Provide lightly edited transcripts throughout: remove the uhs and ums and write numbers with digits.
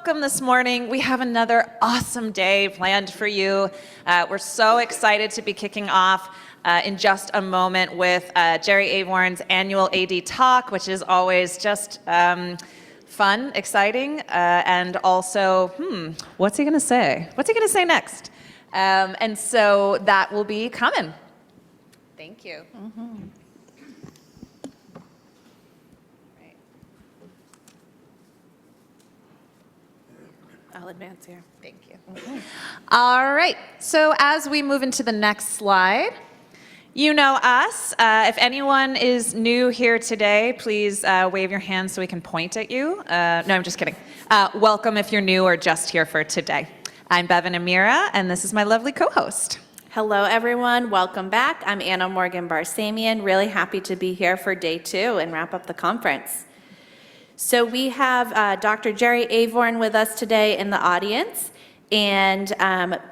welcome this morning. We have another awesome day planned for you. We're so excited to be kicking off in just a moment with Jerry Avorn's annual AD Talk, which is always just fun, exciting, and also, what's he going to say? What's he going to say next? And so that will be coming. Thank you. Mm-hmm. I'll advance here. Thank you. Mm-hmm. All right, so as we move into the next slide, you know us. If anyone is new here today, please wave your hand so we can point at you. No, I'm just kidding. Welcome if you're new or just here for today. I'm Bevan Amira, and this is my lovely co-host. Hello, everyone. Welcome back. I'm Anna Morgan Barsamian. Really happy to be here for day 2 and wrap up the conference. So we have Dr. Jerry Avorn with us today in the audience. And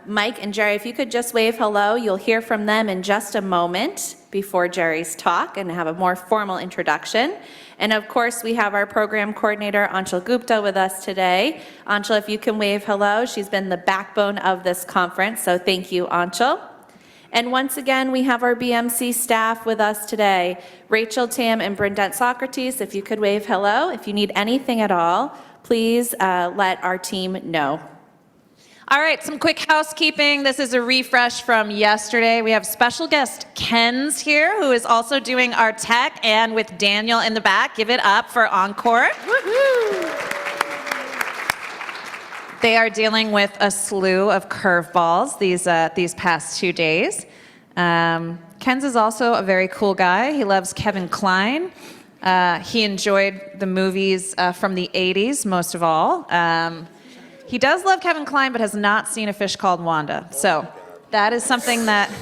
Mike and Jerry, if you could just wave hello, you'll hear from them in just a moment before Jerry's talk and have a more formal introduction. And of course, we have our program coordinator, Anshul Gupta, with us today. Anshul, if you can wave hello, she's been the backbone of this conference, so thank you, Anshul. And once again, we have our BMC staff with us today. Rachel, Tam, and Brindette Socrates, if you could wave hello. If you need anything at all, please let our team know. All right, some quick housekeeping. This is a refresh from yesterday. We have special guest Ken's here, who is also doing our tech, and with Daniel in the back. Give it up for Encore. Woohoo! They are dealing with a slew of curveballs these past 2 days. Ken's is also a very cool guy. He loves Kevin Kline. He enjoyed the movies from the 80s, most of all. He does love Kevin Kline, but has not seen A Fish Called Wanda. So that is something that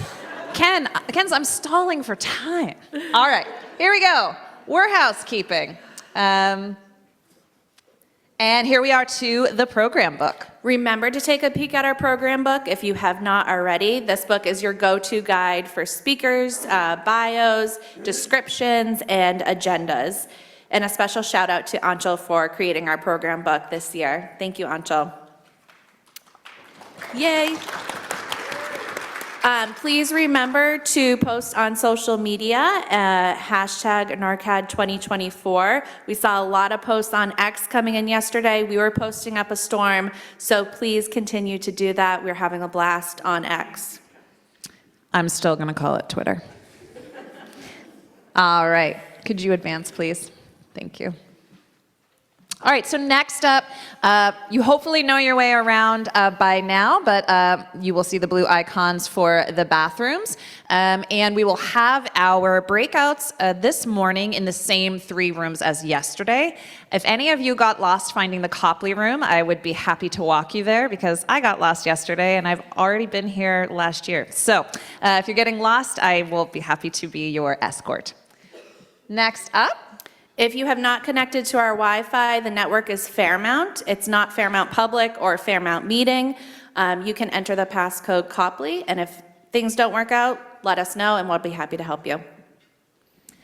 Ken's, I'm stalling for time. All right, here we go. We're housekeeping. And here we are to the program book. Remember to take a peek at our program book if you have not already. This book is your go-to guide for speakers, bios, descriptions, and agendas. And a special shout out to Anshul for creating our program book this year. Thank you, Anshul. Yay. Please remember to post on social media, hashtag NaRCAD2024. We saw a lot of posts on X coming in yesterday. We were posting up a storm, so please continue to do that. We're having a blast on X. I'm still going to call it Twitter. All right. Could you advance, please? Thank you. All right, so next up, you hopefully know your way around by now, but you will see the blue icons for the bathrooms. And we will have our breakouts this morning in the same 3 rooms as yesterday. If any of you got lost finding the Copley room, I would be happy to walk you there because I got lost yesterday and I've already been here last year. So if you're getting lost, I will be happy to be your escort. Next up. If you have not connected to our Wi-Fi, the network is Fairmount. It's not Fairmount Public or Fairmount Meeting. You can enter the passcode Copley, and if things don't work out, let us know, and we'll be happy to help you.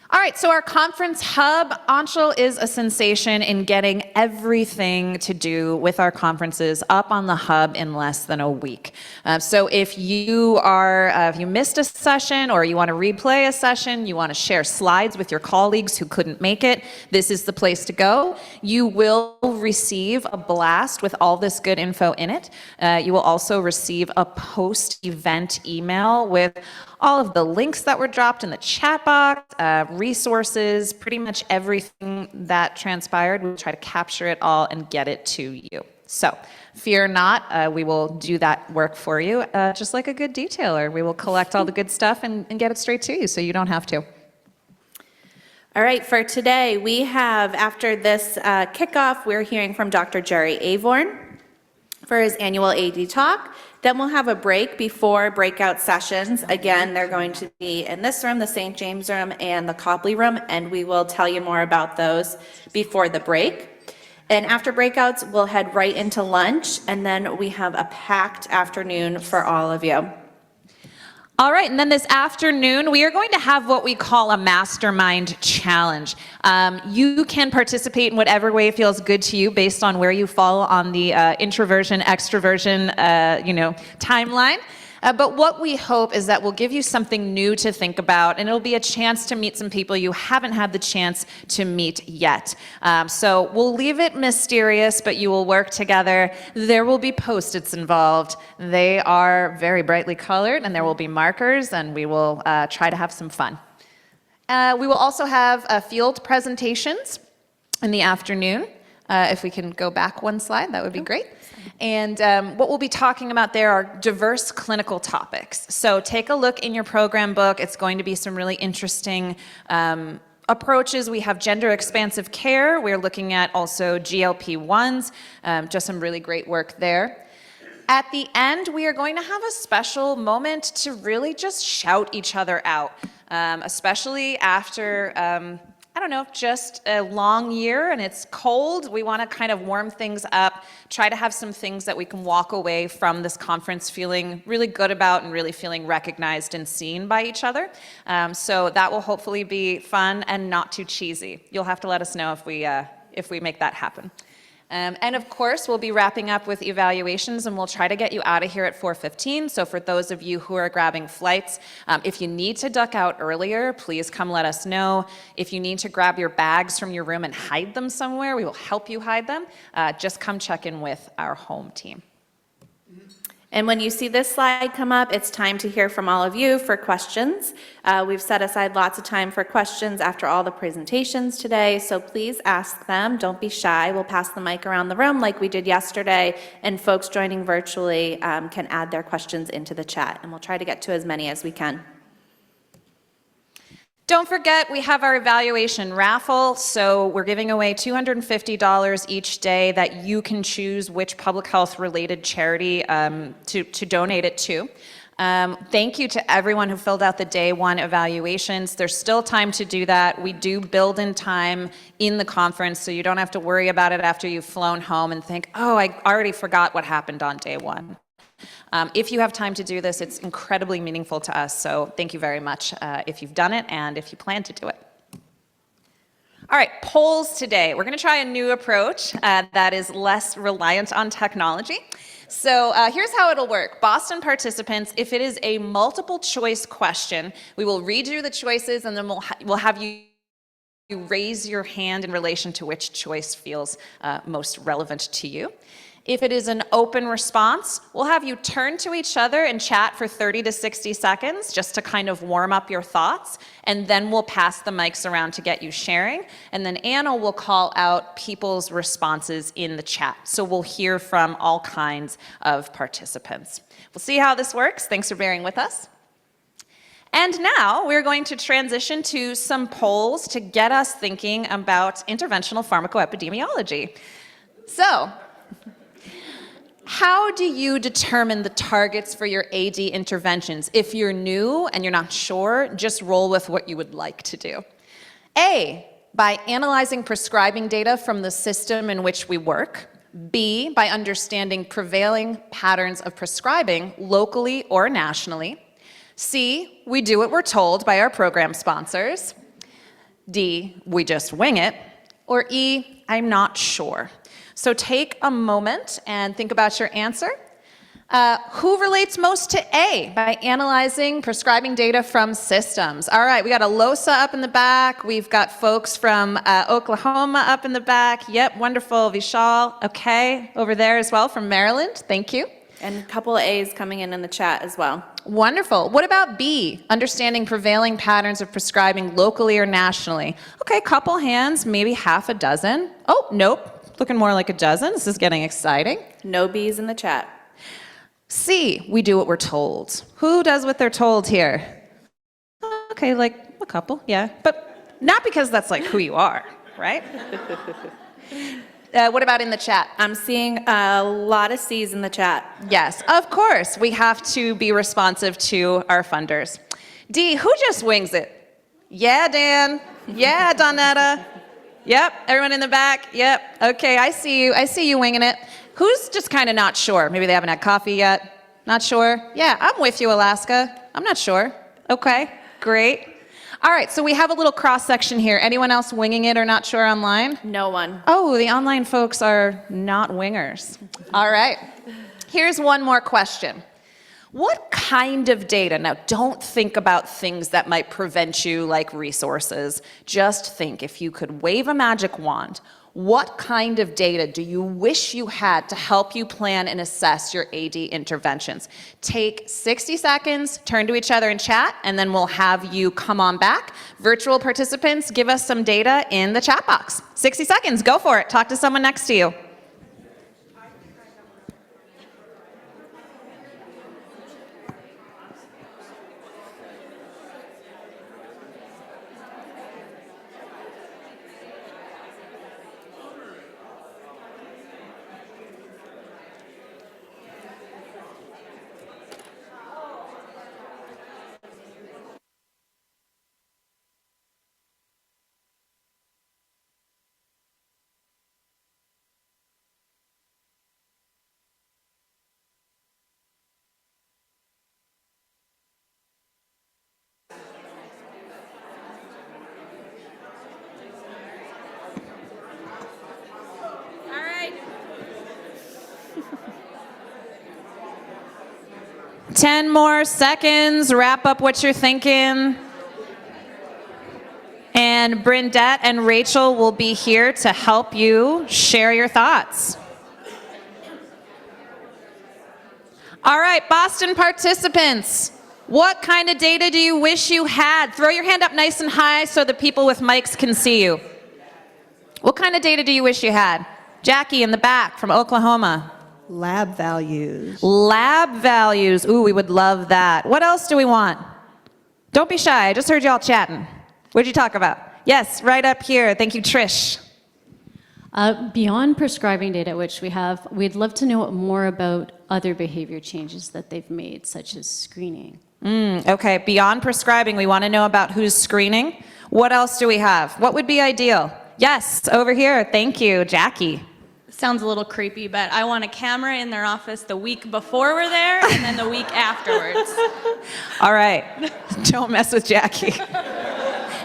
All right, so our conference hub, Anshul, is a sensation in getting everything to do with our conferences up on the hub in less than a week. So if you missed a session or you want to replay a session, you want to share slides with your colleagues who couldn't make it, this is the place to go. You will receive a blast with all this good info in it. You will also receive a post-event email with all of the links that were dropped in the chat box, resources, pretty much everything that transpired. We'll try to capture it all and get it to you. So fear not, we will do that work for you, just like a good detailer. We will collect all the good stuff and get it straight to you so you don't have to. All right, for today, we have, after this kickoff, we're hearing from Dr. Jerry Avorn for his annual AD Talk. Then we'll have a break before breakout sessions. Again, they're going to be in this room, the St. James room, and the Copley room, and we will tell you more about those before the break. And after breakouts, we'll head right into lunch, and then we have a packed afternoon for all of you. All right, and then this afternoon, we are going to have what we call a mastermind challenge. You can participate in whatever way feels good to you based on where you fall on the introversion, extroversion, timeline. But what we hope is that we'll give you something new to think about, and it'll be a chance to meet some people you haven't had the chance to meet yet. So we'll leave it mysterious, but you will work together. There will be Post-its involved. They are very brightly colored, and there will be markers, and we will try to have some fun. We will also have field presentations in the afternoon. If we can go back one slide, that would be great. And what we'll be talking about there are diverse clinical topics. So take a look in your program book. It's going to be some really interesting approaches. We have gender expansive care. We're looking at also GLP-1s, just some really great work there. At the end, we are going to have a special moment to really just shout each other out, especially after just a long year and it's cold. We want to kind of warm things up, try to have some things that we can walk away from this conference feeling really good about and really feeling recognized and seen by each other. So that will hopefully be fun and not too cheesy. You'll have to let us know if we make that happen. And of course, we'll be wrapping up with evaluations, and we'll try to get you out of here at 4:15. So for those of you who are grabbing flights, if you need to duck out earlier, please come let us know. If you need to grab your bags from your room and hide them somewhere, we will help you hide them. Just come check in with our home team. And when you see this slide come up, it's time to hear from all of you for questions. We've set aside lots of time for questions after all the presentations today, so please ask them. Don't be shy. We'll pass the mic around the room like we did yesterday, and folks joining virtually can add their questions into the chat, and we'll try to get to as many as we can. Don't forget, we have our evaluation raffle, so we're giving away $250 each day that you can choose which public health related charity to donate it to. Thank you to everyone who filled out the day one evaluations. There's still time to do that. We do build in time in the conference, so you don't have to worry about it after you've flown home and think, oh, I already forgot what happened on day one. If you have time to do this, it's incredibly meaningful to us, so thank you very much if you've done it and if you plan to do it. All right, polls today. We're going to try a new approach that is less reliant on technology. So here's how it'll work. Boston participants, if it is a multiple choice question, we will read you the choices and then we'll have you raise your hand in relation to which choice feels most relevant to you. If it is an open response, we'll have you turn to each other and chat for 30 to 60 seconds just to kind of warm up your thoughts, and then we'll pass the mics around to get you sharing, and then Anna will call out people's responses in the chat. So we'll hear from all kinds of participants. We'll see how this works. Thanks for bearing with us. And now we're going to transition to some polls to get us thinking about interventional pharmacoepidemiology. So, how do you determine the targets for your AD interventions? If you're new and you're not sure, just roll with what you would like to do. A, by analyzing prescribing data from the system in which we work. B, by understanding prevailing patterns of prescribing locally or nationally. C, we do what we're told by our program sponsors. D, we just wing it. Or E, I'm not sure. So take a moment and think about your answer. Who relates most to A by analyzing prescribing data from systems? All right, we got a LOSA up in the back. We've got folks from Oklahoma up in the back. Yep, wonderful. Vishal, okay, over there as well from Maryland. Thank you. And a couple of A's coming in the chat as well. Wonderful. What about B, understanding prevailing patterns of prescribing locally or nationally? Okay, couple hands, maybe half a dozen. Oh, nope. Looking more like a dozen. This is getting exciting. No B's in the chat. C, we do what we're told. Who does what they're told here? Okay, like a couple, yeah. But not because that's like who you are, right? What about in the chat? I'm seeing a lot of C's in the chat. Yes, of course. We have to be responsive to our funders. D, who just wings it? Yeah, Dan. Yeah, Donetta. Yep, everyone in the back, yep. Okay, I see you winging it. Who's just kind of not sure? Maybe they haven't had coffee yet? Not sure? Yeah, I'm with you, Alaska. I'm not sure. Okay, great. All right, so we have a little cross-section here. Anyone else winging it or not sure online? No one. Oh, the online folks are not wingers. All right. Here's one more question. What kind of data, now don't think about things that might prevent you like resources, just think if you could wave a magic wand, what kind of data do you wish you had to help you plan and assess your AD interventions? Take 60 seconds, turn to each other and chat, and then we'll have you come on back. Virtual participants, give us some data in the chat box. 60 seconds, go for it. Talk to someone next to you. All right. 10 more seconds, wrap up what you're thinking. And Brindette and Rachel will be here to help you share your thoughts. All right, Boston participants, what kind of data do you wish you had? Throw your hand up nice and high so the people with mics can see you. What kind of data do you wish you had? Jackie in the back from Oklahoma. Lab values. Lab values. Ooh, we would love that. What else do we want? Don't be shy. I just heard y'all chatting. What did you talk about? Yes, right up here. Thank you, Trish. Beyond prescribing data, which we have, we'd love to know more about other behavior changes that they've made, such as screening. Okay, beyond prescribing, we want to know about who's screening. What else do we have? What would be ideal? Yes, over here. Thank you, Jackie. Sounds a little creepy, but I want a camera in their office the week before we're there and then the week afterwards. All right, don't mess with Jackie.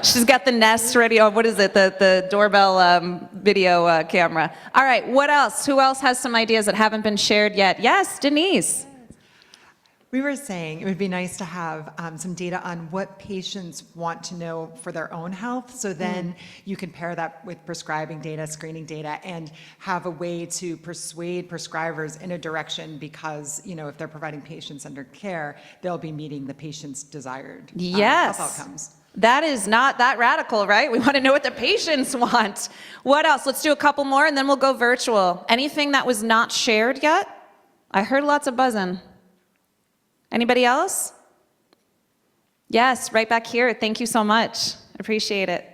She's got the Nest ready. Oh, what is it? The doorbell video camera. All right, what else? Who else has some ideas that haven't been shared yet? Yes, Denise. We were saying it would be nice to have some data on what patients want to know for their own health. So then you can pair that with prescribing data, screening data, and have a way to persuade prescribers in a direction because, you know, if they're providing patients under care, they'll be meeting the patient's desired Yes. health outcomes. That is not that radical, right? We want to know what the patients want. What else? Let's do a couple more and then we'll go virtual. Anything that was not shared yet? I heard lots of buzzing. Anybody else? Yes, right back here. Thank you so much. Appreciate it.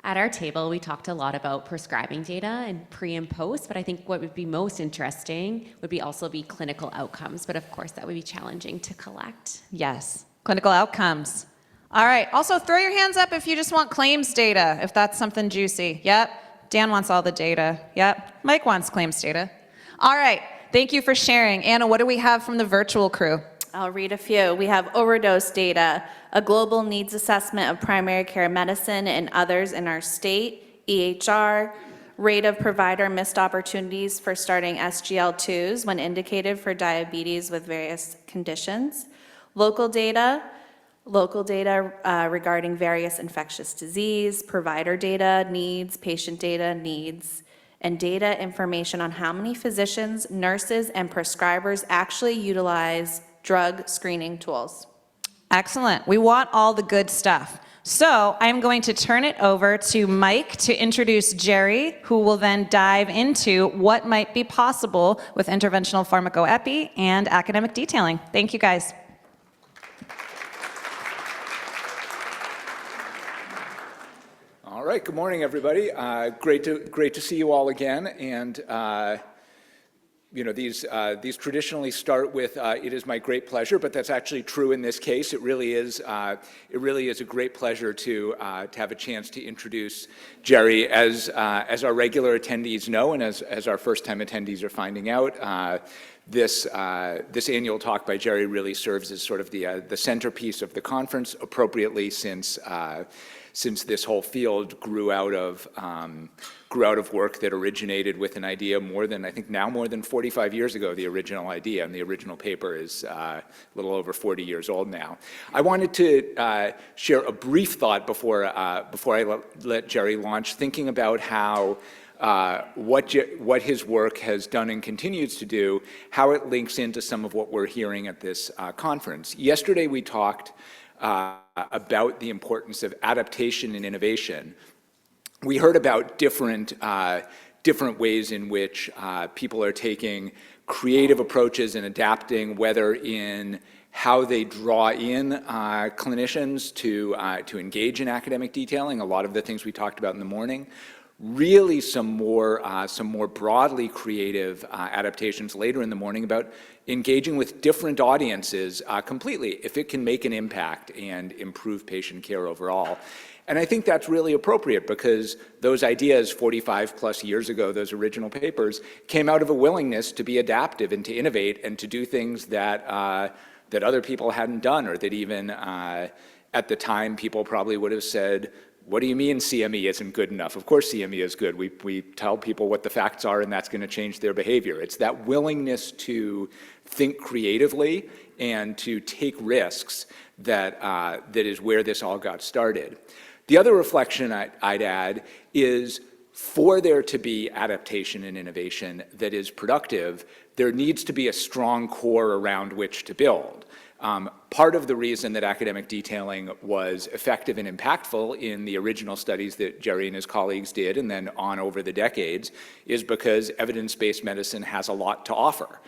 At our table, we talked a lot about prescribing data and pre and post, but I think what would be most interesting would be also be clinical outcomes. But of course, that would be challenging to collect. Yes, clinical outcomes. All right, also throw your hands up if you just want claims data, if that's something juicy. Yep, Dan wants all the data. Yep, Mike wants claims data. All right, thank you for sharing. Anna, what do we have from the virtual crew? I'll read a few. We have overdose data, a global needs assessment of primary care medicine and others in our state, EHR, rate of provider missed opportunities for starting SGLT2s when indicated for diabetes with various conditions, local data regarding various infectious disease, provider data needs, patient data needs, and data information on how many physicians, nurses, and prescribers actually utilize drug screening tools. Excellent. We want all the good stuff. So I'm going to turn it over to Mike to introduce Jerry, who will then dive into what might be possible with interventional pharmacoepi and academic detailing. Thank you, guys. All right, good morning, everybody. Great to see you all again. And these traditionally start with "It is my great pleasure," but that's actually true in this case. It really is a great pleasure to have a chance to introduce Jerry. As our regular attendees know, and as our first-time attendees are finding out, this annual talk by Jerry really serves as sort of the centerpiece of the conference, appropriately since this whole field grew out of work that originated with an idea more than 45 years ago, the original idea, and the original paper is a little over 40 years old now. I wanted to share a brief thought before I let Jerry launch, thinking about how what his work has done and continues to do, how it links into some of what we're hearing at this conference. Yesterday we talked about the importance of adaptation and innovation. We heard about different ways in which people are taking creative approaches and adapting, whether in how they draw in clinicians to engage in academic detailing, a lot of the things we talked about in the morning. Really some more broadly creative adaptations later in the morning about engaging with different audiences completely, if it can make an impact and improve patient care overall. And I think that's really appropriate because those ideas 45 plus years ago, those original papers, came out of a willingness to be adaptive and to innovate and to do things that other people hadn't done, or that even at the time people probably would have said, what do you mean CME isn't good enough? Of course CME is good. We tell people what the facts are and that's going to change their behavior. It's that willingness to think creatively and to take risks that is where this all got started. The other reflection I'd add is, for there to be adaptation and innovation that is productive, there needs to be a strong core around which to build. Part of the reason that academic detailing was effective and impactful in the original studies that Jerry and his colleagues did, and then on over the decades, is because evidence-based medicine has a lot to offer.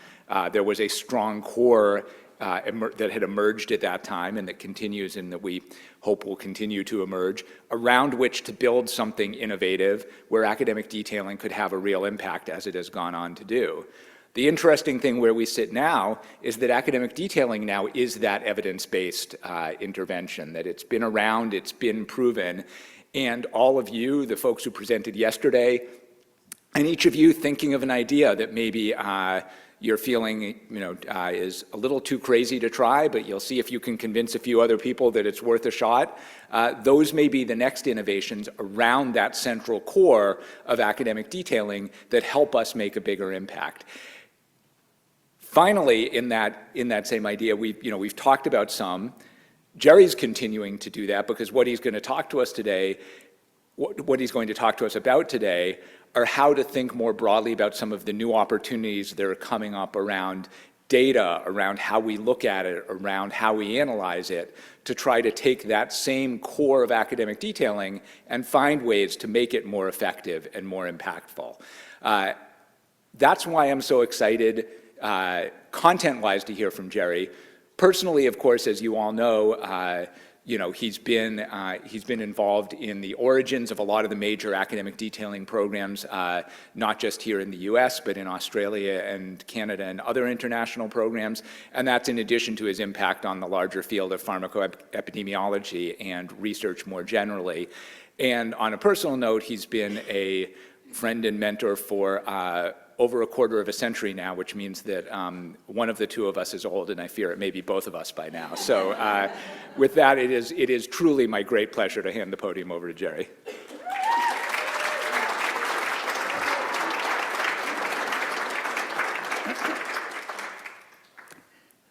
There was a strong core that had emerged at that time, and that continues, and that we hope will continue to emerge, around which to build something innovative where academic detailing could have a real impact, as it has gone on to do. The interesting thing where we sit now is that academic detailing now is that evidence-based intervention, that it's been around, it's been proven, and all of you, the folks who presented yesterday, and each of you thinking of an idea that maybe you're feeling is a little too crazy to try, but you'll see if you can convince a few other people that it's worth a shot. Those may be the next innovations around that central core of academic detailing that help us make a bigger impact. Finally, in that same idea, we've talked about some. Jerry's continuing to do that because what he's going to talk to us today, what he's going to talk to us about today, are how to think more broadly about some of the new opportunities that are coming up around data, around how we look at it, around how we analyze it, to try to take that same core of academic detailing and find ways to make it more effective and more impactful. That's why I'm so excited, content-wise, to hear from Jerry. Personally, of course, as you all know, he's been involved in the origins of a lot of the major academic detailing programs, not just here in the US, but in Australia and Canada and other international programs. And that's in addition to his impact on the larger field of pharmacoepidemiology and research more generally. And on a personal note, he's been a friend and mentor for over a quarter of a century now, which means that one of the two of us is old, and I fear it may be both of us by now. So with that, it is truly my great pleasure to hand the podium over to Jerry.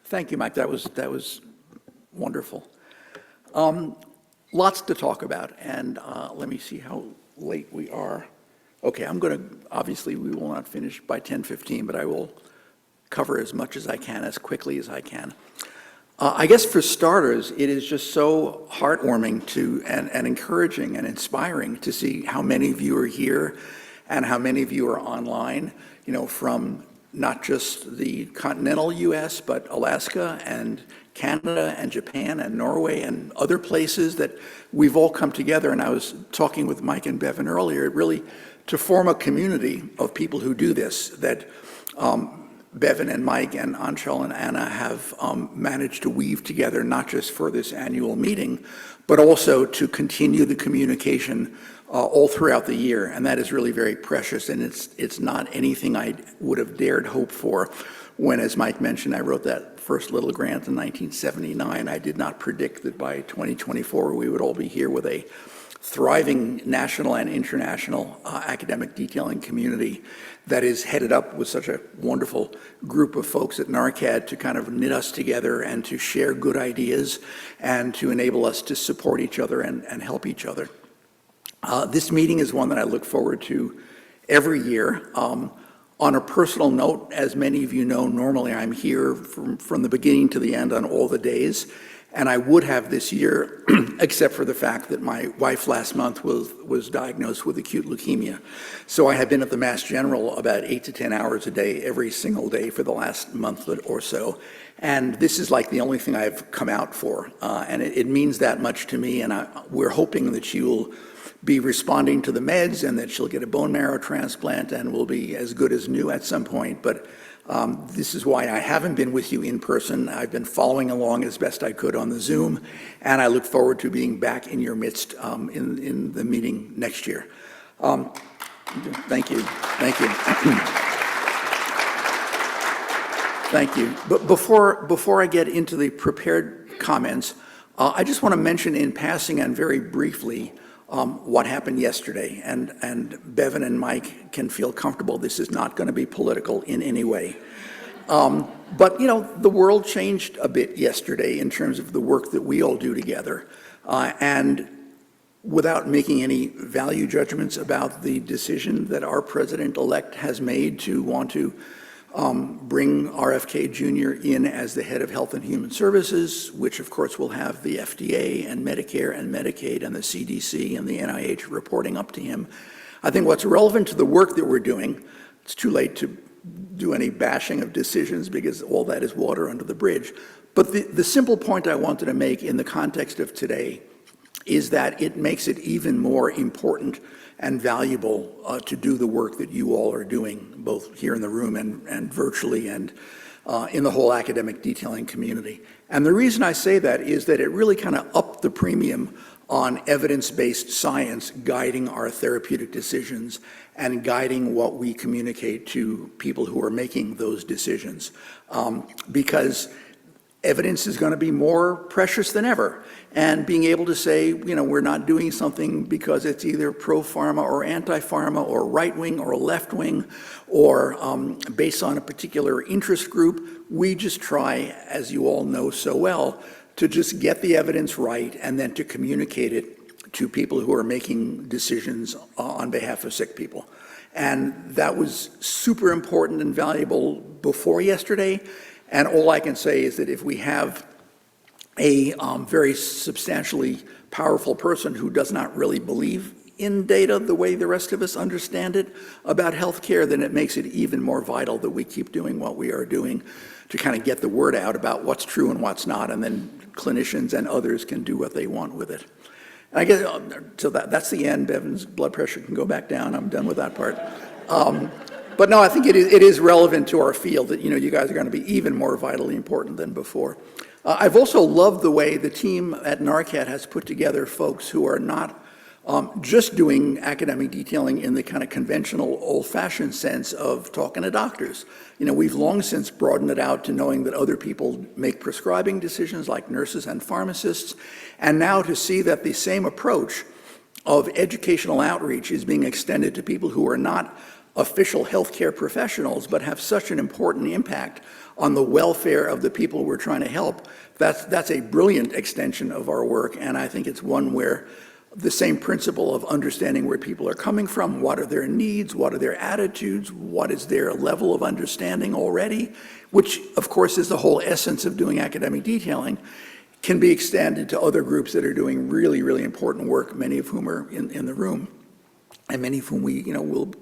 Thank you, Mike. That was wonderful. Lots to talk about, and let me see how late we are. Okay, obviously we will not finish by 10:15, but I will cover as much as I can, as quickly as I can. I guess for starters, it is just so heartwarming and encouraging and inspiring to see how many of you are here and how many of you are online, from not just the continental US, but Alaska and Canada and Japan and Norway and other places that we've all come together. And I was talking with Mike and Bevan earlier, really to form a community of people who do this, that Bevan and Mike and Anshul and Anna have managed to weave together, not just for this annual meeting, but also to continue the communication all throughout the year. And that is really very precious, and it's not anything I would have dared hope for when, as Mike mentioned, I wrote that first little grant in 1979. I did not predict that by 2024 we would all be here with a thriving national and international academic detailing community that is headed up with such a wonderful group of folks at NaRCAD to kind of knit us together and to share good ideas and to enable us to support each other and help each other. This meeting is one that I look forward to every year. On a personal note, as many of you know, normally I'm here from the beginning to the end on all the days. And I would have this year, except for the fact that my wife last month was diagnosed with acute leukemia. So I have been at the Mass General about 8 to 10 hours a day, every single day for the last month or so. And this is like the only thing I've come out for. And it means that much to me. And we're hoping that she will be responding to the meds and that she'll get a bone marrow transplant and will be as good as new at some point. But this is why I haven't been with you in person. I've been following along as best I could on the Zoom, and I look forward to being back in your midst in the meeting next year. Thank you. Thank you. Thank you. But before I get into the prepared comments, I just want to mention in passing and very briefly what happened yesterday, and Bevan and Mike can feel comfortable. This is not going to be political in any way. But, you know, the world changed a bit yesterday in terms of the work that we all do together. And without making any value judgments about the decision that our president-elect has made to want to bring RFK Jr. in as the head of Health and Human Services, which of course will have the FDA and Medicare and Medicaid and the CDC and the NIH reporting up to him. I think what's relevant to the work that we're doing, it's too late to do any bashing of decisions because all that is water under the bridge. But the simple point I wanted to make in the context of today is that it makes it even more important and valuable to do the work that you all are doing, both here in the room and virtually and in the whole academic detailing community. And the reason I say that is that it really kind of upped the premium on evidence-based science guiding our therapeutic decisions and guiding what we communicate to people who are making those decisions. Because evidence is going to be more precious than ever. And being able to say, you know, we're not doing something because it's either pro-pharma or anti-pharma or right-wing or left-wing or based on a particular interest group. We just try, as you all know so well, to just get the evidence right and then to communicate it to people who are making decisions on behalf of sick people. And that was super important and valuable before yesterday. And all I can say is that if we have a very substantially powerful person who does not really believe in data the way the rest of us understand it about healthcare, then it makes it even more vital that we keep doing what we are doing to kind of get the word out about what's true and what's not, and then clinicians and others can do what they want with it. And I guess, so that's the end. Bevan's blood pressure can go back down. I'm done with that part. But no, I think it is relevant to our field that, you know, you guys are going to be even more vitally important than before. I've also loved the way the team at NaRCAD has put together folks who are not just doing academic detailing in the kind of conventional old-fashioned sense of talking to doctors. You know, we've long since broadened it out to knowing that other people make prescribing decisions like nurses and pharmacists, and now to see that the same approach of educational outreach is being extended to people who are not official healthcare professionals, but have such an important impact on the welfare of the people we're trying to help. That's a brilliant extension of our work, and I think it's one where the same principle of understanding where people are coming from, what are their needs, what are their attitudes, what is their level of understanding already, which of course is the whole essence of doing academic detailing, can be extended to other groups that are doing really, really important work, many of whom are in the room, and many of whom we, you know, will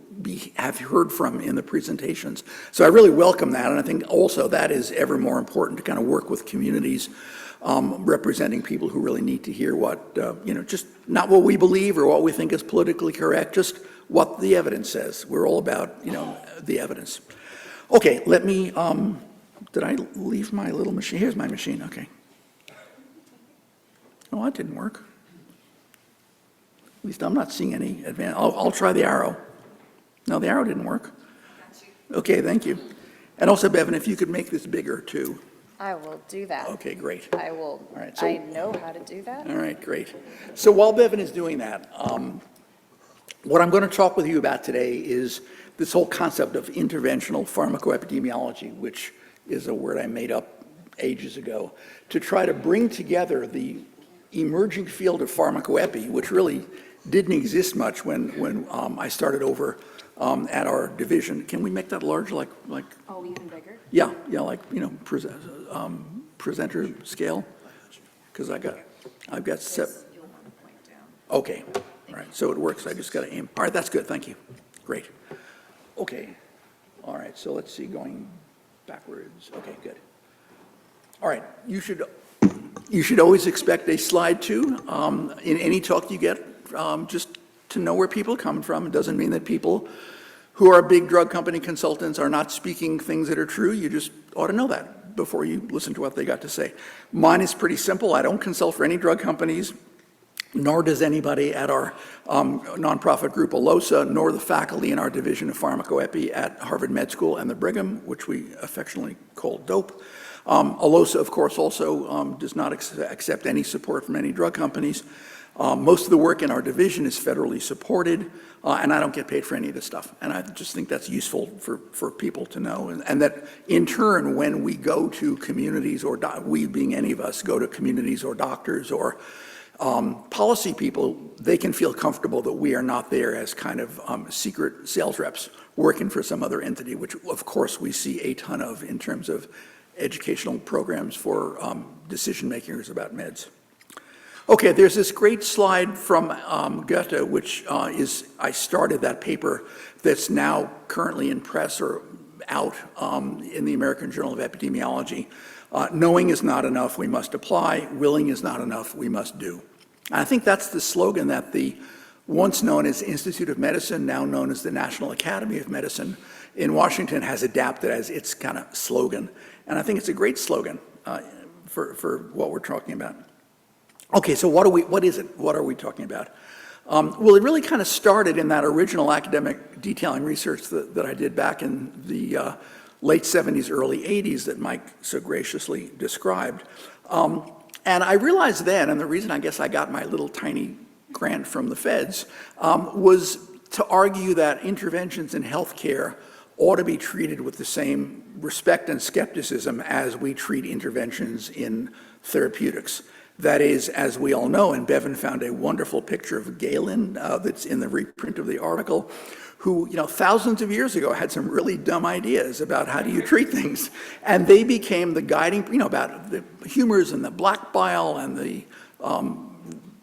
have heard from in the presentations. So I really welcome that, and I think also that is ever more important to kind of work with communities representing people who really need to hear what, you know, just not what we believe or what we think is politically correct, just what the evidence says. We're all about, you know, the evidence. Okay, let me, did I leave my little machine? Here's my machine, okay. Oh, that didn't work. At least I'm not seeing any advance. I'll try the arrow. No, the arrow didn't work. Okay, thank you. And also, Bevan, if you could make this bigger, too. I will do that. Okay, great. I will. All right, so- I know how to do that. All right, great. So while Bevan is doing that, what I'm going to talk with you about today is this whole concept of interventional pharmacoepidemiology, which is a word I made up ages ago, to try to bring together the emerging field of pharmacoepi, which really didn't exist much when I started over at our division. Can we make that larger, like? Oh, even bigger? Yeah, like, presenter scale? Because I've got You'll want to point down. okay, all right, so it works, I just got to aim. All right, that's good, thank you. Great. Okay, all right, so let's see, going backwards. Okay, good. All right, you should always expect a slide too in any talk you get, just to know where people are coming from. It doesn't mean that people who are big drug company consultants are not speaking things that are true. You just ought to know that before you listen to what they got to say. Mine is pretty simple. I don't consult for any drug companies, nor does anybody at our nonprofit group ALOSA, nor the faculty in our division of pharmacoepi at Harvard Med School and the Brigham, which we affectionately call DOPE. ALOSA, of course, also does not accept any support from any drug companies. Most of the work in our division is federally supported, and I don't get paid for any of this stuff. And I just think that's useful for people to know. And that, in turn, when we go to communities, or we being any of us, go to communities or doctors or policy people, they can feel comfortable that we are not there as kind of secret sales reps working for some other entity, which, of course, we see a ton of in terms of educational programs for decision makers about meds. Okay, there's this great slide from Goethe, which I started that paper that's now currently in press or out in the American Journal of Epidemiology. Knowing is not enough, we must apply. Willing is not enough, we must do. And I think that's the slogan that the once known as Institute of Medicine, now known as the National Academy of Medicine in Washington, has adapted as its kind of slogan. And I think it's a great slogan for what we're talking about. Okay, so what is it? What are we talking about? Well, it really kind of started in that original academic detailing research that I did back in the late 70s, early 80s that Mike so graciously described. And I realized then, and the reason I guess I got my little tiny grant from the feds, was to argue that interventions in healthcare ought to be treated with the same respect and skepticism as we treat interventions in therapeutics. That is, as we all know, and Bevan found a wonderful picture of Galen that's in the reprint of the article, who, thousands of years ago had some really dumb ideas about how do you treat things. And they became the guiding, about the humors and the black bile and the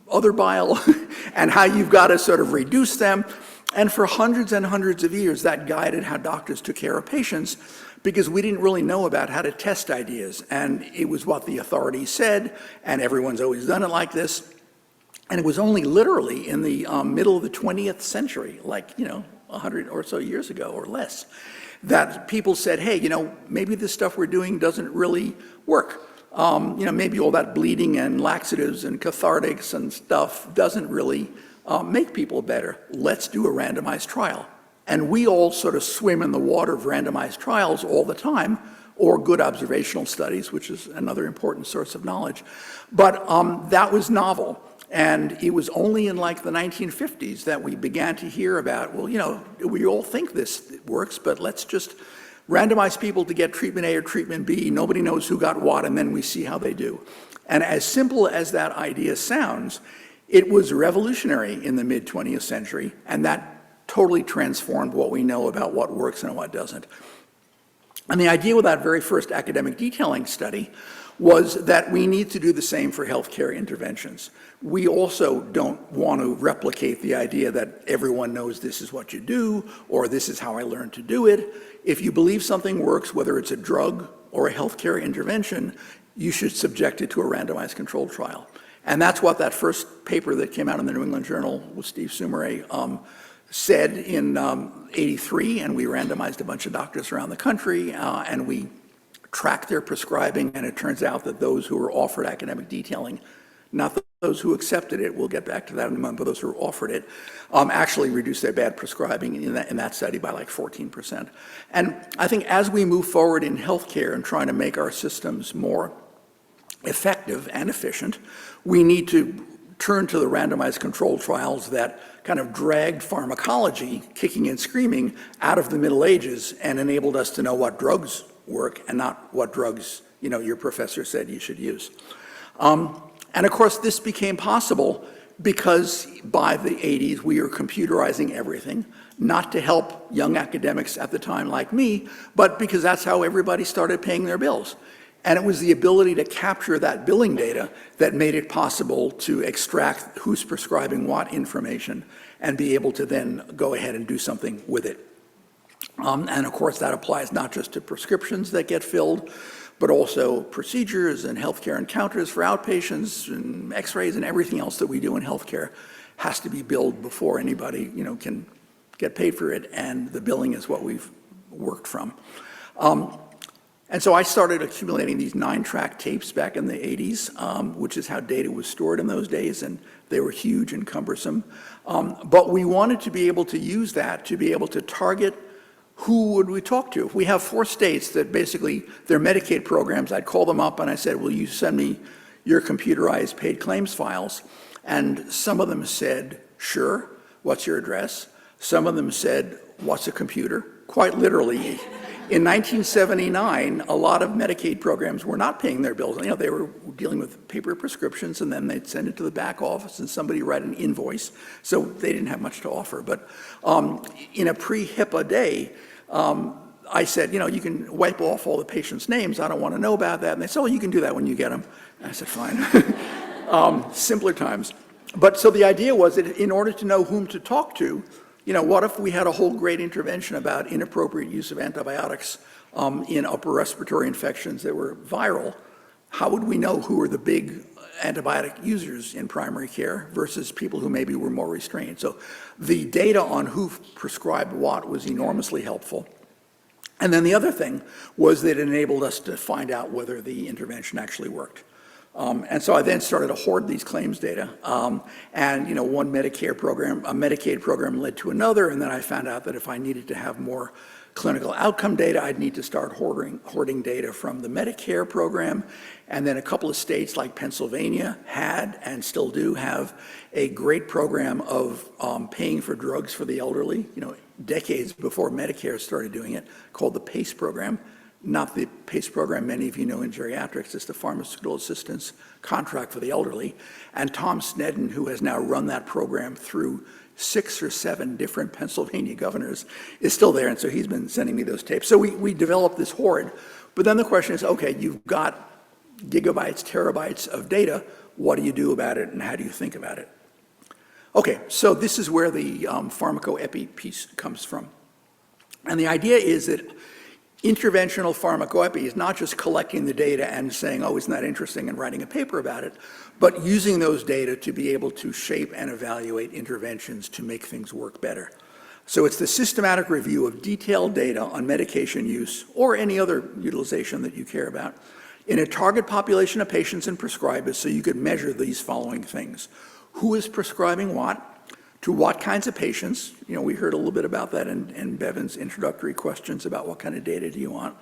other bile and how you've got to sort of reduce them. And for hundreds and hundreds of years, that guided how doctors took care of patients, because we didn't really know about how to test ideas. And it was what the authorities said, and everyone's always done it like this. And it was only literally in the middle of the 20th century, 100 or so years ago or less, that people said, hey, maybe this stuff we're doing doesn't really work. Maybe all that bleeding and laxatives and cathartics and stuff doesn't really make people better. Let's do a randomized trial. And we all sort of swim in the water of randomized trials all the time, or good observational studies, which is another important source of knowledge. But that was novel. And it was only in the 1950s that we began to hear about, we all think this works, but let's just randomize people to get treatment A or treatment B. Nobody knows who got what, and then we see how they do. And as simple as that idea sounds, it was revolutionary in the mid-20th century, and that totally transformed what we know about what works and what doesn't. And the idea with that very first academic detailing study was that we need to do the same for healthcare interventions. We also don't want to replicate the idea that everyone knows this is what you do, or this is how I learned to do it. If you believe something works, whether it's a drug or a healthcare intervention, you should subject it to a randomized controlled trial. And that's what that first paper that came out in the New England Journal with Steve Sumeray said in 83, and we randomized a bunch of doctors around the country, and we tracked their prescribing, and it turns out that those who were offered academic detailing, not those who accepted it, we'll get back to that in a moment, but those who were offered it, actually reduced their bad prescribing in that study by like 14%. And I think as we move forward in healthcare and trying to make our systems more effective and efficient, we need to turn to the randomized controlled trials that kind of dragged pharmacology, kicking and screaming, out of the Middle Ages and enabled us to know what drugs work and not what drugs, your professor said you should use. And of course, this became possible because by the 80s, we were computerizing everything, not to help young academics at the time like me, but because that's how everybody started paying their bills. And it was the ability to capture that billing data that made it possible to extract who's prescribing what information and be able to then go ahead and do something with it. And of course, that applies not just to prescriptions that get filled, but also procedures and healthcare encounters for outpatients and x-rays and everything else that we do in healthcare has to be billed before anybody, can get paid for it, and the billing is what we've worked from. And so I started accumulating these 9-track tapes back in the 80s, which is how data was stored in those days, and they were huge and cumbersome. But we wanted to be able to use that to be able to target who would we talk to. If we have 4 states that basically, their Medicaid programs, I'd call them up and I said, will you send me your computerized paid claims files? And some of them said, sure, what's your address? Some of them said, what's a computer? Quite literally. In 1979, a lot of Medicaid programs were not paying their bills. They were dealing with paper prescriptions, and then they'd send it to the back office and somebody write an invoice. So they didn't have much to offer. But in a pre-HIPAA day, I said, you can wipe off all the patients' names. I don't want to know about that. And they said, you can do that when you get them. And I said, fine. Simpler times. But so the idea was that in order to know whom to talk to, what if we had a whole great intervention about inappropriate use of antibiotics in upper respiratory infections that were viral? How would we know who were the big antibiotic users in primary care versus people who maybe were more restrained? So the data on who prescribed what was enormously helpful. And then the other thing was that it enabled us to find out whether the intervention actually worked. And so I then started to hoard these claims data. And one Medicaid program led to another, and then I found out that if I needed to have more clinical outcome data, I'd need to start hoarding data from the Medicare program. And then a couple of states like Pennsylvania had and still do have a great program of paying for drugs for the elderly, decades before Medicare started doing it, called the PACE program. Not the PACE program many of you know in geriatrics, it's the pharmaceutical assistance contract for the elderly. And Tom Sneddon, who has now run that program through 6 or 7 different Pennsylvania governors, is still there, and so he's been sending me those tapes. So we developed this hoard. But then the question is, okay, you've got gigabytes, terabytes of data, what do you do about it, and how do you think about it? Okay, so this is where the pharmacoepi piece comes from. And the idea is that interventional pharmacoepi is not just collecting the data and saying, isn't that interesting, and writing a paper about it, but using those data to be able to shape and evaluate interventions to make things work better. So it's the systematic review of detailed data on medication use or any other utilization that you care about in a target population of patients and prescribers, so you could measure these following things. Who is prescribing what? To what kinds of patients? We heard a little bit about that in Bevan's introductory questions about what kind of data do you want.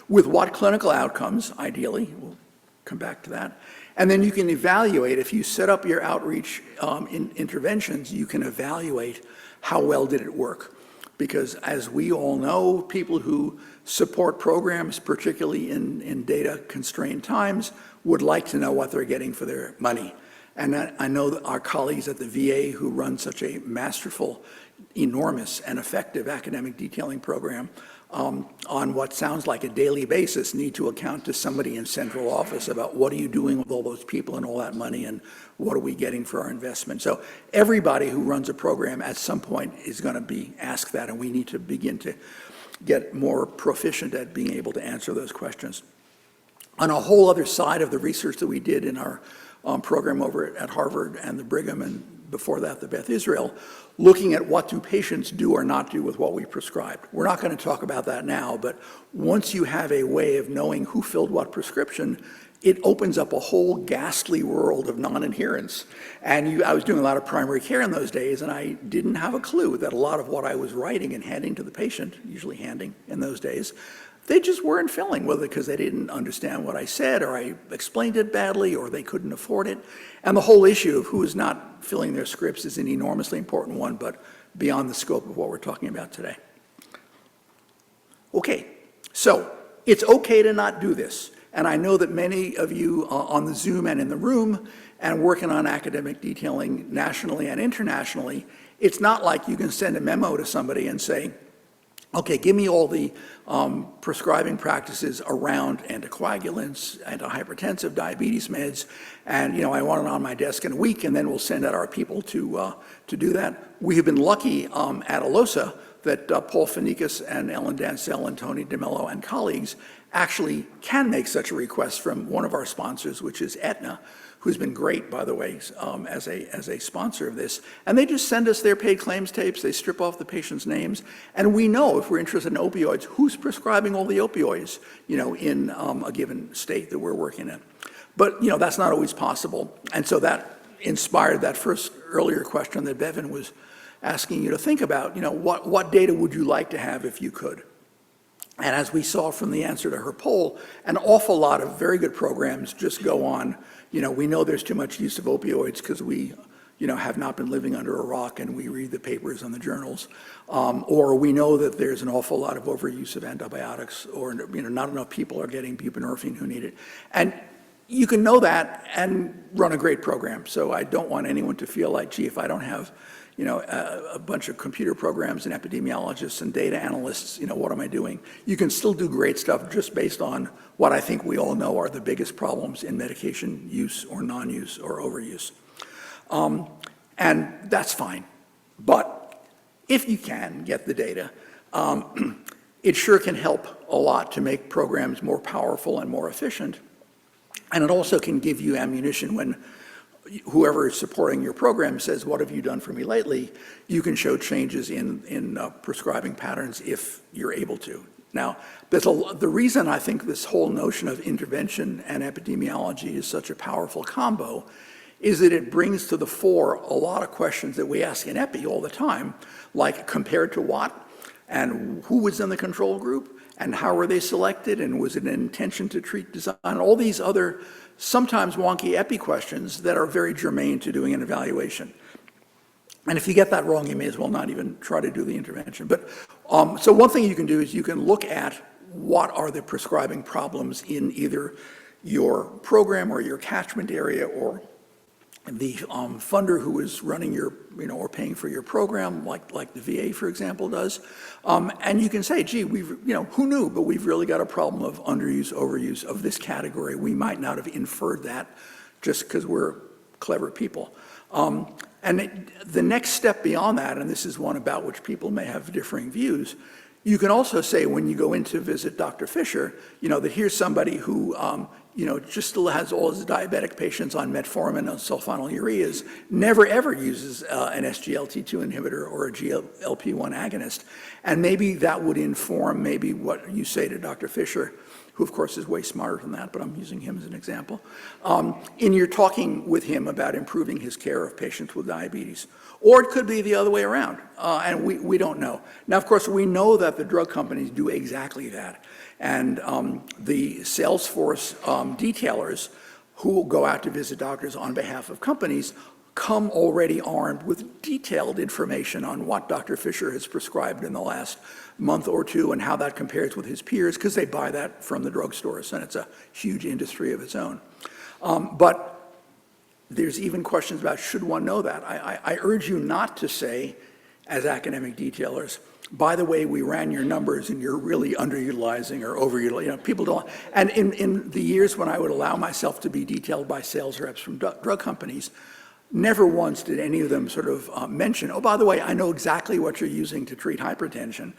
With what clinical outcomes, ideally, we'll come back to that. And then you can evaluate, if you set up your outreach interventions, you can evaluate how well did it work. Because as we all know, people who support programs, particularly in data-constrained times, would like to know what they're getting for their money. And I know that our colleagues at the VA who run such a masterful, enormous, and effective academic detailing program on what sounds like a daily basis need to account to somebody in central office about what are you doing with all those people and all that money and what are we getting for our investment. So everybody who runs a program at some point is going to be asked that, and we need to begin to get more proficient at being able to answer those questions. On a whole other side of the research that we did in our program over at Harvard and the Brigham and before that, the Beth Israel, looking at what do patients do or not do with what we prescribed. We're not going to talk about that now, but once you have a way of knowing who filled what prescription, it opens up a whole ghastly world of non-adherence. And I was doing a lot of primary care in those days, and I didn't have a clue that a lot of what I was writing and handing to the patient, usually handing in those days, they just weren't filling, whether because they didn't understand what I said, or I explained it badly, or they couldn't afford it. And the whole issue of who is not filling their scripts is an enormously important one, but beyond the scope of what we're talking about today. Okay, so it's okay to not do this. And I know that many of you on the Zoom and in the room and working on academic detailing nationally and internationally, it's not like you can send a memo to somebody and say, okay, give me all the prescribing practices around anticoagulants, antihypertensive, diabetes meds, and I want it on my desk in a week, and then we'll send out our people to do that. We have been lucky at ALOSA that Paul Finikas and Ellen Dansell and Tony DeMello and colleagues actually can make such a request from one of our sponsors, which is Aetna, who's been great, by the way, as a sponsor of this. And they just send us their paid claims tapes, they strip off the patient's names, and we know if we're interested in opioids, who's prescribing all the opioids, in a given state that we're working in. But, that's not always possible. And so that inspired that first earlier question that Bevan was asking you to think about, what data would you like to have if you could? And as we saw from the answer to her poll, an awful lot of very good programs just go on. We know there's too much use of opioids because we, have not been living under a rock and we read the papers and the journals. Or we know that there's an awful lot of overuse of antibiotics, or, not enough people are getting buprenorphine who need it. And you can know that and run a great program. So I don't want anyone to feel like, gee, if I don't have a bunch of computer programs and epidemiologists and data analysts, what am I doing? You can still do great stuff just based on what I think we all know are the biggest problems in medication use or non-use or overuse. And that's fine. But if you can get the data, it sure can help a lot to make programs more powerful and more efficient. And it also can give you ammunition when whoever is supporting your program says, what have you done for me lately? You can show changes in prescribing patterns if you're able to. Now, the reason I think this whole notion of intervention and epidemiology is such a powerful combo is that it brings to the fore a lot of questions that we ask in epi all the time, like compared to what, and who was in the control group, and how were they selected, and was it an intention to treat design, and all these other sometimes wonky epi questions that are very germane to doing an evaluation. And if you get that wrong, you may as well not even try to do the intervention. But so one thing you can do is you can look at what are the prescribing problems in either your program or your catchment area, or the funder who is running your, or paying for your program, like the VA, for example, does. And you can say, gee, we've, who knew, but we've really got a problem of underuse, overuse of this category. We might not have inferred that just because we're clever people. And the next step beyond that, and this is one about which people may have differing views, you can also say when you go in to visit Dr. Fisher, that here's somebody who, just still has all his diabetic patients on metformin and sulfonylureas, never ever uses an SGLT2 inhibitor or a GLP-1 agonist. And maybe that would inform maybe what you say to Dr. Fisher, who of course is way smarter than that, but I'm using him as an example, in your talking with him about improving his care of patients with diabetes. Or it could be the other way around, and we don't know. Now, of course, we know that the drug companies do exactly that. And the Salesforce detailers who go out to visit doctors on behalf of companies come already armed with detailed information on what Dr. Fisher has prescribed in the last month or two and how that compares with his peers, because they buy that from the drugstores, and it's a huge industry of its own. But there's even questions about should one know that. I urge you not to say, as academic detailers, by the way, we ran your numbers and you're really underutilizing or overutilizing. People don't. And in the years when I would allow myself to be detailed by sales reps from drug companies, never once did any of them sort of mention, oh, by the way, I know exactly what you're using to treat hypertension.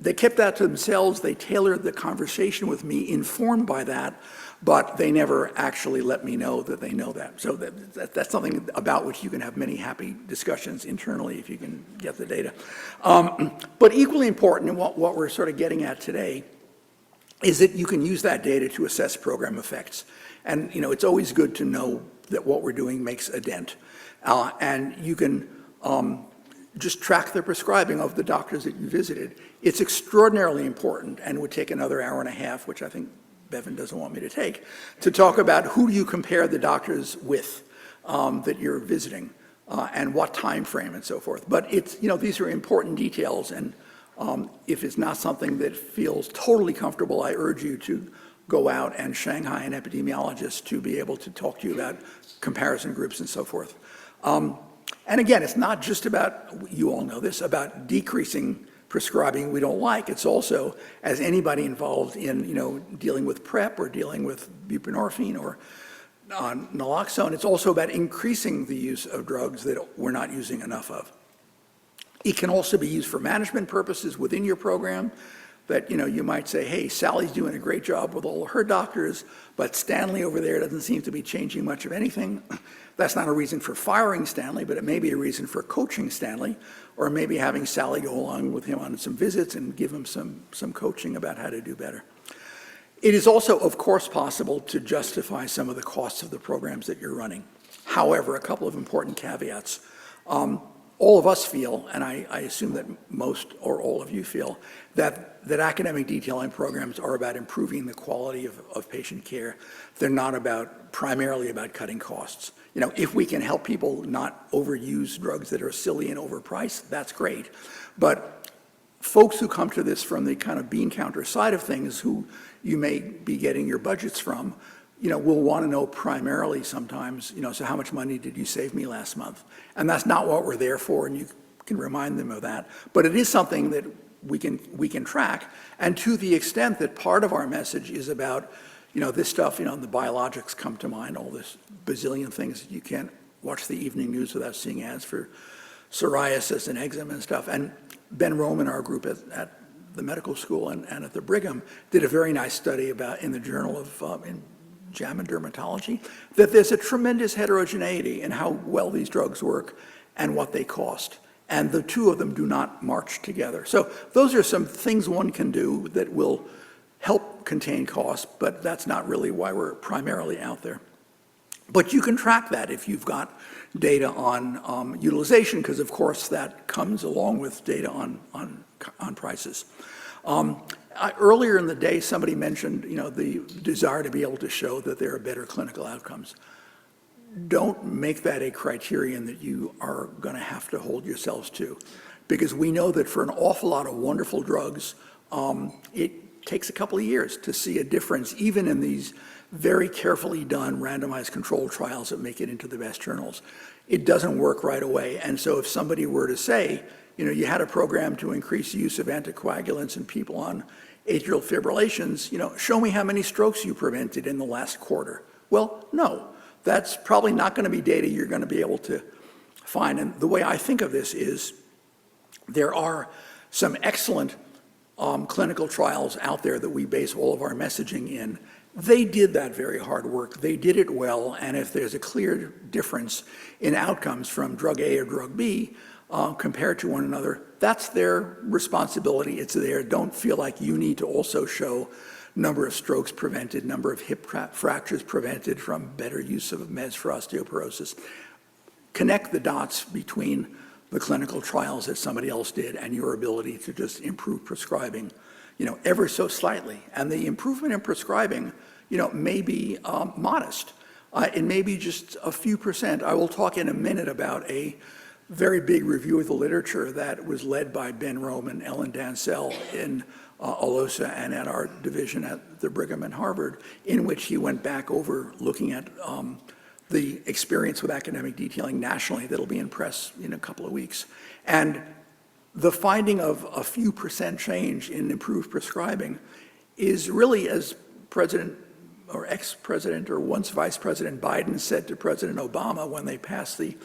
They kept that to themselves. They tailored the conversation with me, informed by that, but they never actually let me know that they know that. So that's something about which you can have many happy discussions internally if you can get the data. But equally important, and what we're sort of getting at today, is that you can use that data to assess program effects. And it's always good to know that what we're doing makes a dent. And you can just track the prescribing of the doctors that you visited. It's extraordinarily important and would take another hour and a half, which I think Bevan doesn't want me to take, to talk about who do you compare the doctors with that you're visiting and what time frame and so forth. But these are important details, and if it's not something that feels totally comfortable, I urge you to go out and Shanghai an epidemiologist to be able to talk to you about comparison groups and so forth. And again, it's not just about, you all know this, about decreasing prescribing we don't like. It's also, as anybody involved in dealing with PrEP or dealing with buprenorphine or naloxone, it's also about increasing the use of drugs that we're not using enough of. It can also be used for management purposes within your program, that you might say, hey, Sally's doing a great job with all her doctors, but Stanley over there doesn't seem to be changing much of anything. That's not a reason for firing Stanley, but it may be a reason for coaching Stanley, or maybe having Sally go along with him on some visits and give him some coaching about how to do better. It is also, of course, possible to justify some of the costs of the programs that you're running. However, a couple of important caveats. All of us feel, and I assume that most or all of you feel, that academic detailing programs are about improving the quality of patient care. They're not primarily about cutting costs. If we can help people not overuse drugs that are silly and overpriced, that's great. But folks who come to this from the kind of bean counter side of things, who you may be getting your budgets from, will want to know primarily sometimes, so how much money did you save me last month? And that's not what we're there for, and you can remind them of that. But it is something that we can track. And to the extent that part of our message is about, this stuff, the biologics come to mind, all this bazillion things. You can't watch the evening news without seeing ads for psoriasis and eczema and stuff. And Ben Roman, our group at the medical school and at the Brigham, did a very nice study about, in the Journal of JAMA Dermatology, that there's a tremendous heterogeneity in how well these drugs work and what they cost. And the two of them do not march together. So those are some things one can do that will help contain costs, but that's not really why we're primarily out there. But you can track that if you've got data on utilization, because of course that comes along with data on prices. Earlier in the day, somebody mentioned, the desire to be able to show that there are better clinical outcomes. Don't make that a criterion that you are going to have to hold yourselves to, because we know that for an awful lot of wonderful drugs, it takes a couple of years to see a difference, even in these very carefully done randomized controlled trials that make it into the best journals. It doesn't work right away. And so if somebody were to say, you had a program to increase the use of anticoagulants in people on atrial fibrillations, show me how many strokes you prevented in the last quarter. Well, no, that's probably not going to be data you're going to be able to find. And the way I think of this is there are some excellent clinical trials out there that we base all of our messaging in. They did that very hard work. They did it well. And if there's a clear difference in outcomes from drug A or drug B, compared to one another, that's their responsibility. It's there. Don't feel like you need to also show number of strokes prevented, number of hip fractures prevented from better use of meds for osteoporosis. Connect the dots between the clinical trials that somebody else did and your ability to just improve prescribing, ever so slightly. And the improvement in prescribing, may be modest. It may be just a few percent. I will talk in a minute about a very big review of the literature that was led by Ben Rome and Ellen Dansell in ALOSA and at our division at the Brigham and Harvard, in which he went back over looking at the experience with academic detailing nationally that'll be in press in a couple of weeks. And the finding of a few percent change in improved prescribing is really, as President or ex-president or once Vice President Biden said to President Obama when they passed the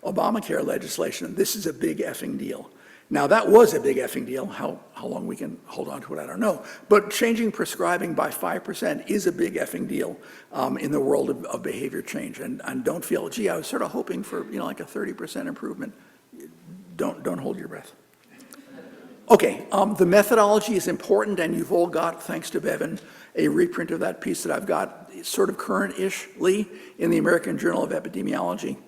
Obamacare legislation, this is a big effing deal. Now, that was a big effing deal. How long we can hold on to it, I don't know. But changing prescribing by 5% is a big effing deal in the world of behavior change. And don't feel, gee, I was sort of hoping for, like a 30% improvement. Don't hold your breath. Okay, the methodology is important, and you've all got, thanks to Bevan, a reprint of that piece that I've got sort of current-ishly in the American Journal of Epidemiology.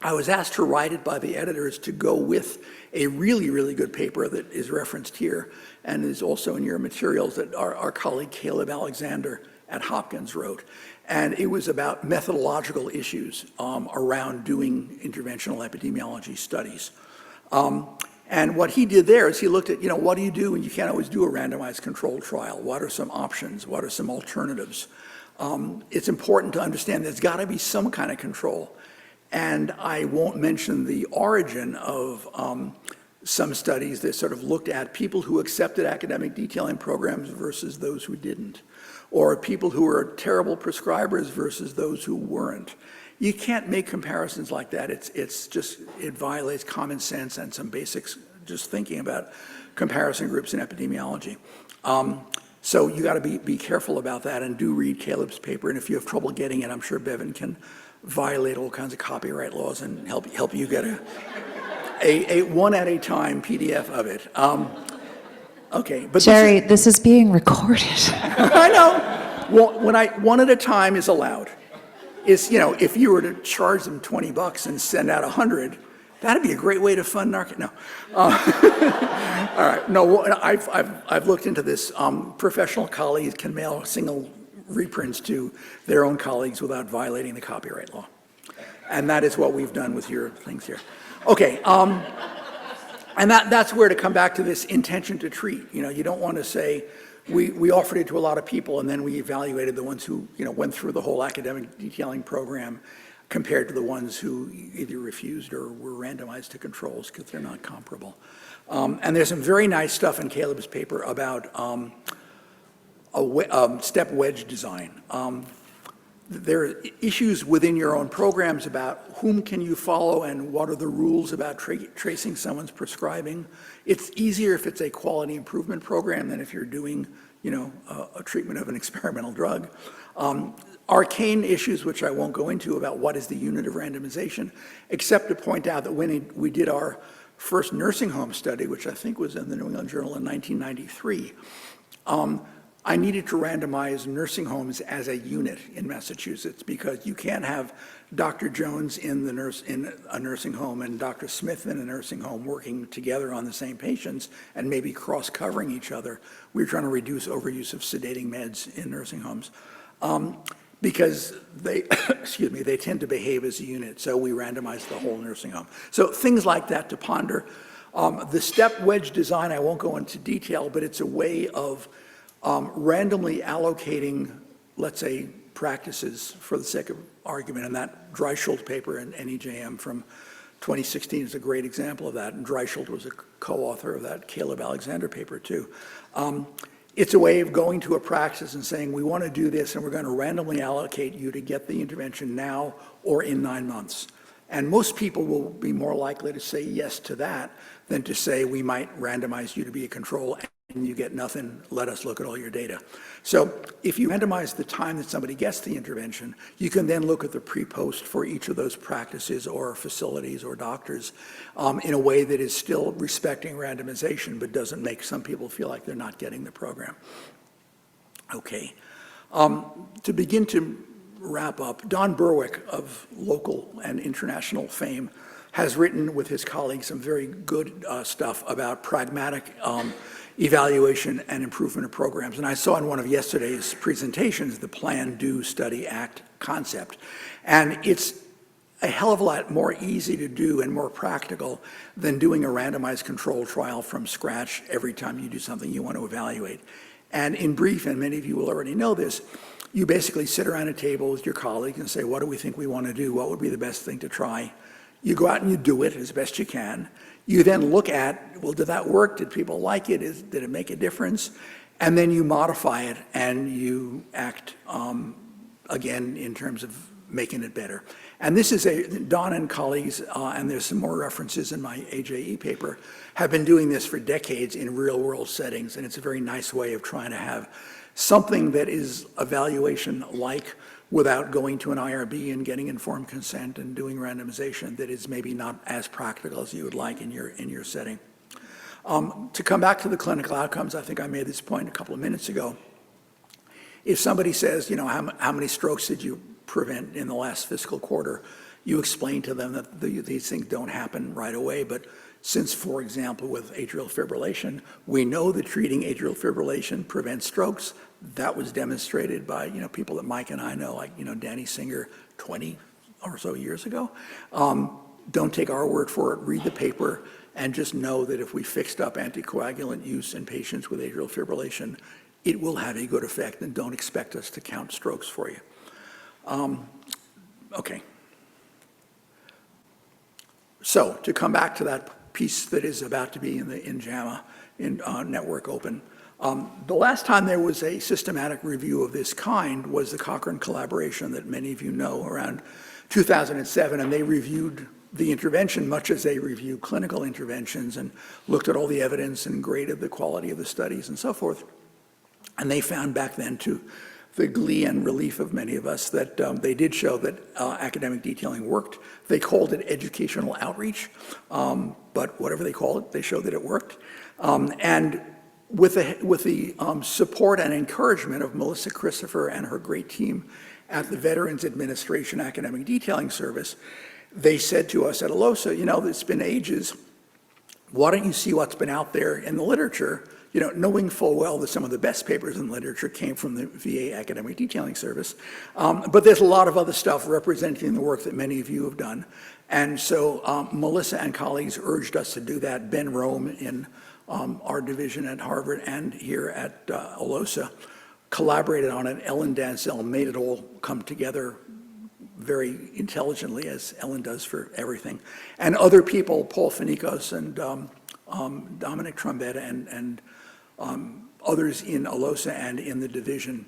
I was asked to write it by the editors to go with a really, really good paper that is referenced here and is also in your materials that our colleague Caleb Alexander at Hopkins wrote. And it was about methodological issues around doing interventional epidemiology studies. And what he did there is he looked at, what do you do when you can't always do a randomized controlled trial? What are some options? What are some alternatives? It's important to understand there's got to be some kind of control. And I won't mention the origin of some studies that sort of looked at people who accepted academic detailing programs versus those who didn't, or people who were terrible prescribers versus those who weren't. You can't make comparisons like that. It violates common sense and some basics just thinking about comparison groups in epidemiology. So you got to be careful about that, and do read Caleb's paper. And if you have trouble getting it, I'm sure Bevan can violate all kinds of copyright laws and help you get a one at a time PDF of it. Okay, but Jerry, this is being recorded. I know. Well, one at a time is allowed. If you were to charge them $20 and send out 100, that'd be a great way to fund NaRCAD. No. All right. No, I've looked into this. Professional colleagues can mail single reprints to their own colleagues without violating the copyright law. And that is what we've done with your things here. Okay. And that's where to come back to this intention to treat. You don't want to say, we offered it to a lot of people, and then we evaluated the ones who went through the whole academic detailing program compared to the ones who either refused or were randomized to controls, because they're not comparable. And there's some very nice stuff in Caleb's paper about step wedge design. There are issues within your own programs about whom can you follow and what are the rules about tracing someone's prescribing. It's easier if it's a quality improvement program than if you're doing, a treatment of an experimental drug. Arcane issues, which I won't go into, about what is the unit of randomization, except to point out that when we did our first nursing home study, which I think was in the New England Journal in 1993, I needed to randomize nursing homes as a unit in Massachusetts, because you can't have Dr. Jones in a nursing home and Dr. Smith in a nursing home working together on the same patients and maybe cross-covering each other. We were trying to reduce overuse of sedating meds in nursing homes because they, they tend to behave as a unit, so we randomized the whole nursing home. So things like that to ponder. The step wedge design, I won't go into detail, but it's a way of randomly allocating, let's say, practices for the sake of argument, and that Dreischult paper in NEJM from 2016 is a great example of that, and Dreischult was a co-author of that Caleb Alexander paper too. It's a way of going to a practice and saying, we want to do this, and we're going to randomly allocate you to get the intervention now or in 9 months. And most people will be more likely to say yes to that than to say, we might randomize you to be a control and you get nothing, let us look at all your data. So if you randomize the time that somebody gets the intervention, you can then look at the pre-post for each of those practices or facilities or doctors in a way that is still respecting randomization but doesn't make some people feel like they're not getting the program. Okay. To begin to wrap up, Don Berwick of local and international fame has written with his colleagues some very good stuff about pragmatic evaluation and improvement of programs. And I saw in one of yesterday's presentations the Plan, Do, Study, Act concept. And it's a hell of a lot more easy to do and more practical than doing a randomized controlled trial from scratch every time you do something you want to evaluate. And in brief, and many of you will already know this, you basically sit around a table with your colleagues and say, what do we think we want to do? What would be the best thing to try? You go out and you do it as best you can. You then look at, well, did that work? Did people like it? Did it make a difference? and then you modify it and you act again in terms of making it better. And this is Don and colleagues, and there's some more references in my AJE paper, have been doing this for decades in real world settings, and it's a very nice way of trying to have something that is evaluation-like without going to an IRB and getting informed consent and doing randomization that is maybe not as practical as you would like in your setting. To come back to the clinical outcomes, I think I made this point a couple of minutes ago. If somebody says, how many strokes did you prevent in the last fiscal quarter, you explain to them that these things don't happen right away. But since, for example, with atrial fibrillation, we know that treating atrial fibrillation prevents strokes. That was demonstrated by people that Mike and I know, like Danny Singer 20 or so years ago. Don't take our word for it. Read the paper and just know that if we fixed up anticoagulant use in patients with atrial fibrillation, it will have a good effect, and don't expect us to count strokes for you. Okay. So to come back to that piece that is about to be in JAMA, in Network Open, the last time there was a systematic review of this kind was the Cochrane collaboration that many of you know, around 2007, and they reviewed the intervention much as they review clinical interventions and looked at all the evidence and graded the quality of the studies and so forth. And they found back then, to the glee and relief of many of us, that they did show that academic detailing worked. They called it educational outreach, but whatever they call it, they showed that it worked. And with the support and encouragement of Melissa Christopher and her great team at the Veterans Administration Academic Detailing Service, they said to us at ALOSA, it's been ages. Why don't you see what's been out there in the literature, knowing full well that some of the best papers in the literature came from the VA Academic Detailing Service. But there's a lot of other stuff representing the work that many of you have done. And so Melissa and colleagues urged us to do that. Ben Rome in our division at Harvard and here at ALOSA collaborated on it. Ellen Dansell made it all come together very intelligently, as Ellen does for everything. And other people, Paul Finikos and Dominic Trombetta and others in ALOSA and in the division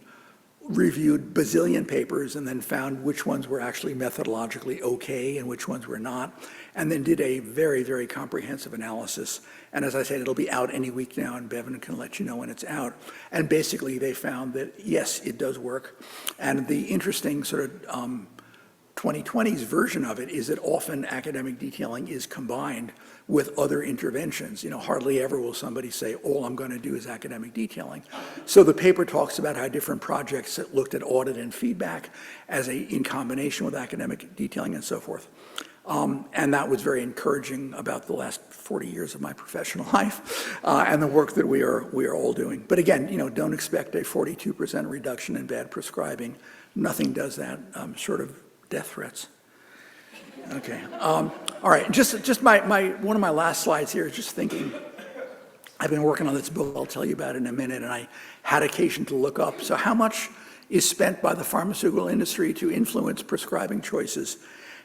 reviewed bazillion papers and then found which ones were actually methodologically okay and which ones were not, and then did a very, very comprehensive analysis. And as I said, it'll be out any week now, and Bevan can let you know when it's out. And basically they found that, yes, it does work. And the interesting sort of 2020's version of it is that often academic detailing is combined with other interventions. Hardly ever will somebody say, all I'm going to do is academic detailing. So the paper talks about how different projects that looked at audit and feedback in combination with academic detailing and so forth. And that was very encouraging about the last 40 years of my professional life and the work that we are all doing. But again, don't expect a 42% reduction in bad prescribing. Nothing does that short of death threats. Okay. All right. Just one of my last slides here is just thinking. I've been working on this book. I'll tell you about it in a minute, and I had occasion to look up. So, how much is spent by the pharmaceutical industry to influence prescribing choices?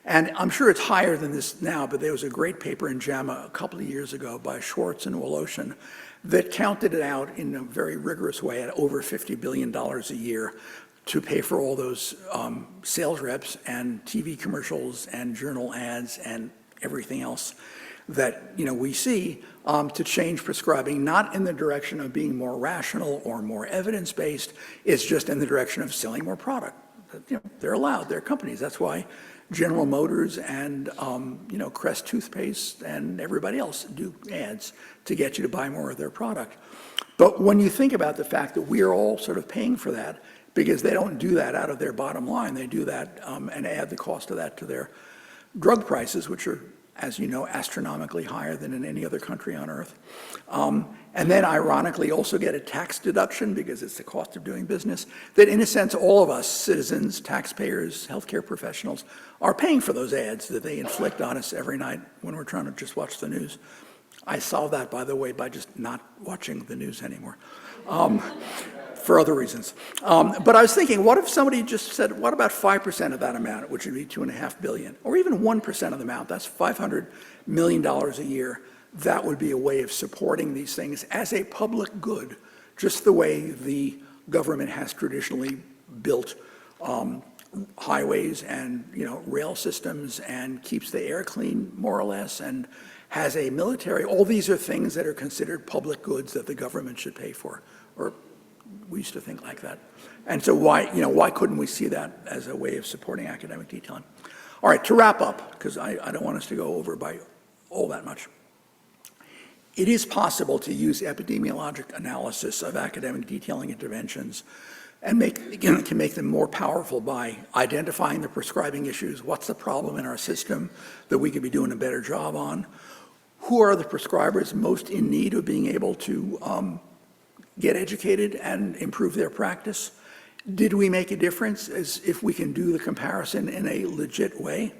And I'm sure it's higher than this now, but there was a great paper in JAMA a couple of years ago by Schwartz and Woloshin that counted it out in a very rigorous way at over $50 billion a year to pay for all those sales reps and TV commercials and journal ads and everything else that we see to change prescribing, not in the direction of being more rational or more evidence-based. It's just in the direction of selling more product. They're allowed. They're companies. That's why General Motors and Crest toothpaste and everybody else do ads to get you to buy more of their product. But when you think about the fact that we are all sort of paying for that, because they don't do that out of their bottom line. They do that and add the cost of that to their drug prices, which are, as you know, astronomically higher than in any other country on earth. And then ironically also get a tax deduction because it's the cost of doing business, that in a sense all of us, citizens, taxpayers, healthcare professionals, are paying for those ads that they inflict on us every night when we're trying to just watch the news. I solved that, by the way, by just not watching the news anymore. For other reasons. But I was thinking, what if somebody just said, what about 5% of that amount, which would be $2.5 billion, or even 1% of the amount, that's $500 million a year. That would be a way of supporting these things as a public good just the way the government has traditionally built highways and, rail systems and keeps the air clean, more or less, and has a military. All these are things that are considered public goods that the government should pay for, or we used to think like that. And so why couldn't we see that as a way of supporting academic detailing? All right, to wrap up, because I don't want us to go over by all that much. It is possible to use epidemiologic analysis of academic detailing interventions and can make them more powerful by identifying the prescribing issues. What's the problem in our system that we could be doing a better job on? Who are the prescribers most in need of being able to get educated and improve their practice? Did we make a difference, as if we can do the comparison in a legit way?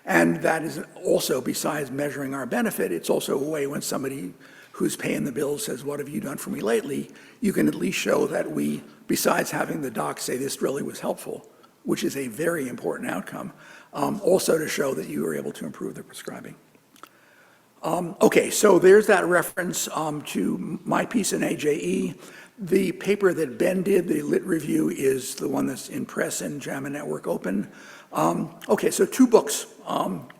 And that is also, besides measuring our benefit, it's also a way when somebody who's paying the bill says, what have you done for me lately? You can at least show that we, besides having the doc say this really was helpful, which is a very important outcome, also to show that you were able to improve the prescribing. Okay, so there's that reference to my piece in AJE. The paper that Ben did, the lit review, is the one that's in press and JAMA Network Open. Okay, so 2 books.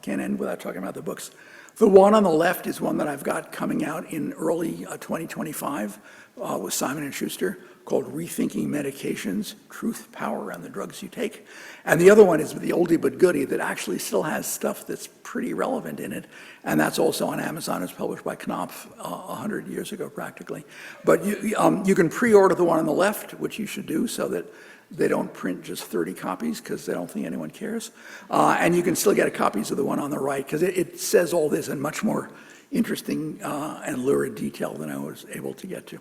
Can't end without talking about the books. The one on the left is one that I've got coming out in early 2025 with Simon & Schuster, called Rethinking Medications, Truth, Power, and the Drugs You Take. And the other one is the oldie but goodie that actually still has stuff that's pretty relevant in it. And that's also on Amazon. It's published by Knopf 100 years ago, practically. But you can pre-order the one on the left, which you should do so that they don't print just 30 copies because they don't think anyone cares. And you can still get copies of the one on the right because it says all this in much more interesting and lurid detail than I was able to get to.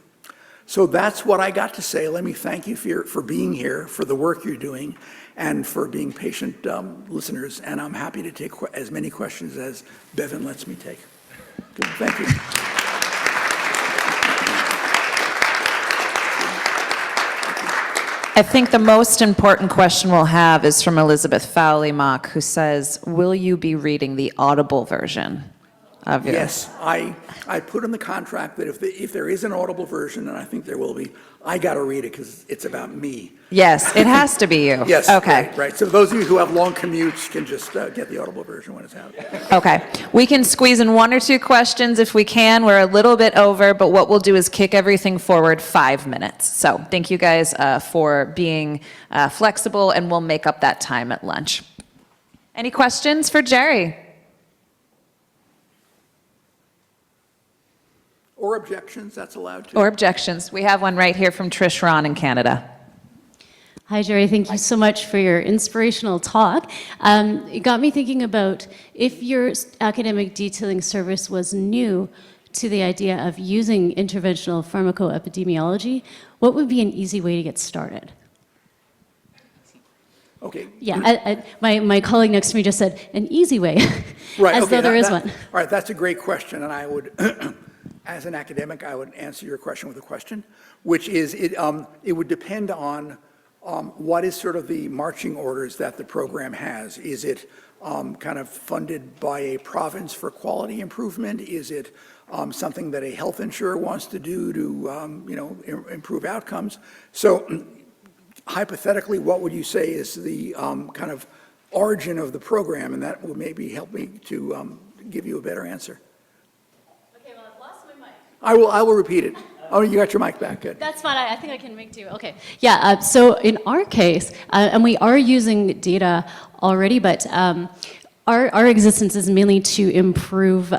So that's what I got to say. Let me thank you for being here, for the work you're doing, and for being patient listeners. And I'm happy to take as many questions as Bevan lets me take. Good, thank you. I think the most important question we'll have is from Elizabeth Fowley-Mock, who says, will you be reading the Audible version of your... Yes, I put in the contract that if there is an Audible version, and I think there will be, I got to read it because it's about me. Yes, it has to be you. Yes, okay. Right. So those of you who have long commutes can just get the Audible version when it's out. Okay. We can squeeze in 1 or 2 questions if we can. We're a little bit over, but what we'll do is kick everything forward 5 minutes. So thank you guys for being flexible, and we'll make up that time at lunch. Any questions for Jerry? Or objections, that's allowed too. Or objections. We have one right here from Trish Ron in Canada. Hi, Jerry. Thank you so much for your inspirational talk. It got me thinking about if your academic detailing service was new to the idea of using interventional pharmacoepidemiology, what would be an easy way to get started? Okay. Yeah, my colleague next to me just said, an easy way, Right, as okay, though there is that- one. All right, that's a great question, and I would, as an academic, I would answer your question with a question, which is it would depend on what is sort of the marching orders that the program has. Is it kind of funded by a province for quality improvement? Is it something that a health insurer wants to do to improve outcomes? So hypothetically, what would you say is the kind of origin of the program? And that will maybe help me to give you a better answer. Okay, well, I've lost my mic. I will repeat it. Oh, you got your mic back, good. That's fine, I think I can make do. Okay, yeah, so in our case, and we are using data already, but our existence is mainly to improve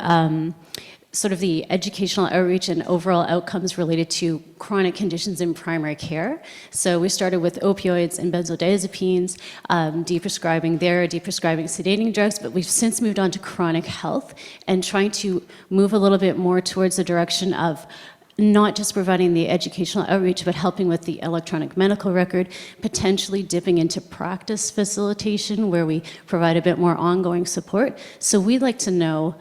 sort of the educational outreach and overall outcomes related to chronic conditions in primary care. So we started with opioids and benzodiazepines, deprescribing sedating drugs, but we've since moved on to chronic health and trying to move a little bit more towards the direction of not just providing the educational outreach, but helping with the electronic medical record, potentially dipping into practice facilitation where we provide a bit more ongoing support. So we'd like to know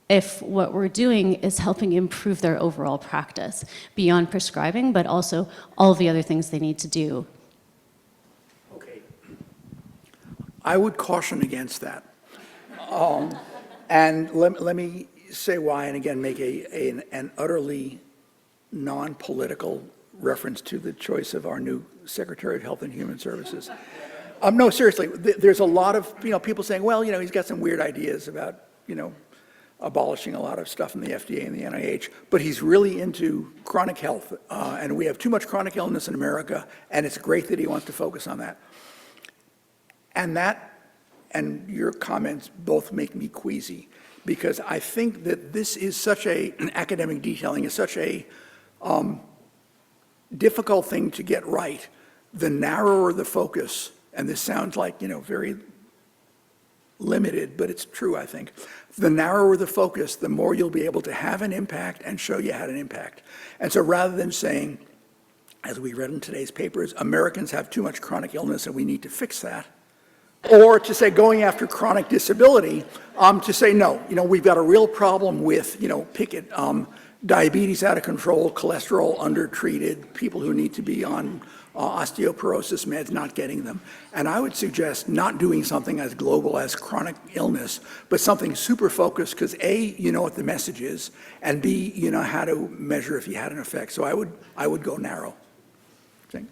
if what we're doing is helping improve their overall practice beyond prescribing, but also all the other things they need to do. Okay. I would caution against that. And let me say why, and again, make an utterly non-political reference to the choice of our new Secretary of Health and Human Services. No, seriously, there's a lot of, people saying, well, he's got some weird ideas about, abolishing a lot of stuff in the FDA and the NIH, but he's really into chronic health, and we have too much chronic illness in America, and it's great that he wants to focus on that. And your comments both make me queasy, because I think that this is such academic detailing is such a difficult thing to get right. The narrower the focus, and this sounds like, very limited, but it's true, I think. The narrower the focus, the more you'll be able to have an impact and show you had an impact. And so rather than saying, as we read in today's papers, Americans have too much chronic illness and we need to fix that, or to say going after chronic disability, to say, no, we've got a real problem with, pick it, diabetes out of control, cholesterol undertreated, people who need to be on osteoporosis meds, not getting them. And I would suggest not doing something as global as chronic illness, but something super focused, because A, you know what the message is, and B, you know how to measure if you had an effect. So I would go narrow. Okay.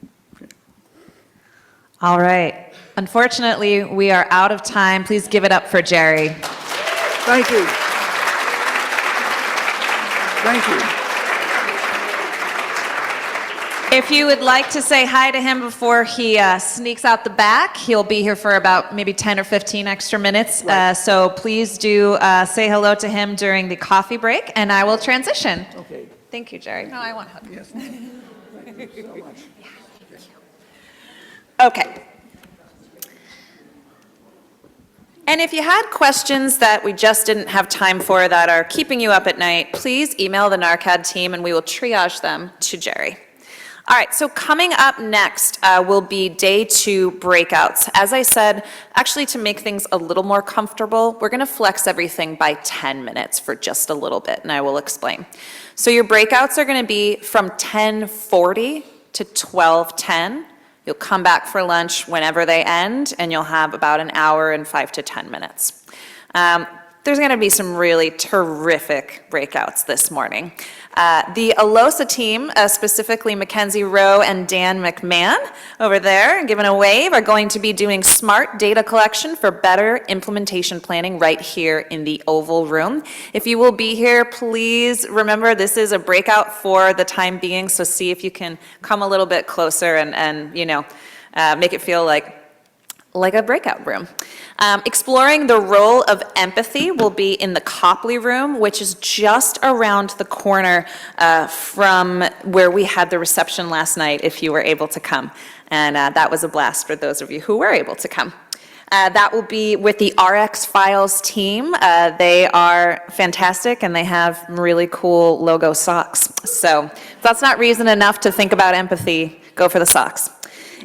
All right. Unfortunately, we are out of time. Please give it up for Jerry. Thank you. Thank you. If you would like to say hi to him before he sneaks out the back, he'll be here for about maybe 10 or 15 extra minutes. Right. So please do say hello to him during the coffee break, and I will transition. Okay. Thank you, Jerry. No, I want to hug. Yes. Thank you so much. Okay. And if you had questions that we just didn't have time for that are keeping you up at night, please email the NaRCAD team and we will triage them to Jerry. All right, so coming up next will be day 2 breakouts. As I said, actually to make things a little more comfortable, we're gonna flex everything by 10 minutes for just a little bit, and I will explain. So your breakouts are gonna be from 10:40 to 12:10. You'll come back for lunch whenever they end, and you'll have about an hour and 5 to 10 minutes. There's going to be some really terrific breakouts this morning. The ALOSA team, specifically Mackenzie Rowe and Dan McMahon over there, giving a wave, are going to be doing smart data collection for better implementation planning right here in the Oval Room. If you will be here, please remember this is a breakout for the time being, so see if you can come a little bit closer and make it feel like a breakout room. Exploring the role of empathy will be in the Copley room, which is just around the corner from where we had the reception last night, if you were able to come. And that was a blast for those of you who were able to come. That will be with the RX Files team. They are fantastic and they have really cool logo socks. So if that's not reason enough to think about empathy, go for the socks.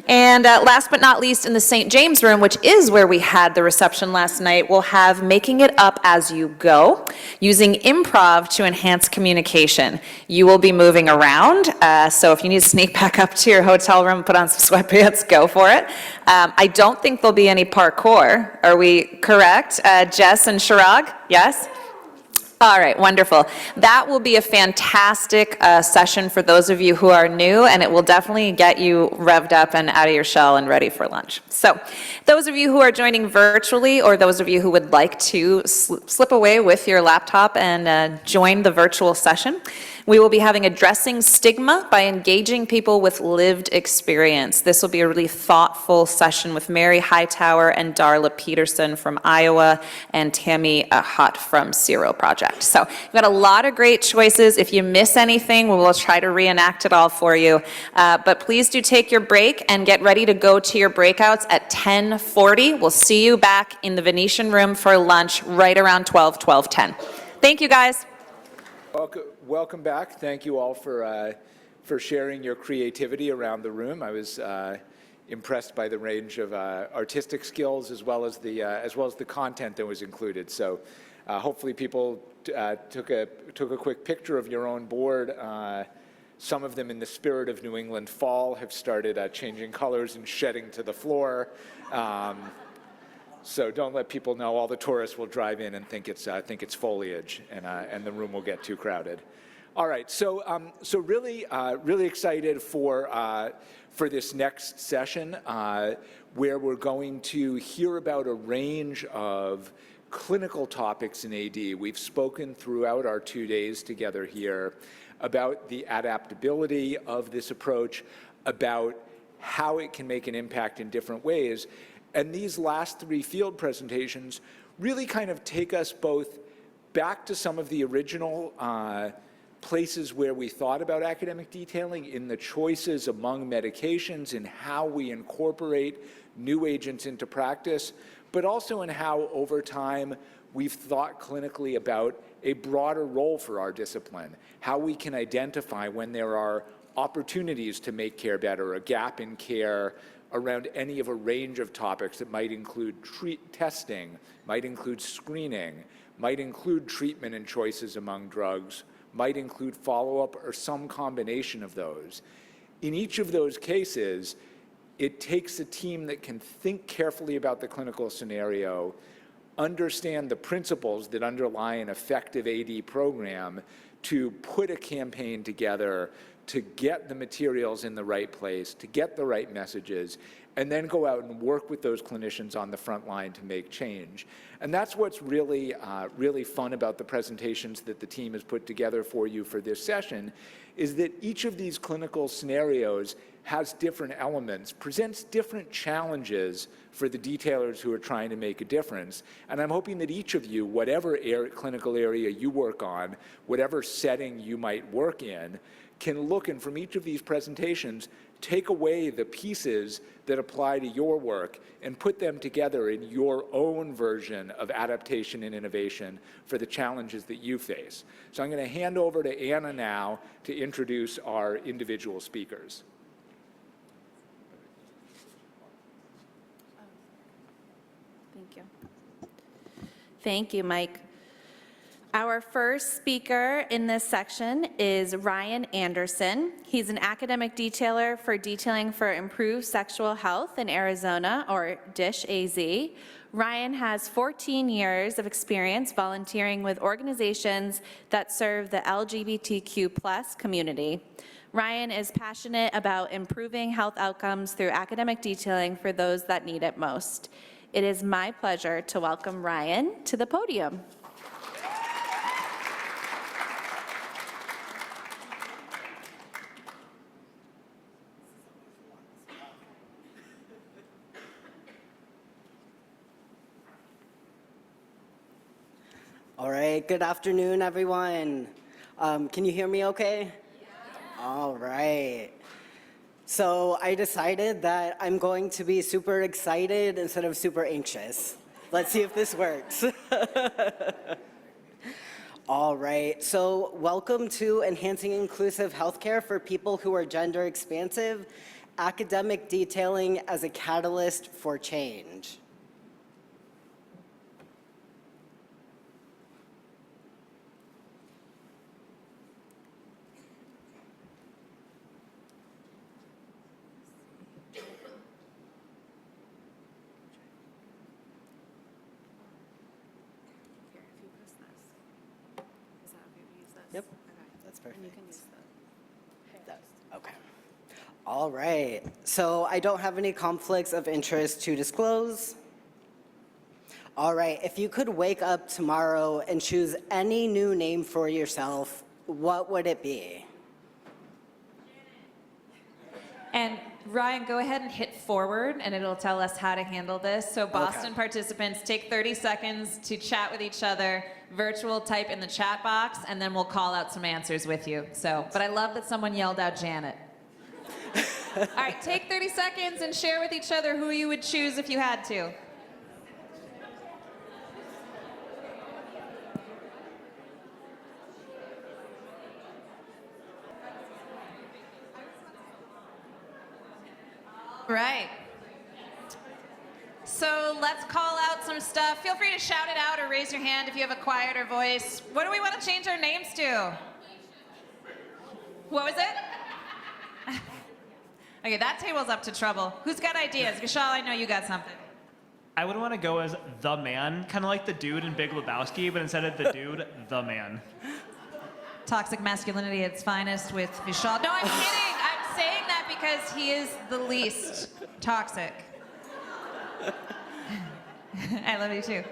And last but not least, in the St. James room, which is where we had the reception last night, we'll have Making It Up As You Go, using improv to enhance communication. You will be moving around, so if you need to sneak back up to your hotel room, put on some sweatpants, go for it. I don't think there'll be any parkour. Are we correct? Jess and Shirag, yes? All right, wonderful. That will be a fantastic session for those of you who are new, and it will definitely get you revved up and out of your shell and ready for lunch. So those of you who are joining virtually, or those of you who would like to slip away with your laptop and join the virtual session, we will be having Addressing Stigma by Engaging People with Lived Experience. This will be a really thoughtful session with Mary Hightower and Darla Peterson from Iowa and Tammy Hutt from Zero Project. So we've got a lot of great choices. If you miss anything, we will try to reenact it all for you. But please do take your break and get ready to go to your breakouts at 10:40. We'll see you back in the Venetian room for lunch right around 12:10. Thank you, guys. Welcome back. Thank you all for sharing your creativity around the room. I was impressed by the range of artistic skills as well as the content that was included. So hopefully people took a quick picture of your own board. Some of them, in the spirit of New England fall, have started changing colors and shedding to the floor. So don't let people know. All the tourists will drive in and think it's foliage, and the room will get too crowded. All right, so really, really excited for this next session, where we're going to hear about a range of clinical topics in AD. We've spoken throughout our 2 days together here about the adaptability of this approach, about how it can make an impact in different ways. And these last 3 field presentations really kind of take us both back to some of the original places where we thought about academic detailing in the choices among medications and how we incorporate new agents into practice, but also in how over time we've thought clinically about a broader role for our discipline, how we can identify when there are opportunities to make care better, a gap in care around any of a range of topics that might include testing, might include screening, might include treatment and choices among drugs, might include follow-up or some combination of those. In each of those cases, it takes a team that can think carefully about the clinical scenario, understand the principles that underlie an effective AD program, to put a campaign together, to get the materials in the right place, to get the right messages, and then go out and work with those clinicians on the front line to make change. And that's what's really, really fun about the presentations that the team has put together for you for this session, is that each of these clinical scenarios has different elements, presents different challenges for the detailers who are trying to make a difference. And I'm hoping that each of you, whatever clinical area you work on, whatever setting you might work in, can look and from each of these presentations, take away the pieces that apply to your work and put them together in your own version of adaptation and innovation for the challenges that you face. So I'm going to hand over to Anna now to introduce our individual speakers. Thank you. Thank you, Mike. Our first speaker in this section is Ryan Anderson. He's an academic detailer for Detailing for Improved Sexual Health in Arizona, or DISH-AZ. Ryan has 14 years of experience volunteering with organizations that serve the LGBTQ+ community. Ryan is passionate about improving health outcomes through academic detailing for those that need it most. It is my pleasure to welcome Ryan to the podium. All right, good afternoon, everyone. Can you hear me okay? Yeah. All right. So I decided that I'm going to be super excited instead of super anxious. Let's see if this works. All right, so welcome to Enhancing Inclusive Healthcare for People Who Are Gender Expansive, Academic Detailing as a Catalyst for Change. Yep, that's perfect. And you can use the okay. All right. So I don't have any conflicts of interest to disclose. All right. If you could wake up tomorrow and choose any new name for yourself, what would it be? And Ryan, go ahead and hit forward, and it'll tell us how to handle this. So Boston participants, take 30 seconds to chat with each other, virtual type in the chat box, and then we'll call out some answers with you. So, but I love that someone yelled out Janet. All right, take 30 seconds and share with each other who you would choose if you had to. Right. So let's call out some stuff. Feel free to shout it out or raise your hand if you have a quieter voice. What do we want to change our names to? What was it? Okay, that table's up to trouble. Who's got ideas? Vishal, I know you got something. I would want to go as the man, kind of like the dude in Big Lebowski, but instead of the dude, the man. toxic masculinity at its finest with Vishal. No, I'm kidding. I'm saying that because he is the least toxic. I love you too.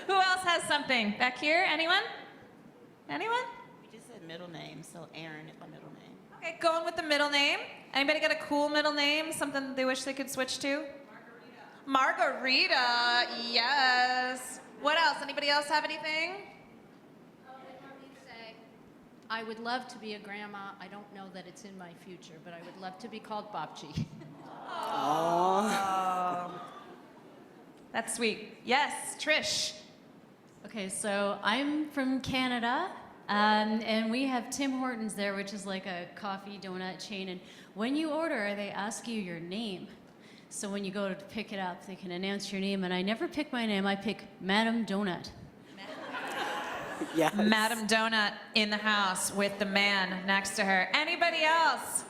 Who else has something? Back here? Anyone? Anyone? We just said middle name, so Aaron is my middle name. Okay, going with the middle name. Anybody got a cool middle name? Something they wish they could switch to? Margarita, yes. What else? Anybody else have anything? I would love to be a grandma. I don't know that it's in my future, but I would love to be called Babchi. Oh. That's sweet. Yes, Trish. Okay, so I'm from Canada, and we have Tim Hortons there, which is like a coffee donut chain. And when you order, they ask you your name. So when you go to pick it up, they can announce your name. And I never pick my name. I pick Madam Donut. Yes. Madam Donut in the house with the man next to her. Anybody else?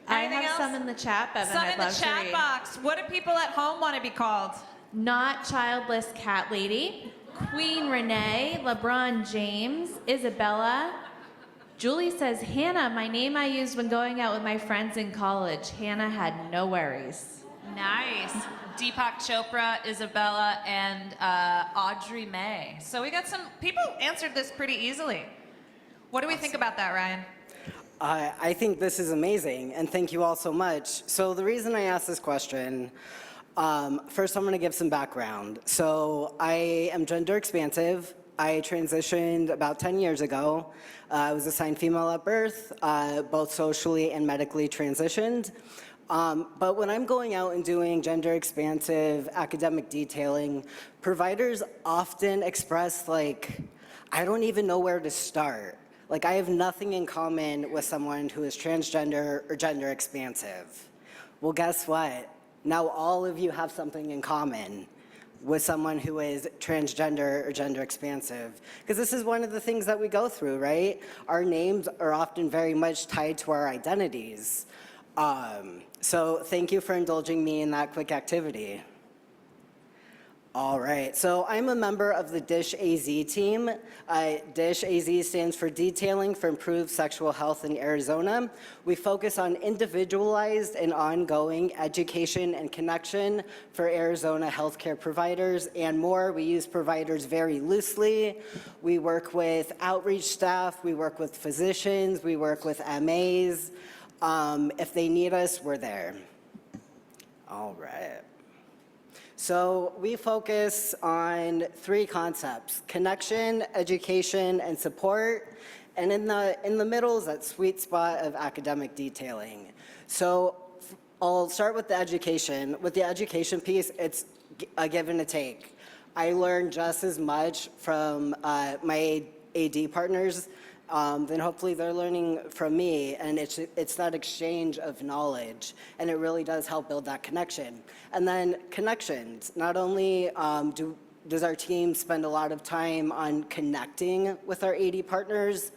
I Anything have else? some in the chat, Bevan. Some I'd in the love to chat read. box. What do people at home want to be called? Not Childless Cat Lady, Queen Renee, LeBron James, Isabella. Julie says, Hannah, my name I used when going out with my friends in college. Hannah had no worries. Nice. Deepak Chopra, Isabella, and Audrey May. So we got some people answered this pretty easily. What do we think about that, Ryan? I think this is amazing, and thank you all so much. So the reason I asked this question, first I'm going to give some background. So I am gender expansive. I transitioned about 10 years ago. I was assigned female at birth, both socially and medically transitioned. But when I'm going out and doing gender expansive academic detailing, providers often express like, I don't even know where to start. Like I have nothing in common with someone who is transgender or gender expansive. Well, guess what? Now all of you have something in common with someone who is transgender or gender expansive. Because this is one of the things that we go through, right? Our names are often very much tied to our identities. So thank you for indulging me in that quick activity. All right, so I'm a member of the DISH AZ team. DISH AZ stands for Detailing for Improved Sexual Health in Arizona. We focus on individualized and ongoing education and connection for Arizona healthcare providers and more. We use providers very loosely. We work with outreach staff, we work with physicians, we work with MAs. If they need us, we're there. All right. So we focus on three concepts: connection, education, and support. And in the middle is that sweet spot of academic detailing. So I'll start with the education. With the education piece, it's a give and a take. I learned just as much from my AD partners then hopefully they're learning from me, and it's that exchange of knowledge, and it really does help build that connection. And then connections. Not only does our team spend a lot of time on connecting with our AD partners,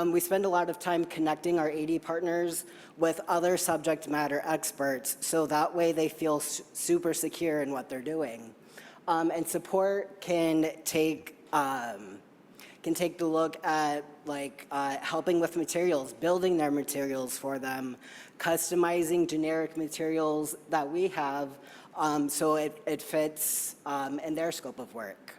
we spend a lot of time connecting our AD partners with other subject matter experts, so that way they feel super secure in what they're doing. And support can take the look at helping with materials, building their materials for them, customizing generic materials that we have so it fits in their scope of work.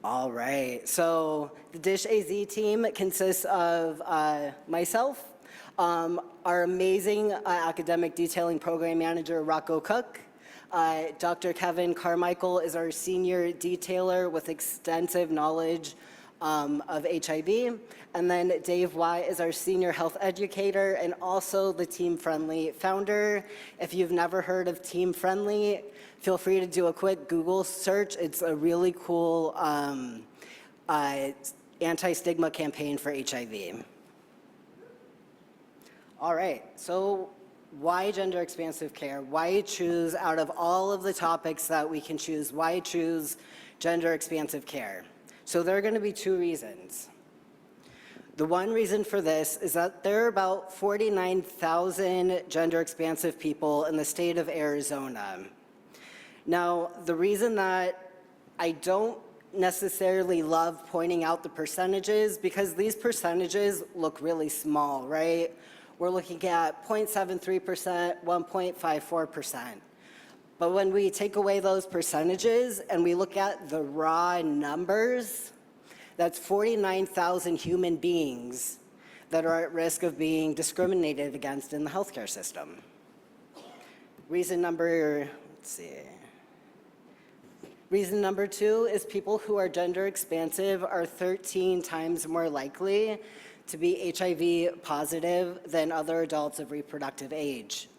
All right, so the DISH AZ team consists of myself, our amazing academic detailing program manager, Rocco Cook. Dr. Kevin Carmichael is our senior detailer with extensive knowledge of HIV. And then Dave White is our senior health educator and also the Team Friendly founder. If you've never heard of Team Friendly, feel free to do a quick Google search. It's a really cool anti-stigma campaign for HIV. All right, so why gender expansive care? Why choose out of all of the topics that we can choose, why choose gender expansive care? So there are going to be two reasons. The one reason for this is that there are about 49,000 gender expansive people in the state of Arizona. Now, the reason that I don't necessarily love pointing out the percentages because these percentages look really small, right? We're looking at 0.73%, 1.54%. But when we take away those percentages and we look at the raw numbers, that's 49,000 human beings that are at risk of being discriminated against in the healthcare system. Reason number 2 is people who are gender expansive are 13 times more likely to be HIV positive than other adults of reproductive age.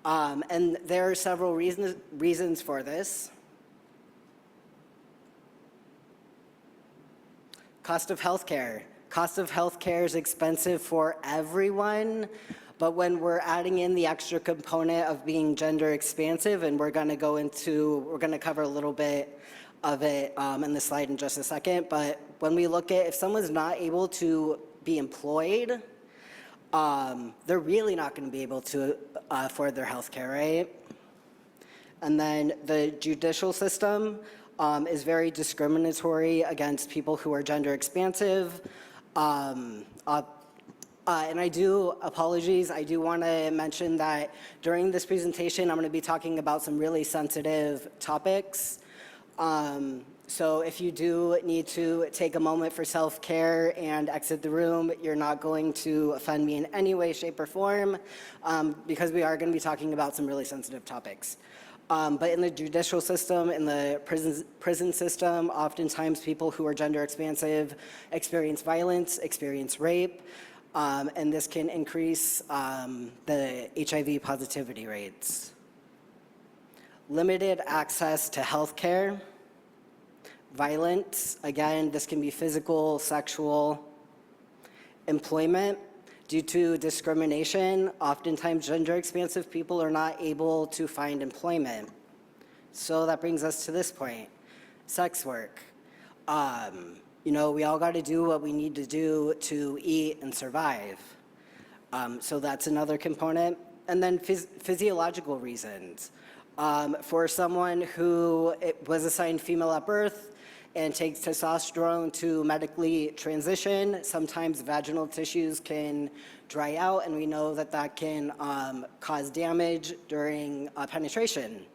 And there are several reasons for this. Cost of healthcare. Cost of healthcare is expensive for everyone, but when we're adding in the extra component of being gender expansive, and we're going to cover a little bit of it in the slide in just a second, but when we look at if someone's not able to be employed, they're really not going to be able to afford their health care, right? And then the judicial system is very discriminatory against people who are gender expansive. And I do want to mention that during this presentation, I'm going to be talking about some really sensitive topics. So if you do need to take a moment for self-care and exit the room, you're not going to offend me in any way, shape, or form, because we are going to be talking about some really sensitive topics. But in the judicial system, in the prison system, oftentimes people who are gender expansive experience violence, experience rape, and this can increase the HIV positivity rates. Limited access to health care. Violence, again, this can be physical, sexual. Employment, due to discrimination, oftentimes gender expansive people are not able to find employment. So that brings us to this point, sex work. We all got to do what we need to do to eat and survive. So that's another component. And then physiological reasons. For someone who was assigned female at birth and takes testosterone to medically transition, sometimes vaginal tissues can dry out, and we know that that can cause damage during penetration.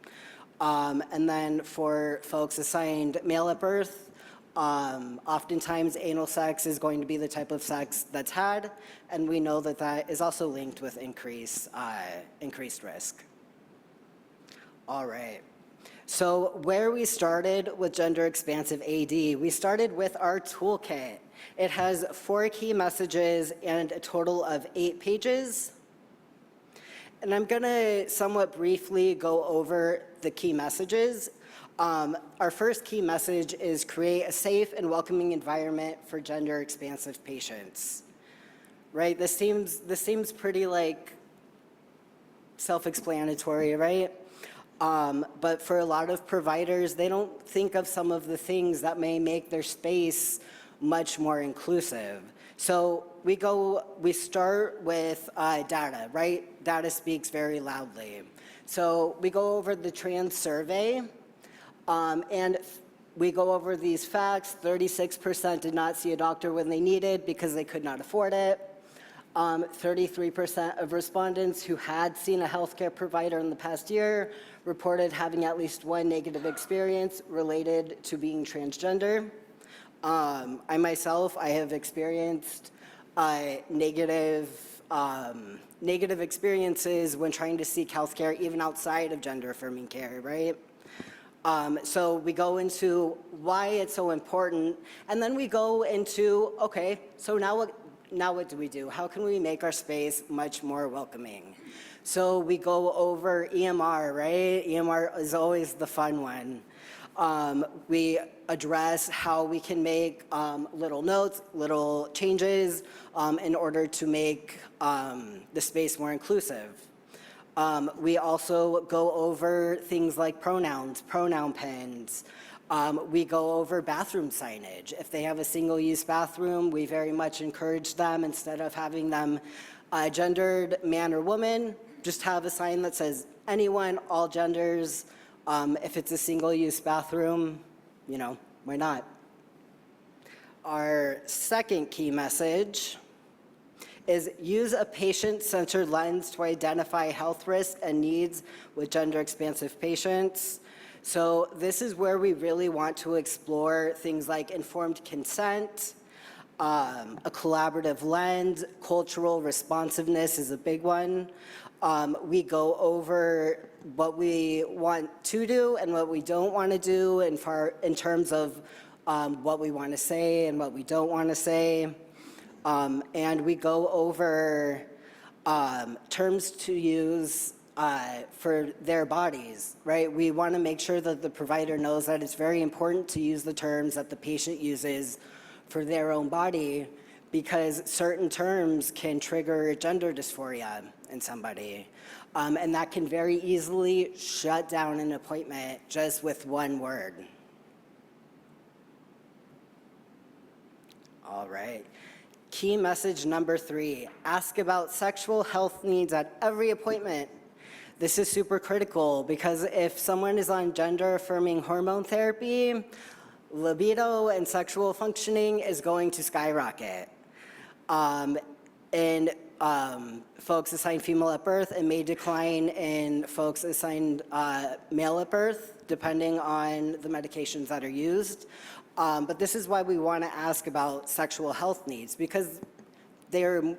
And then for folks assigned male at birth, oftentimes anal sex is going to be the type of sex that's had, and we know that that is also linked with increased risk. All right. So where we started with gender expansive AD, we started with our toolkit. It has 4 key messages and a total of 8 pages. And I'm going to somewhat briefly go over the key messages. Our first key message is create a safe and welcoming environment for gender expansive patients. Right? This seems pretty like self-explanatory, right? But for a lot of providers, they don't think of some of the things that may make their space much more inclusive. So we start with data, right? Data speaks very loudly. So we go over the trans survey, and we go over these facts. 36% did not see a doctor when they needed because they could not afford it. 33% of respondents who had seen a healthcare provider in the past year reported having at least one negative experience related to being transgender. I myself, I have experienced negative experiences when trying to seek healthcare, even outside of gender-affirming care, right? So we go into why it's so important, and then we go into, okay, so now what do we do? How can we make our space much more welcoming? So we go over EMR, right? EMR is always the fun one. We address how we can make little notes, little changes in order to make the space more inclusive. We also go over things like pronouns, pronoun pins. We go over bathroom signage. If they have a single-use bathroom, we very much encourage them, instead of having them gendered man or woman, just have a sign that says anyone, all genders. If it's a single-use bathroom, why not? Our second key message is use a patient-centered lens to identify health risks and needs with gender-expansive patients. So this is where we really want to explore things like informed consent, a collaborative lens, cultural responsiveness is a big one. We go over what we want to do and what we don't want to do in terms of what we want to say and what we don't want to say. And we go over terms to use for their bodies, right? We want to make sure that the provider knows that it's very important to use the terms that the patient uses for their own body, because certain terms can trigger gender dysphoria in somebody. And that can very easily shut down an appointment just with one word. All right. Key message number 3, ask about sexual health needs at every appointment. This is super critical because if someone is on gender-affirming hormone therapy, libido and sexual functioning is going to skyrocket. In folks assigned female at birth, it may decline in folks assigned male at birth, depending on the medications that are used. But this is why we want to ask about sexual health needs, because they're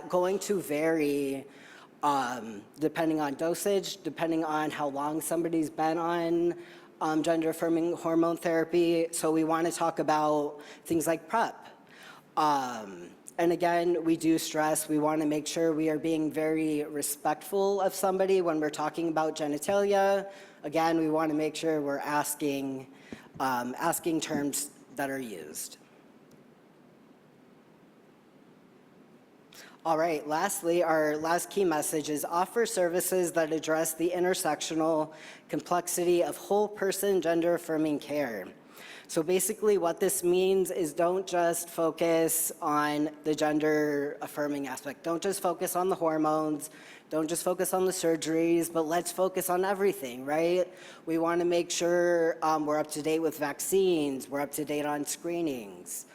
going to vary depending on dosage, depending on how long somebody's been on gender-affirming hormone therapy. So we want to talk about things like PrEP. And again, we do stress, we want to make sure we are being very respectful of somebody when we're talking about genitalia. Again, we want to make sure we're asking terms that are used. All right, lastly, our last key message is offer services that address the intersectional complexity of whole person gender affirming care. So basically what this means is don't just focus on the gender affirming aspect. Don't just focus on the hormones. Don't just focus on the surgeries, but let's focus on everything, right? We want to make sure we're up to date with vaccines, we're up to date on screenings.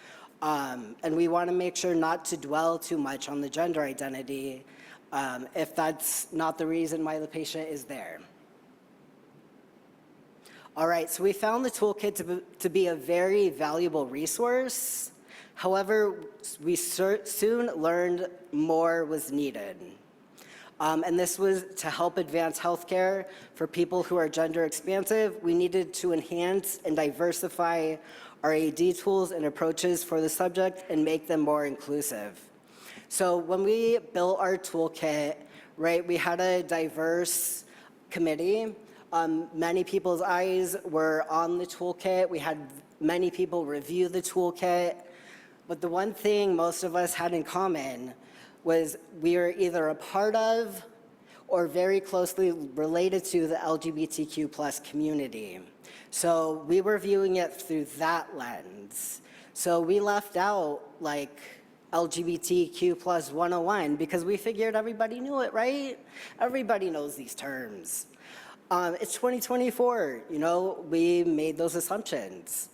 And we want to make sure not to dwell too much on the gender identity if that's not the reason why the patient is there. All right, so we found the toolkit to be a very valuable resource. However, we soon learned more was needed. And this was to help advance healthcare for people who are gender expansive. We needed to enhance and diversify our AD tools and approaches for the subject and make them more inclusive. So when we built our toolkit, right, we had a diverse committee. Many people's eyes were on the toolkit. We had many people review the toolkit. But the one thing most of us had in common was we are either a part of or very closely related to the LGBTQ plus community. So we were viewing it through that lens. So we left out like LGBTQ plus 101 because we figured everybody knew it, right? Everybody knows these terms. It's 2024, you know, we made those assumptions.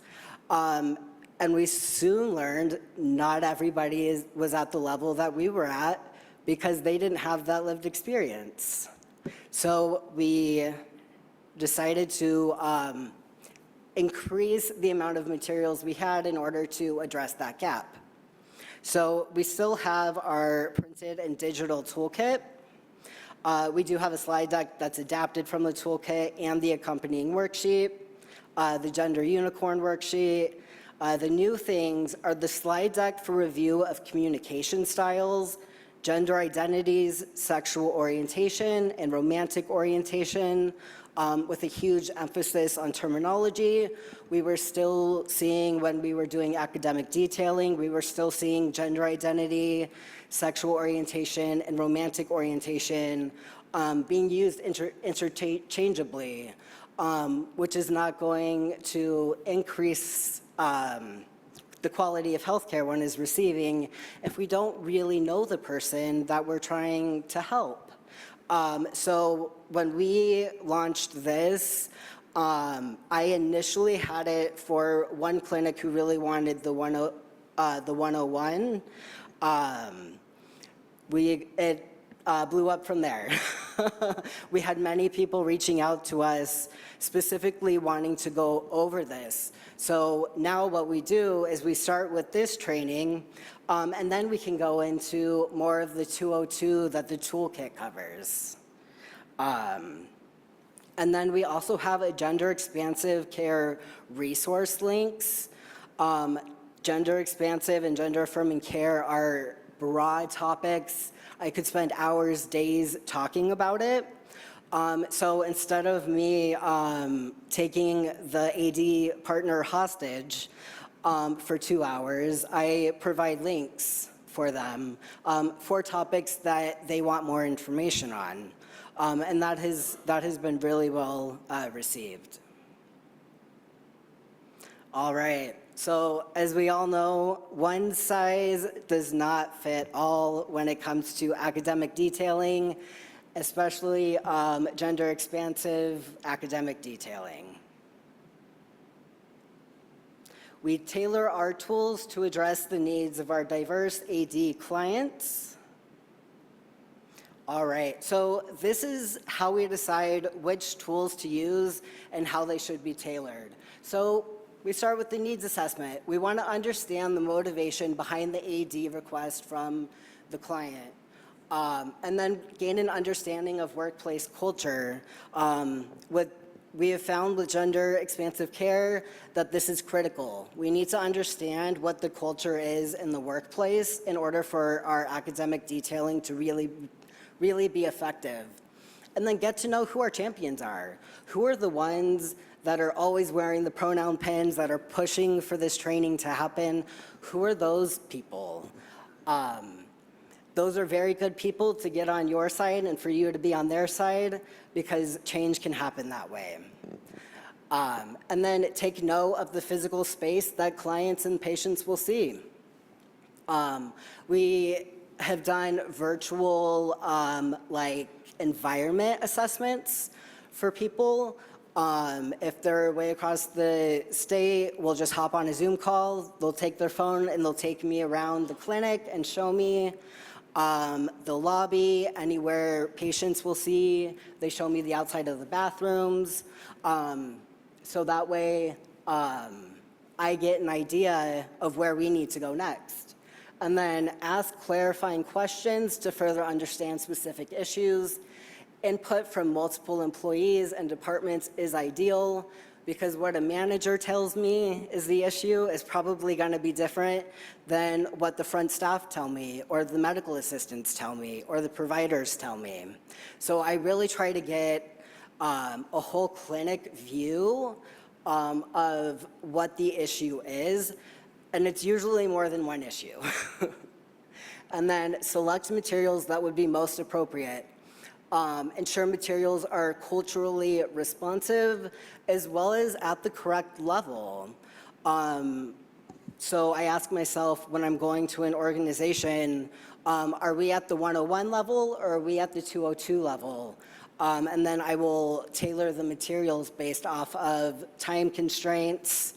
And we soon learned not everybody was at the level that we were at because they didn't have that lived experience. So we decided to increase the amount of materials we had in order to address that gap. So we still have our printed and digital toolkit. We do have a slide deck that's adapted from the toolkit and the accompanying worksheet, the gender unicorn worksheet. The new things are the slide deck for review of communication styles, gender identities, sexual orientation, and romantic orientation, with a huge emphasis on terminology. We were still seeing, when we were doing academic detailing, we were still seeing gender identity, sexual orientation, and romantic orientation being used interchangeably, which is not going to increase the quality of healthcare one is receiving if we don't really know the person that we're trying to help. So when we launched this, I initially had it for one clinic who really wanted the the 101, it blew up from there. We had many people reaching out to us specifically wanting to go over this. So now what we do is we start with this training, and then we can go into more of the 202 that the toolkit covers. And then we also have a gender expansive care resource links. Gender expansive and gender affirming care are broad topics. I could spend hours, days talking about it. So instead of me taking the AD partner hostage for 2 hours, I provide links for them for topics that they want more information on. And that has been really well received. All right. So as we all know, one size does not fit all when it comes to academic detailing, especially gender expansive academic detailing. We tailor our tools to address the needs of our diverse AD clients. All right, so this is how we decide which tools to use and how they should be tailored. So we start with the needs assessment. We want to understand the motivation behind the AD request from the client. And then gain an understanding of workplace culture. We have found with gender expansive care that this is critical. We need to understand what the culture is in the workplace in order for our academic detailing to really be effective. And then get to know who our champions are. Who are the ones that are always wearing the pronoun pins, that are pushing for this training to happen? Who are those people? Those are very good people to get on your side and for you to be on their side, because change can happen that way. And then take note of the physical space that clients and patients will see. We have done virtual environment assessments for people. If they're way across the state, we'll just hop on a Zoom call. They'll take their phone and they'll take me around the clinic and show me the lobby, anywhere patients will see. They show me the outside of the bathrooms. So that way I get an idea of where we need to go next. And then ask clarifying questions to further understand specific issues. Input from multiple employees and departments is ideal, because what a manager tells me is the issue is probably going to be different than what the front staff tell me, or the medical assistants tell me, or the providers tell me. So I really try to get a whole clinic view of what the issue is, and it's usually more than one issue. And then select materials that would be most appropriate. Ensure materials are culturally responsive as well as at the correct level. So I ask myself when I'm going to an organization, are we at the 101 level or are we at the 202 level? And then I will tailor the materials based off of time constraints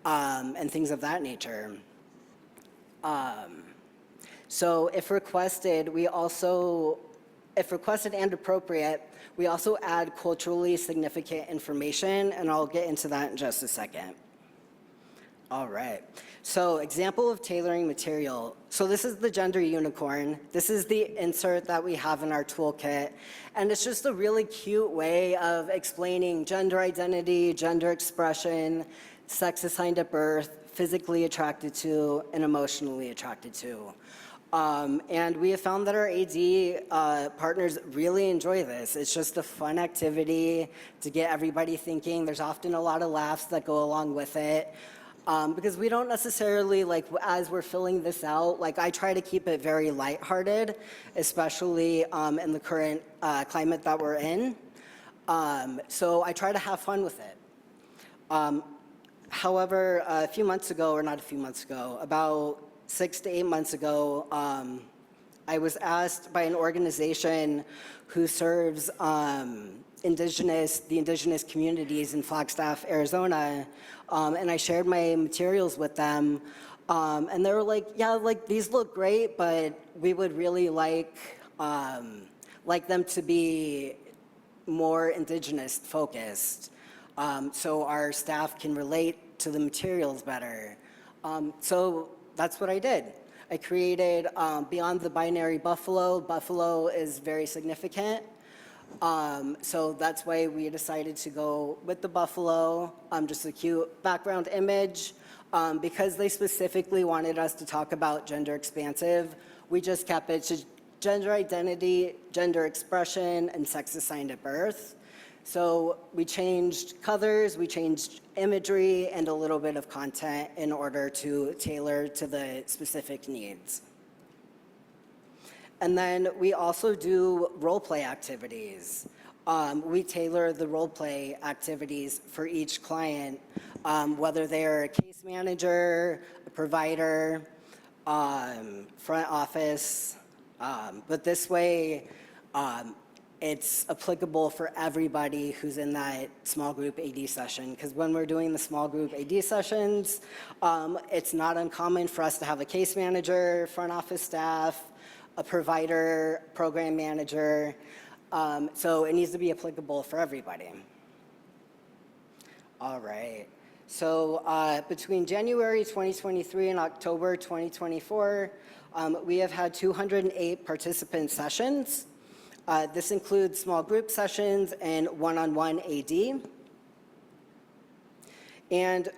and things of that nature. So if requested, if requested and appropriate, we also add culturally significant information, and I'll get into that in just a second. All right, so example of tailoring material. So this is the gender unicorn. This is the insert that we have in our toolkit, and it's just a really cute way of explaining gender identity, gender expression, sex assigned at birth, physically attracted to, and emotionally attracted to. And we have found that our AD partners really enjoy this. It's just a fun activity to get everybody thinking. There's often a lot of laughs that go along with it. Because we don't necessarily, as we're filling this out, I try to keep it very lighthearted, especially in the current climate that we're in. So I try to have fun with it. However, a few months ago, or not a few months ago, about 6 to 8 months ago, I was asked by an organization who serves the indigenous communities in Flagstaff, Arizona, and I shared my materials with them And they were like, yeah, like these look great, but we would really like them to be more indigenous focused, so our staff can relate to the materials better. So that's what I did. I created Beyond the Binary Buffalo. Buffalo is very significant. So that's why we decided to go with the buffalo, just a cute background image. Because they specifically wanted us to talk about gender expansive, we just kept it to gender identity, gender expression, and sex assigned at birth. So we changed colors, we changed imagery, and a little bit of content in order to tailor to the specific needs. And then we also do role play activities. We tailor the role play activities for each client, whether they're a case manager, a provider, front office. But this way, it's applicable for everybody who's in that small group AD session. Because when we're doing the small group AD sessions, it's not uncommon for us to have a case manager, front office staff, a provider, program manager. So it needs to be applicable for everybody. All right. So between January 2023 and October 2024, we have had 208 participant sessions. This includes small group sessions and one-on-one AD. And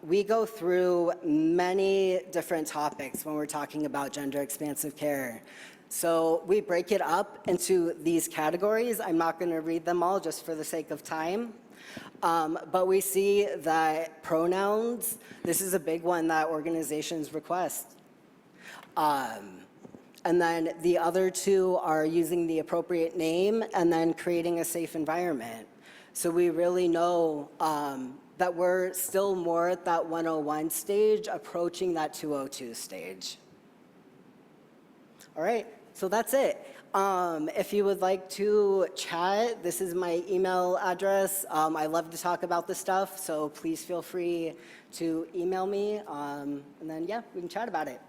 we go through many different topics when we're talking about gender expansive care. So we break it up into these categories. I'm not going to read them all just for the sake of time. But we see that pronouns, this is a big one that organizations request. And then the other two are using the appropriate name and then creating a safe environment. So we really know that we're still more at that 101 stage, approaching that 202 stage. All right, so that's it. If you would like to chat, this is my email address. I love to talk about this stuff, so please feel free to email me. And then, yeah, we can chat about it.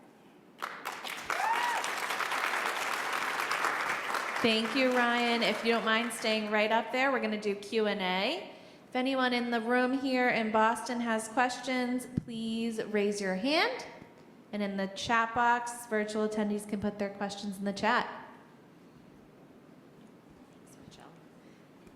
Thank you, Ryan. If you don't mind staying right up there, we're going to do Q&A. If anyone in the room here in Boston has questions, please raise your hand. And in the chat box, virtual attendees can put their questions in the chat. Thanks, Rachel.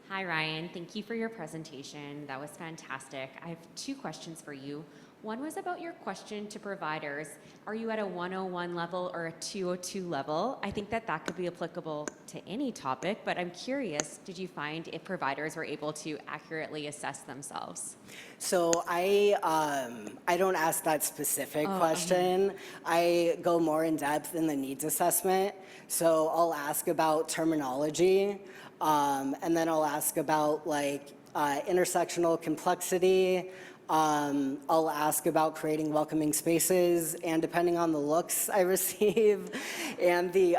Hi, Ryan. Thank you for your presentation. That was fantastic. I have two questions for you. One was about your question to providers. Are you at a 101 level or a 202 level? I think that that could be applicable to any topic, but I'm curious, did you find if providers were able to accurately assess themselves? So I don't ask that specific question. I go more in depth in the needs assessment. So I'll ask about terminology, and then I'll ask about like intersectional complexity. I'll ask about creating welcoming spaces, and depending on the looks I receive and the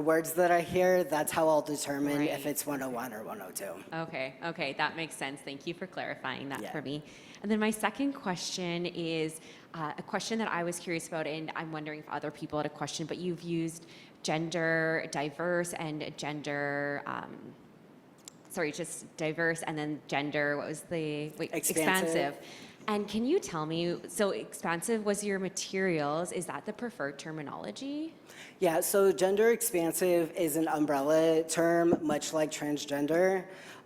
words that I hear, that's how I'll determine if it's 101 or 102. Okay, that makes sense. Thank you for clarifying that for me. And then my second question is a question that I was curious about, and I'm wondering if other people had a question, but you've used gender diverse and gender, just diverse and then gender, what was the, expansive. And can you tell me, so expansive was your materials, is that the preferred terminology? Yeah, so gender expansive is an umbrella term, much like transgender.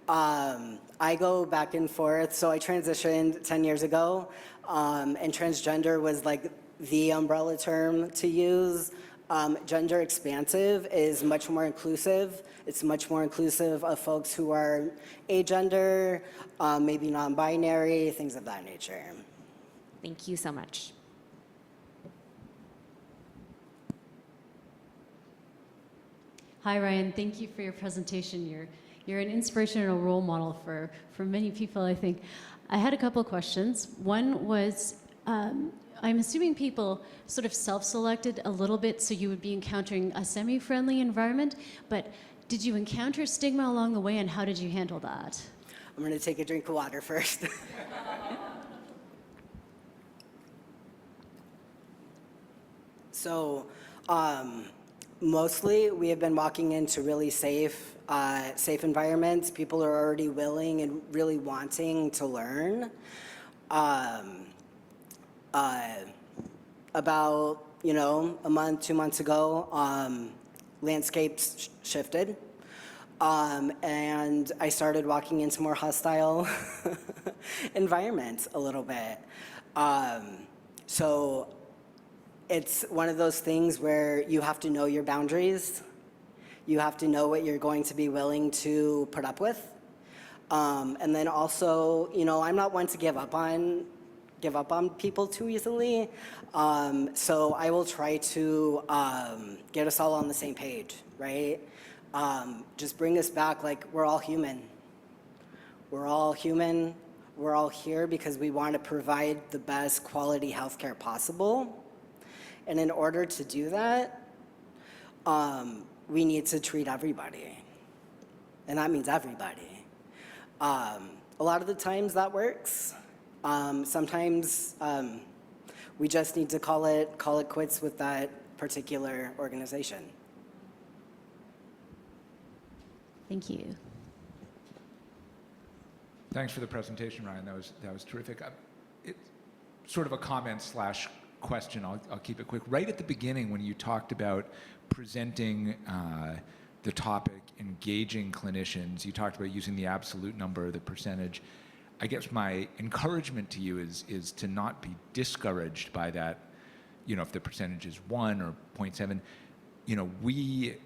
I go back and forth, so I transitioned 10 years ago, and transgender was like the umbrella term to use. Gender expansive is much more inclusive. It's much more inclusive of folks who are agender, maybe non-binary, things of that nature. Thank you so much. Hi, Ryan. Thank you for your presentation. You're an inspirational role model for many people, I think. I had a couple of questions. One was, I'm assuming people sort of self-selected a little bit, so you would be encountering a semi-friendly environment, but did you encounter stigma along the way, and how did you handle that? I'm going to take a drink of water first. So mostly we have been walking into really safe environments. People are already willing and really wanting to learn. About, a month, 2 months ago, landscapes shifted. And I started walking into more hostile environments a little bit. So it's one of those things where you have to know your boundaries. You have to know what you're going to be willing to put up with. And then also, I'm not one to give up on people too easily. So I will try to get us all on the same page, right? Just bring us back like we're all human. We're all human. We're all here because we want to provide the best quality healthcare possible. And in order to do that, we need to treat everybody. And that means everybody. A lot of the times that works. Sometimes we just need to call it quits with that particular organization. Thank you. Thanks for the presentation, Ryan. That was terrific. It's sort of a comment slash question. I'll keep it quick. Right at the beginning, when you talked about presenting the topic, engaging clinicians, you talked about using the absolute number, the percentage. I guess my encouragement to you is to not be discouraged by that. If the percentage is 1 or 0.7, we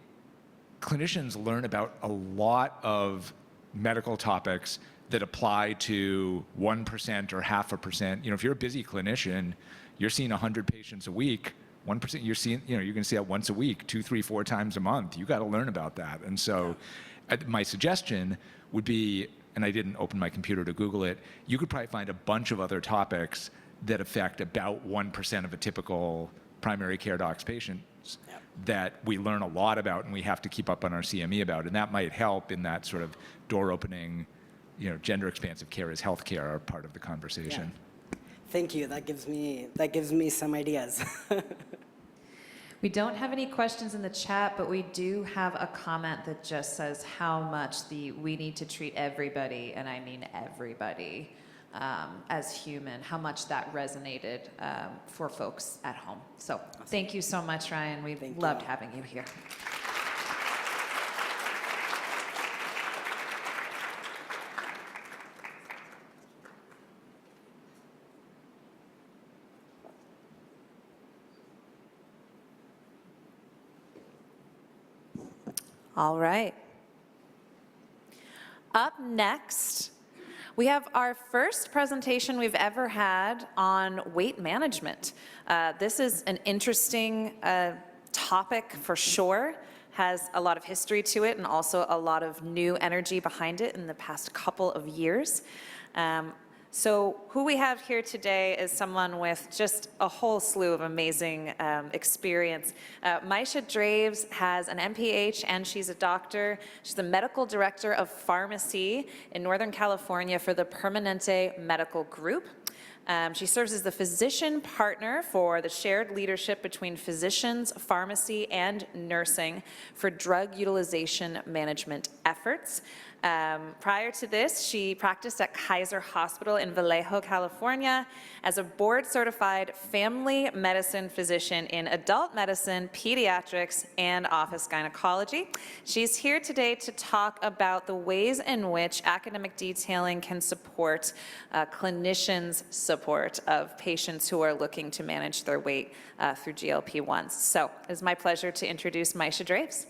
clinicians learn about a lot of medical topics that apply to 1% or 0.5%. If you're a busy clinician, you're seeing 100 patients a week. 1%, you're going to see that once a week, 2, 3, 4 times a month. You got to learn about that. And so, my suggestion would be, and I didn't open my computer to Google it, you could probably find a bunch of other topics that affect about 1% of a typical primary care doc's patients that we learn a lot about and we have to keep up on our CME about. And that might help in that sort of door opening, gender expansive care is healthcare are part of the conversation. Yeah. Thank you. That gives me some ideas. We don't have any questions in the chat, but we do have a comment that just says how much we need to treat everybody, and I mean everybody, as human, how much that resonated for folks at home. So thank you so much, Ryan. We loved having you here. All right. Up next, we have our first presentation we've ever had on weight management. This is an interesting topic for sure, has a lot of history to it and also a lot of new energy behind it in the past couple of years. So who we have here today is someone with just a whole slew of amazing experience. Maisha Draves has an MPH and she's a doctor. She's the medical director of pharmacy in Northern California for the Permanente Medical Group. She serves as the physician partner for the shared leadership between physicians, pharmacy, and nursing for drug utilization management efforts. Prior to this, she practiced at Kaiser Hospital in Vallejo, California, as a board-certified family medicine physician in adult medicine, pediatrics, and office gynecology. She's here today to talk about the ways in which academic detailing can support clinicians' support of patients who are looking to manage their weight through GLP-1s. So it's my pleasure to introduce Maisha Draves.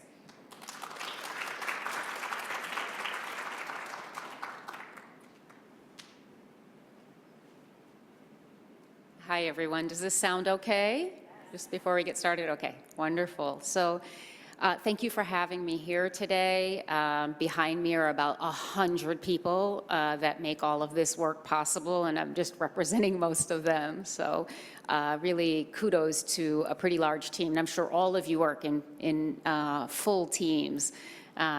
Hi, everyone. Does this sound okay? Just before we get started? Okay, wonderful. So thank you for having me here today. Behind me are about 100 people that make all of this work possible, and I'm just representing most of them. So really kudos to a pretty large team. And I'm sure all of you work in full teams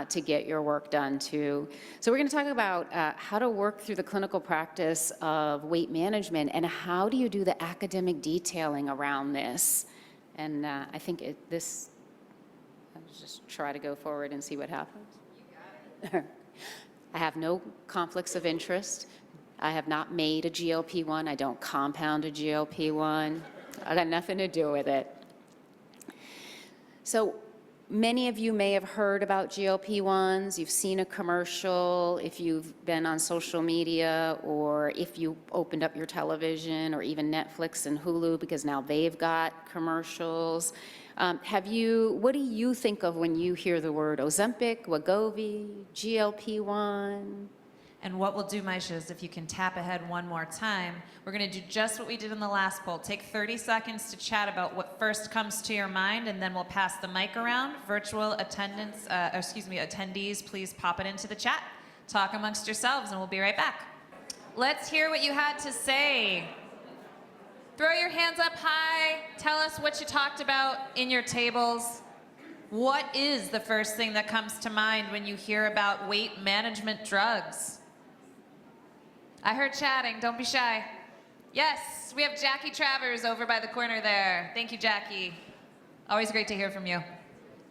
to get your work done too. So we're going to talk about how to work through the clinical practice of weight management and how do you do the academic detailing around this. And I think this, I'll just try to go forward and see what happens. You got it. I have no conflicts of interest. I have not made a GLP-1. I don't compound a GLP-1. I got nothing to do with it. So many of you may have heard about GLP-1s. You've seen a commercial if you've been on social media, or if you opened up your television, or even Netflix and Hulu, because now they've got commercials. What do you think of when you hear the word Ozempic, Wegovy, GLP-1? And what we'll do, Maisha, is if you can tap ahead one more time, we're going to do just what we did in the last poll. Take 30 seconds to chat about what first comes to your mind, and then we'll pass the mic around. Virtual attendees, please pop it into the chat. Talk amongst yourselves, and we'll be right back. Let's hear what you had to say. Throw your hands up high. Tell us what you talked about in your tables. What is the first thing that comes to mind when you hear about weight management drugs? I heard chatting, don't be shy. Yes, we have Jackie Travers over by the corner there. Thank you, Jackie. Always great to hear from you.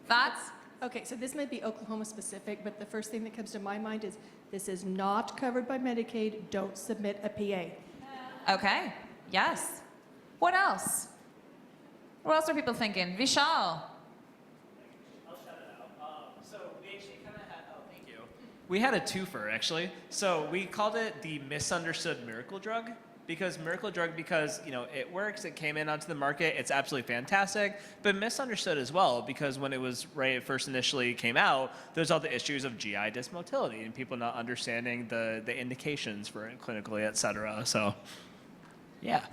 Thoughts? Okay, so this might be Oklahoma specific, but the first thing that comes to my mind is this is not covered by Medicaid. Don't submit a PA. Okay, yes. What else? What else are people thinking? Vishal. We had a twofer, actually. So we called it the misunderstood miracle drug, because it works, it came in onto the market, it's absolutely fantastic, but misunderstood as well, because when it first initially came out, there's all the issues of GI dysmotility and people not understanding the indications for it clinically, et cetera. So, yeah.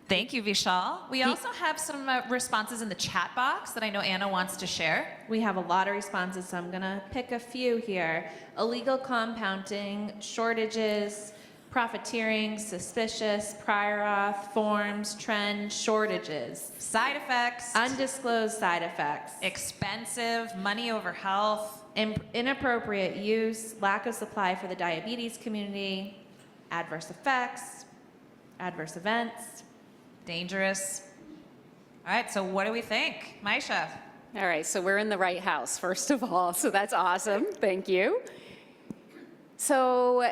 Thank you, Vishal. We also have some responses in the chat box that I know Anna wants to share. We have a lot of responses, so I'm going to pick a few here. Illegal compounding, shortages, profiteering, suspicious, prior auth, forms, trend, shortages. Side effects. Undisclosed side effects. Expensive, money over health. Inappropriate use, lack of supply for the diabetes community, adverse effects, adverse events. Dangerous. All right, so what do we think? Maisha. All right, so we're in the right house, first of all, so that's awesome. Thank you. So,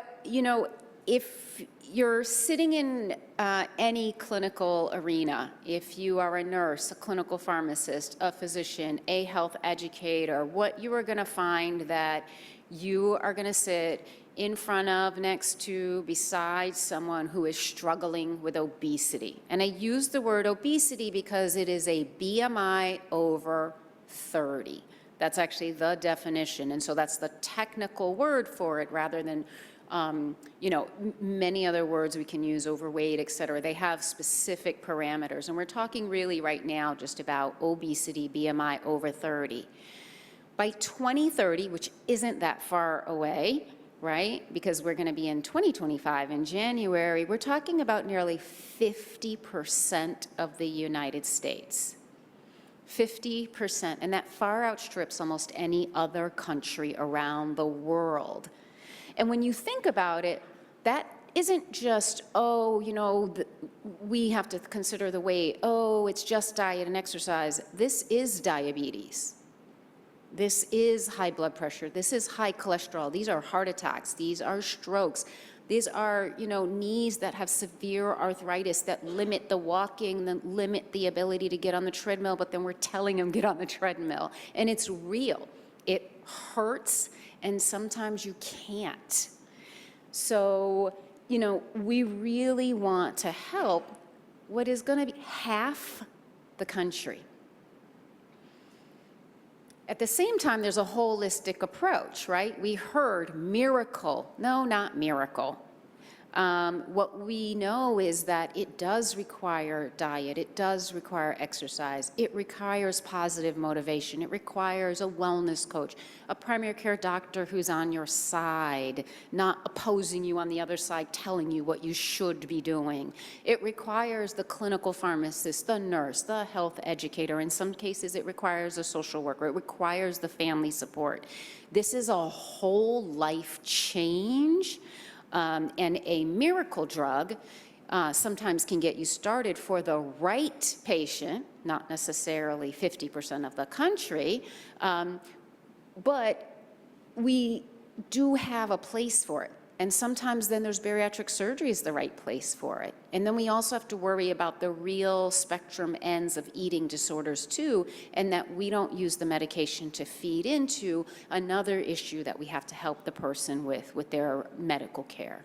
if you're sitting in any clinical arena, if you are a nurse, a clinical pharmacist, a physician, a health educator, what you are going to find that you are going to sit in front of, next to, beside someone who is struggling with obesity. And I use the word obesity because it is a BMI over 30. That's actually the definition. And so that's the technical word for it, rather than many other words we can use, overweight, et cetera. They have specific parameters. And we're talking really right now just about obesity, BMI over 30. By 2030, which isn't that far away, right? Because we're going to be in 2025 in January, we're talking about nearly 50% of the United States. 50%, and that far outstrips almost any other country around the world. And when you think about it, that isn't just, we have to consider the weight, it's just diet and exercise. This is diabetes. This is high blood pressure. This is high cholesterol. These are heart attacks. These are strokes. These are, knees that have severe arthritis that limit the walking, that limit the ability to get on the treadmill, but then we're telling them get on the treadmill. And it's real. It hurts, and sometimes you can't. So, we really want to help what is going to be half the country. At the same time, there's a holistic approach, right? We heard miracle. No, not miracle. What we know is that it does require diet, it does require exercise, it requires positive motivation, it requires a wellness coach, a primary care doctor who's on your side, not opposing you on the other side, telling you what you should be doing. It requires the clinical pharmacist, the nurse, the health educator. In some cases, it requires a social worker. It requires the family support. This is a whole life change. And a miracle drug sometimes can get you started for the right patient, not necessarily 50% of the country, but we do have a place for it. And sometimes then there's bariatric surgery is the right place for it. And then we also have to worry about the real spectrum ends of eating disorders too, and that we don't use the medication to feed into another issue that we have to help the person with their medical care.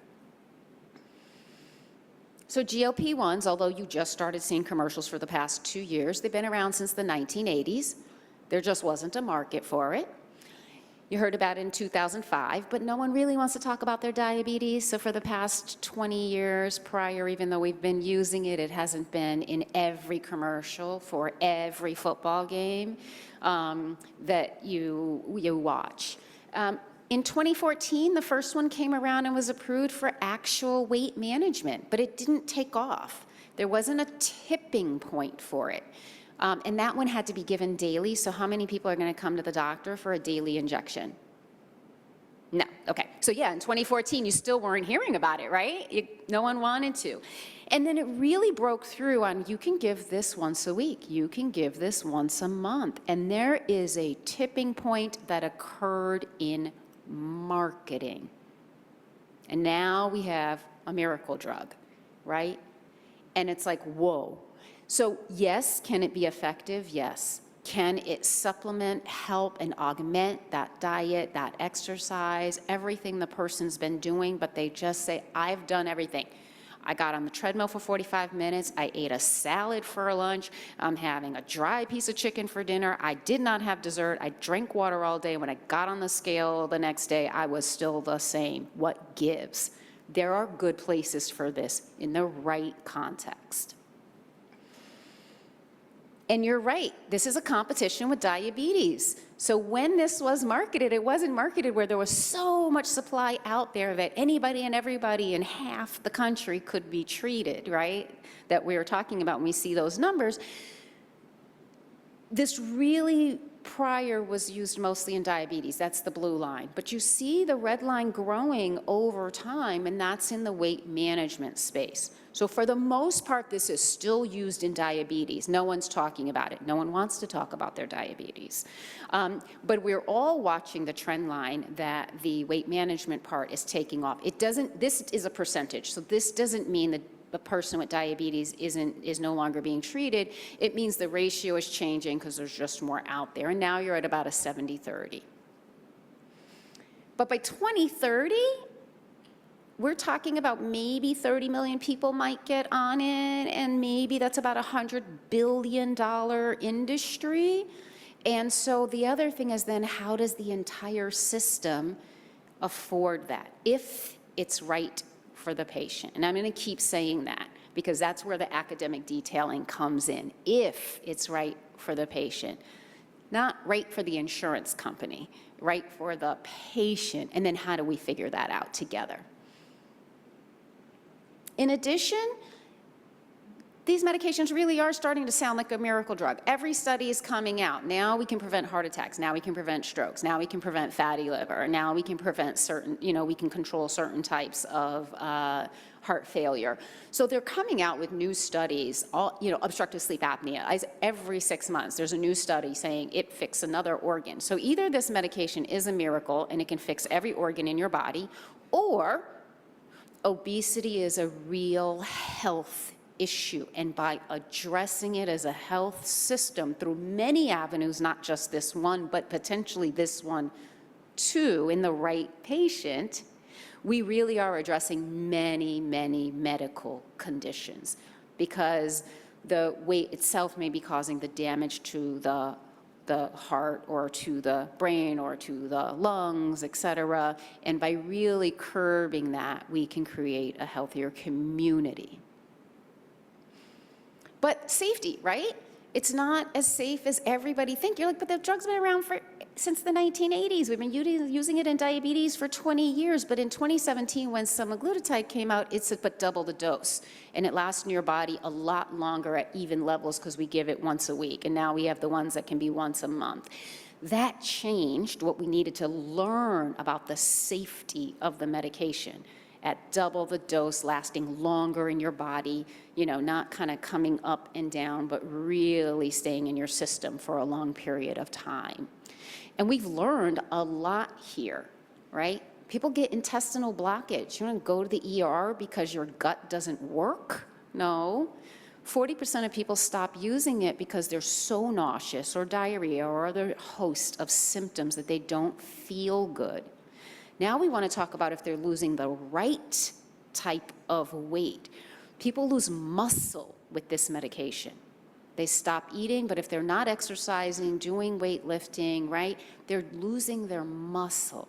So GLP-1s, although you just started seeing commercials for the past 2 years, they've been around since the 1980s. There just wasn't a market for it. You heard about it in 2005, but no one really wants to talk about their diabetes. So for the past 20 years prior, even though we've been using it, it hasn't been in every commercial for every football game that you watch. In 2014, the first one came around and was approved for actual weight management, but it didn't take off. There wasn't a tipping point for it. And that one had to be given daily. So how many people are going to come to the doctor for a daily injection? No. Okay. So yeah, in 2014, you still weren't hearing about it, right? No one wanted to. And then it really broke through on you can give this once a week. You can give this once a month. And there is a tipping point that occurred in marketing. And now we have a miracle drug, right? And it's like, whoa. So yes, can it be effective? Yes. Can it supplement, help, and augment that diet, that exercise, everything the person's been doing, but they just say, I've done everything. I got on the treadmill for 45 minutes. I ate a salad for lunch. I'm having a dry piece of chicken for dinner. I did not have dessert. I drank water all day. When I got on the scale the next day, I was still the same. What gives? There are good places for this in the right context. And you're right, this is a competition with diabetes. So when this was marketed, it wasn't marketed where there was so much supply out there that anybody and everybody in half the country could be treated, right? That we were talking about when we see those numbers. This really prior was used mostly in diabetes, that's the blue line. But you see the red line growing over time, and that's in the weight management space. So for the most part, this is still used in diabetes. No one's talking about it. No one wants to talk about their diabetes. But we're all watching the trend line that the weight management part is taking off. It doesn't, this is a percentage, so this doesn't mean that the person with diabetes is no longer being treated. It means the ratio is changing because there's just more out there. And now you're at about a 70-30. But by 2030, we're talking about maybe 30 million people might get on it, and maybe that's about a $100 billion industry. And so the other thing is then how does the entire system afford that if it's right for the patient? And I'm going to keep saying that because that's where the academic detailing comes in. If it's right for the patient, not right for the insurance company, right for the patient. And then how do we figure that out together? In addition, these medications really are starting to sound like a miracle drug. Every study is coming out. Now we can prevent heart attacks. Now we can prevent strokes. Now we can prevent fatty liver. Now we can prevent certain, we can control certain types of heart failure. So they're coming out with new studies, obstructive sleep apnea. Every 6 months, there's a new study saying it fixes another organ. So either this medication is a miracle and it can fix every organ in your body, or obesity is a real health issue, and by addressing it as a health system through many avenues, not just this one, but potentially this one too, in the right patient, we really are addressing many, many medical conditions, because the weight itself may be causing the damage to the heart or to the brain or to the lungs, et cetera. And by really curbing that, we can create a healthier community. But safety, right? It's not as safe as everybody thinks. You're like, but the drug's been around since the 1980s. We've been using it in diabetes for 20 years. But in 2017, when semaglutide came out, it said, but double the dose. And it lasts in your body a lot longer at even levels because we give it once a week. And now we have the ones that can be once a month. That changed what we needed to learn about the safety of the medication. at double the dose, lasting longer in your body, not kind of coming up and down, but really staying in your system for a long period of time. And we've learned a lot here, right? People get intestinal blockage. You want to go to the ER because your gut doesn't work? No. 40% of people stop using it because they're so nauseous or diarrhea or other host of symptoms that they don't feel good. Now we want to talk about if they're losing the right type of weight. People lose muscle with this medication. They stop eating, but if they're not exercising, doing weightlifting, right, they're losing their muscle.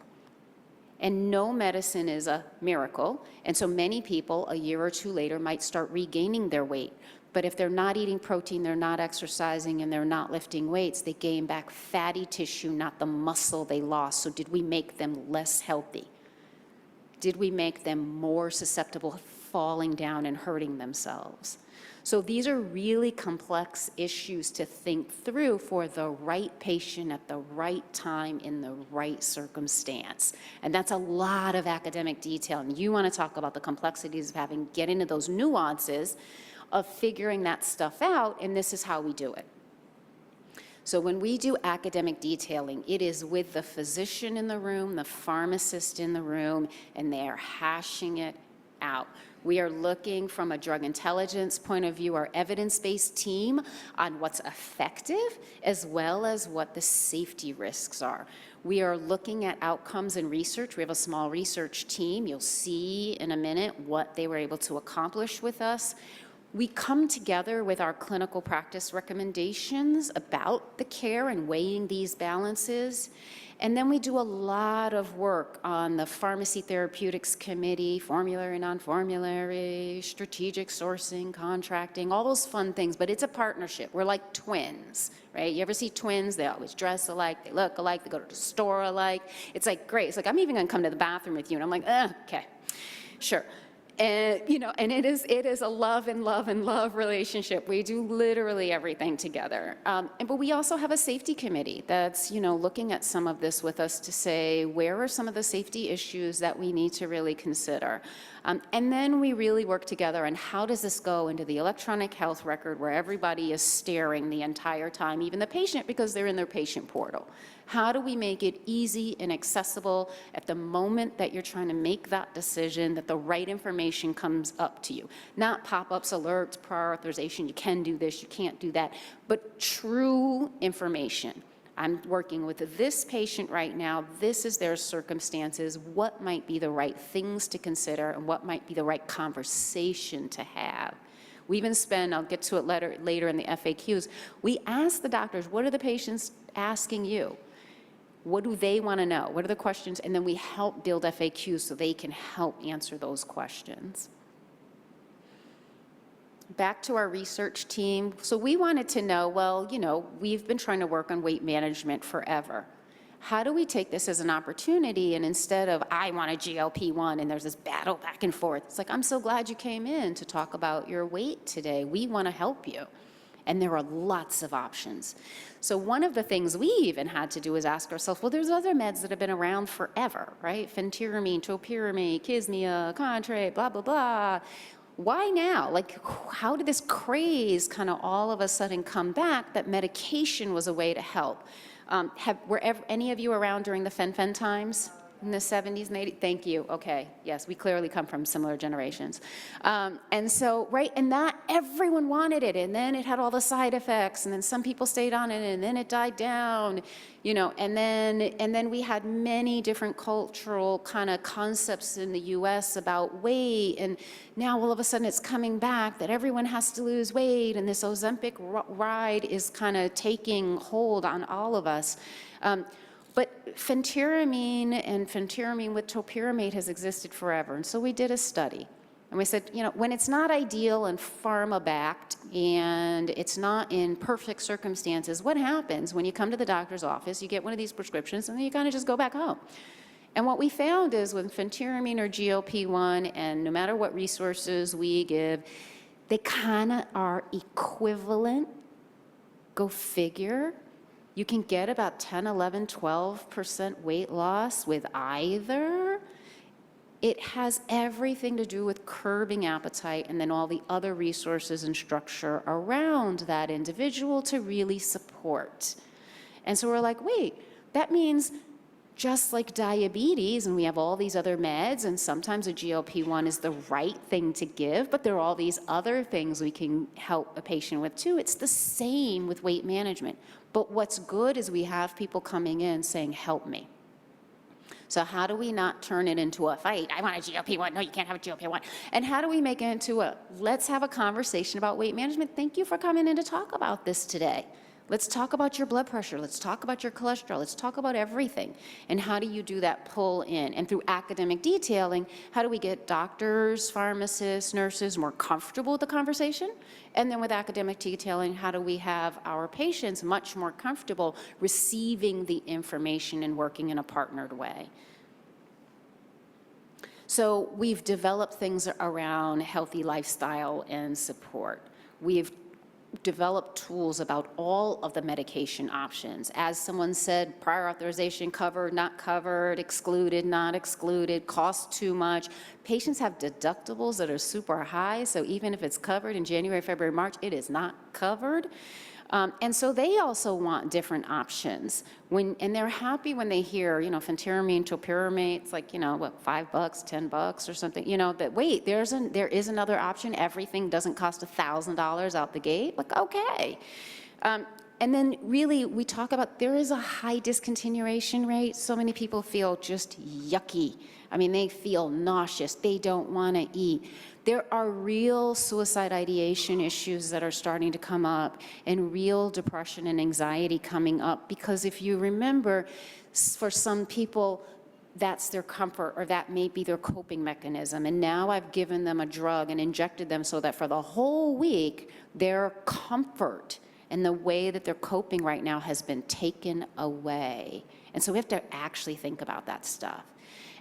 And no medicine is a miracle. And so many people a year or two later might start regaining their weight. But if they're not eating protein, they're not exercising, and they're not lifting weights, they gain back fatty tissue, not the muscle they lost. So did we make them less healthy? Did we make them more susceptible to falling down and hurting themselves? So these are really complex issues to think through for the right patient at the right time in the right circumstance. And that's a lot of academic detail. And you want to talk about the complexities of get into those nuances of figuring that stuff out, and this is how we do it. So when we do academic detailing, it is with the physician in the room, the pharmacist in the room, and they are hashing it out. We are looking from a drug intelligence point of view, our evidence-based team, on what's effective as well as what the safety risks are. We are looking at outcomes and research. We have a small research team. You'll see in a minute what they were able to accomplish with us. We come together with our clinical practice recommendations about the care and weighing these balances. And then we do a lot of work on the Pharmacy Therapeutics Committee, formulary, non-formulary, strategic sourcing, contracting, all those fun things, but it's a partnership. We're like twins, right? You ever see twins? They always dress alike, they look alike, they go to the store alike. It's like, great. It's like, I'm even gonna come to the bathroom with you. And I'm like, okay, sure. And, and it is a love and love and love relationship. We do literally everything together. But we also have a safety committee that's, looking at some of this with us to say, where are some of the safety issues that we need to really consider? And then we really work together on how does this go into the electronic health record where everybody is staring the entire time, even the patient, because they're in their patient portal. How do we make it easy and accessible at the moment that you're trying to make that decision, that the right information comes up to you? Not pop-ups, alerts, prior authorization, you can do this, you can't do that, but true information. I'm working with this patient right now, this is their circumstances, what might be the right things to consider and what might be the right conversation to have. We even spend, I'll get to it later in the FAQs, we ask the doctors, what are the patients asking you? What do they want to know? What are the questions? And then we help build FAQs so they can help answer those questions. Back to our research team. So we wanted to know, well, we've been trying to work on weight management forever. How do we take this as an opportunity, and instead of, I want a GLP-1, and there's this battle back and forth, it's like, I'm so glad you came in to talk about your weight today. We want to help you. And there are lots of options. So one of the things we even had to do is ask ourselves, well, there's other meds that have been around forever, right? Phentermine, topiramate, Kisnea, Contrave, blah, blah, blah. Why now? Like, how did this craze kind of all of a sudden come back that medication was a way to help? Were any of you around during the fen-phen times? In the 70s and 80s? Thank you. Okay. Yes, we clearly come from similar generations. And so, right, and that everyone wanted it, and then it had all the side effects, and then some people stayed on it, and then it died down, and then we had many different cultural kind of concepts in the US about weight, and now all of a sudden it's coming back that everyone has to lose weight, and this Ozempic ride is kind of taking hold on all of us. But phentermine and phentermine with topiramate has existed forever. And so we did a study. And we said, when it's not ideal and pharma-backed and it's not in perfect circumstances, what happens when you come to the doctor's office, you get one of these prescriptions, and then you kind of just go back home? And what we found is with phentermine or GLP-1, and no matter what resources we give, they kind of are equivalent. Go figure. You can get about 10, 11, 12% weight loss with either. It has everything to do with curbing appetite and then all the other resources and structure around that individual to really support. And so we're like, wait, that means just like diabetes, and we have all these other meds, and sometimes a GLP-1 is the right thing to give, but there are all these other things we can help a patient with too. It's the same with weight management. But what's good is we have people coming in saying, help me. So how do we not turn it into a fight? I want a GLP-1. No, you can't have a GLP-1. And how do we make it into a, let's have a conversation about weight management. Thank you for coming in to talk about this today. Let's talk about your blood pressure. Let's talk about your cholesterol. Let's talk about everything. And how do you do that pull in? And through academic detailing, how do we get doctors, pharmacists, nurses more comfortable with the conversation? And then with academic detailing, how do we have our patients much more comfortable receiving the information and working in a partnered way? So we've developed things around healthy lifestyle and support. We've develop tools about all of the medication options. As someone said, prior authorization covered, not covered, excluded, not excluded, cost too much. Patients have deductibles that are super high, so even if it's covered in January, February, March, it is not covered. And so they also want different options. And they're happy when they hear, phentermine, topiramate, it's like, what, $5, $10 or something, but wait, there is another option. Everything doesn't cost $1,000 out the gate. Like, okay. And then really, we talk about there is a high discontinuation rate. So many people feel just yucky. I mean, they feel nauseous. They don't want to eat. There are real suicide ideation issues that are starting to come up and real depression and anxiety coming up because if you remember, for some people, that's their comfort or that may be their coping mechanism. And now I've given them a drug and injected them so that for the whole week, their comfort and the way that they're coping right now has been taken away. And so we have to actually think about that stuff.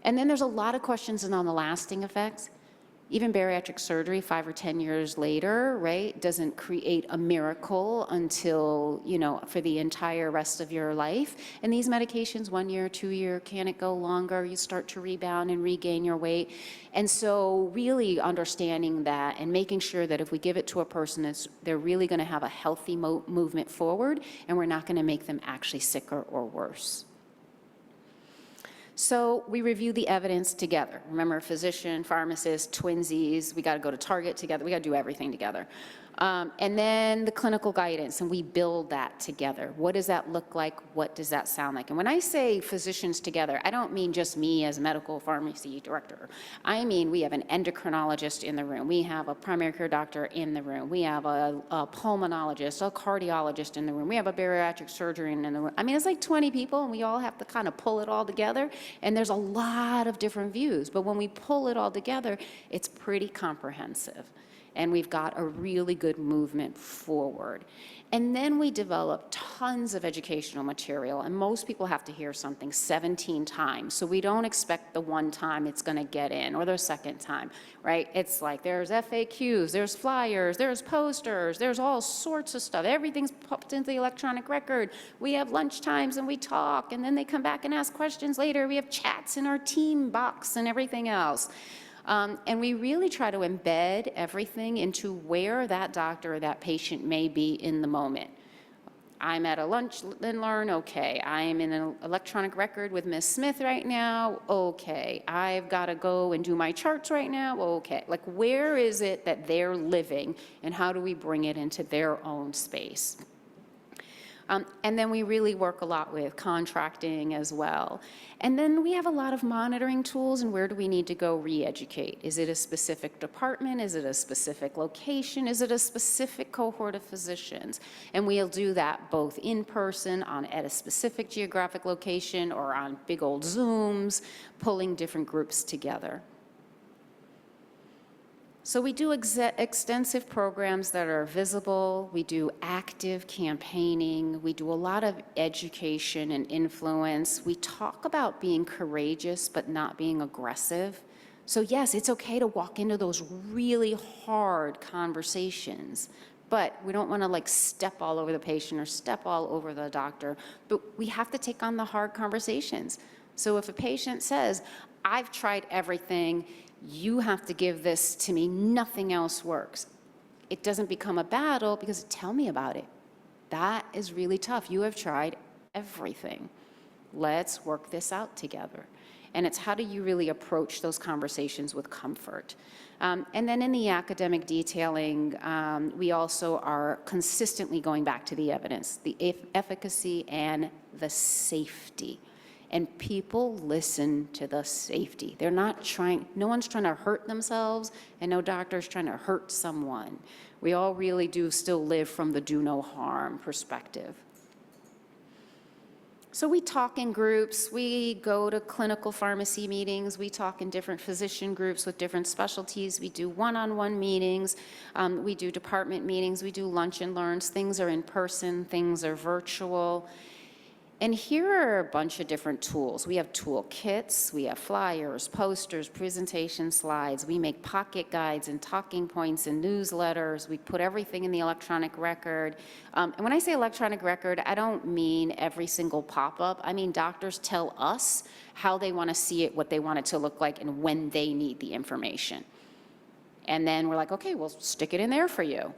And then there's a lot of questions on the lasting effects. Even bariatric surgery 5 or 10 years later, right, doesn't create a miracle until, for the entire rest of your life. And these medications, 1 year, 2 year, can it go longer? You start to rebound and regain your weight. And so really understanding that and making sure that if we give it to a person, they're really going to have a healthy movement forward and we're not going to make them actually sicker or worse. So we review the evidence together. Remember, physician, pharmacist, twinsies, we got to go to Target together. We got to do everything together. And then the clinical guidance, and we build that together. What does that look like? What does that sound like? And when I say physicians together, I don't mean just me as medical pharmacy director. I mean we have an endocrinologist in the room. We have a primary care doctor in the room. We have a pulmonologist, a cardiologist in the room. We have a bariatric surgeon in the room. I mean, it's like 20 people, and we all have to kind of pull it all together. And there's a lot of different views. But when we pull it all together, it's pretty comprehensive. And we've got a really good movement forward. And then we develop tons of educational material, and most people have to hear something 17 times. So we don't expect the one time it's going to get in, or the second time, right? It's like there's FAQs, there's flyers, there's posters, there's all sorts of stuff. Everything's popped into the electronic record. We have lunch times and we talk, and then they come back and ask questions later. We have chats in our team box and everything else. And we really try to embed everything into where that doctor or that patient may be in the moment. I'm at a lunch and learn, okay. I'm in an electronic record with Ms. Smith right now, okay. I've got to go and do my charts right now, okay. Like, where is it that they're living, and how do we bring it into their own space? And then we really work a lot with contracting as well. And then we have a lot of monitoring tools, and where do we need to go re-educate? Is it a specific department? Is it a specific location? Is it a specific cohort of physicians? And we'll do that both in person at a specific geographic location or on big old Zooms, pulling different groups together. So we do extensive programs that are visible. We do active campaigning. We do a lot of education and influence. We talk about being courageous but not being aggressive. So yes, it's okay to walk into those really hard conversations, but we don't want to like step all over the patient or step all over the doctor. But we have to take on the hard conversations. So if a patient says, I've tried everything. You have to give this to me. Nothing else works. It doesn't become a battle because tell me about it. That is really tough. You have tried everything. Let's work this out together. And it's how do you really approach those conversations with comfort? And then in the academic detailing, we also are consistently going back to the evidence, the efficacy and the safety. And people listen to the safety. They're not trying, no one's trying to hurt themselves, and no doctor's trying to hurt someone. We all really do still live from the do no harm perspective. So we talk in groups, we go to clinical pharmacy meetings, we talk in different physician groups with different specialties, we do one-on-one meetings, we do department meetings, we do lunch and learns, things are in person, things are virtual. And here are a bunch of different tools. We have toolkits, we have flyers, posters, presentation slides, we make pocket guides and talking points and newsletters, we put everything in the electronic record. And when I say electronic record, I don't mean every single pop-up. I mean doctors tell us how they want to see it, what they want it to look like, and when they need the information. And then we're like, okay, we'll stick it in there for you.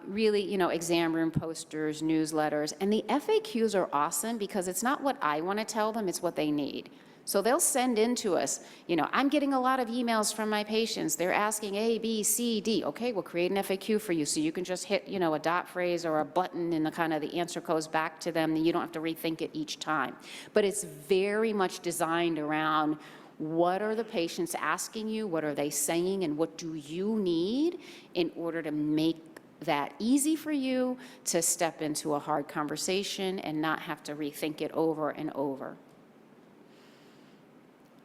Really, you know, exam room posters, newsletters, and the FAQs are awesome because it's not what I want to tell them, it's what they need. So they'll send in to us, you know, I'm getting a lot of emails from my patients. They're asking A, B, C, D. Okay, we'll create an FAQ for you so you can just hit, you know, a dot phrase or a button and the answer goes back to them and you don't have to rethink it each time. But it's very much designed around what are the patients asking you, what are they saying, and what do you need in order to make that easy for you to step into a hard conversation and not have to rethink it over and over.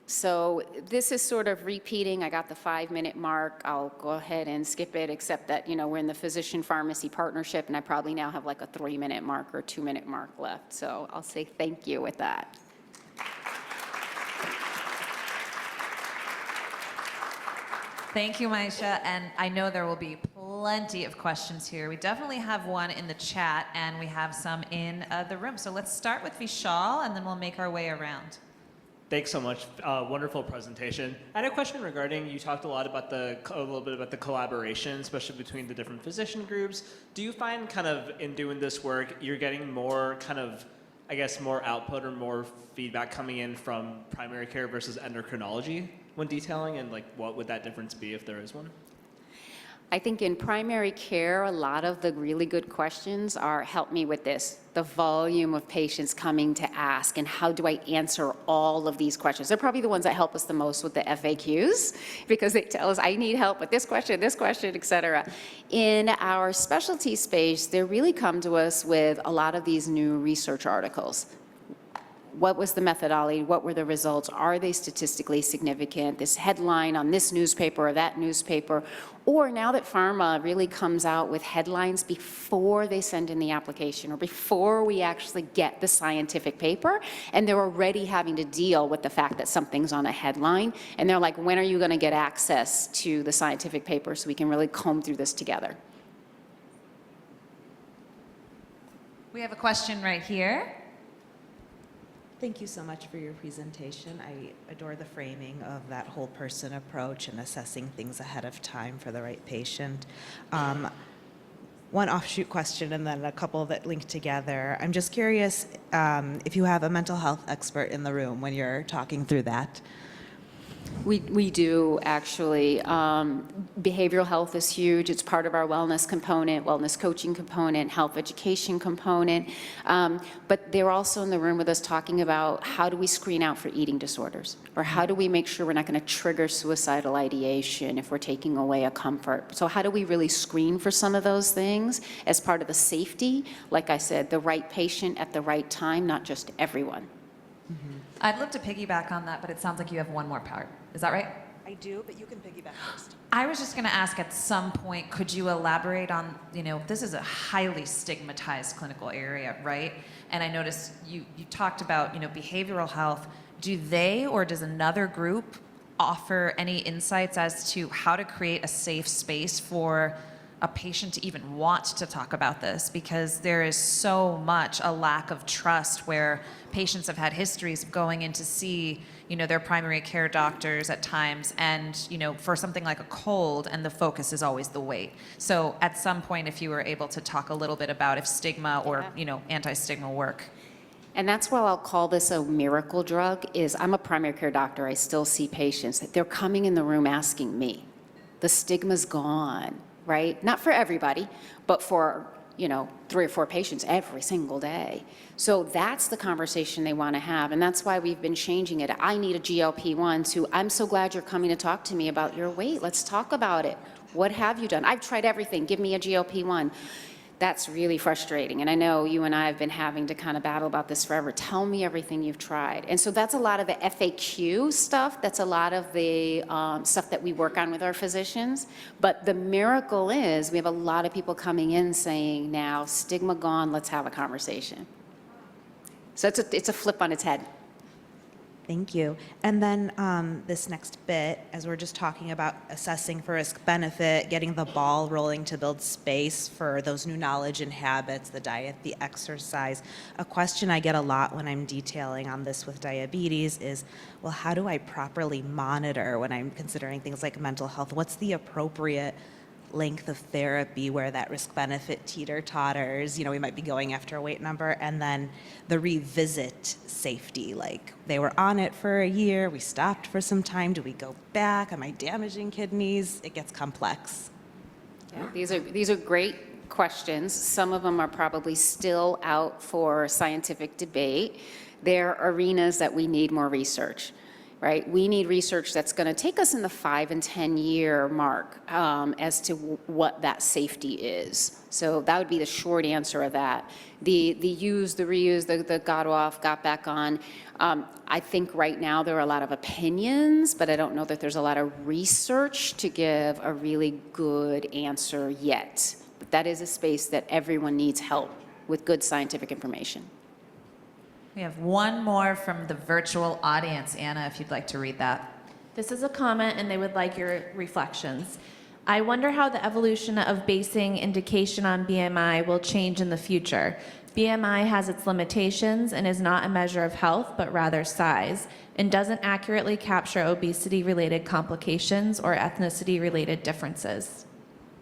So this is sort of repeating. I got the 5-minute mark. I'll go ahead and skip it, except that, you know, we're in the physician-pharmacy partnership, and I probably now have like a 3-minute mark or 2-minute mark left. So I'll say thank you with that. Thank you, Maisha, and I know there will be plenty of questions here. We definitely have one in the chat, and we have some in the room. So let's start with Vishal, and then we'll make our way around. Thanks so much. Wonderful presentation. I had a question regarding, you talked a little bit about the collaboration, especially between the different physician groups. Do you find kind of in doing this work, you're getting more kind of, I guess, more output or more feedback coming in from primary care versus endocrinology when detailing, and like what would that difference be if there is one? I think in primary care, a lot of the really good questions are, help me with this, the volume of patients coming to ask, and how do I answer all of these questions? They're probably the ones that help us the most with the FAQs, because they tell us, I need help with this question, et cetera. In our specialty space, they really come to us with a lot of these new research articles. What was the methodology? What were the results? Are they statistically significant? This headline on this newspaper or that newspaper. Or now that pharma really comes out with headlines before they send in the application or before we actually get the scientific paper, and they're already having to deal with the fact that something's on a headline, and they're like, when are you going to get access to the scientific paper so we can really comb through this together? We have a question right here. Thank you so much for your presentation. I adore the framing of that whole person approach and assessing things ahead of time for the right patient. One offshoot question and then a couple that link together. I'm just curious if you have a mental health expert in the room when you're talking through that. We do, actually. Behavioral health is huge. It's part of our wellness component, wellness coaching component, health education component. But they're also in the room with us talking about how do we screen out for eating disorders? Or how do we make sure we're not going to trigger suicidal ideation if we're taking away a comfort? So how do we really screen for some of those things as part of the safety? Like I said, the right patient at the right time, not just everyone. I'd love to piggyback on that, but it sounds like you have one more part. Is that right? I do, but you can piggyback first. I was just going to ask at some point, could you elaborate on, you know, this is a highly stigmatized clinical area, right? And I noticed you talked about, you know, behavioral health. Do they or does another group offer any insights as to how to create a safe space for a patient to even want to talk about this, because there is so much a lack of trust where patients have had histories of going in to see, their primary care doctors at times, and, for something like a cold, and the focus is always the weight. So at some point, if you were able to talk a little bit about if stigma or, anti-stigma work. And that's why I'll call this a miracle drug, is I'm a primary care doctor, I still see patients, they're coming in the room asking me. The stigma's gone, right? Not for everybody, but for, 3 or 4 patients every single day. So that's the conversation they want to have, and that's why we've been changing it. I need a GLP-1 to, I'm so glad you're coming to talk to me about your weight. Let's talk about it. What have you done? I've tried everything. Give me a GLP-1. That's really frustrating, and I know you and I have been having to kind of battle about this forever. Tell me everything you've tried. And so that's a lot of the FAQ stuff. That's a lot of the stuff that we work on with our physicians. But the miracle is we have a lot of people coming in saying now, stigma gone, let's have a conversation. So it's a flip on its head. Thank you. And then this next bit, as we're just talking about assessing for risk benefit, getting the ball rolling to build space for those new knowledge and habits, the diet, the exercise. A question I get a lot when I'm detailing on this with diabetes is, well, how do I properly monitor when I'm considering things like mental health? What's the appropriate length of therapy where that risk benefit teeter-totters, we might be going after a weight number, and then the revisit safety, like they were on it for a year, we stopped for some time, do we go back, am I damaging kidneys? It gets complex. Yeah, these are great questions. Some of them are probably still out for scientific debate. They're arenas that we need more research. Right? We need research that's going to take us in the 5 and 10 year mark as to what that safety is. So that would be the short answer of that. The use, the reuse, the got off, got back on. I think right now there are a lot of opinions, but I don't know that there's a lot of research to give a really good answer yet. But that is a space that everyone needs help with good scientific information. We have one more from the virtual audience. Anna, if you'd like to read that. This is a comment, and they would like your reflections. I wonder how the evolution of basing indication on BMI will change in the future. BMI has its limitations and is not a measure of health, but rather size, and doesn't accurately capture obesity-related complications or ethnicity-related differences.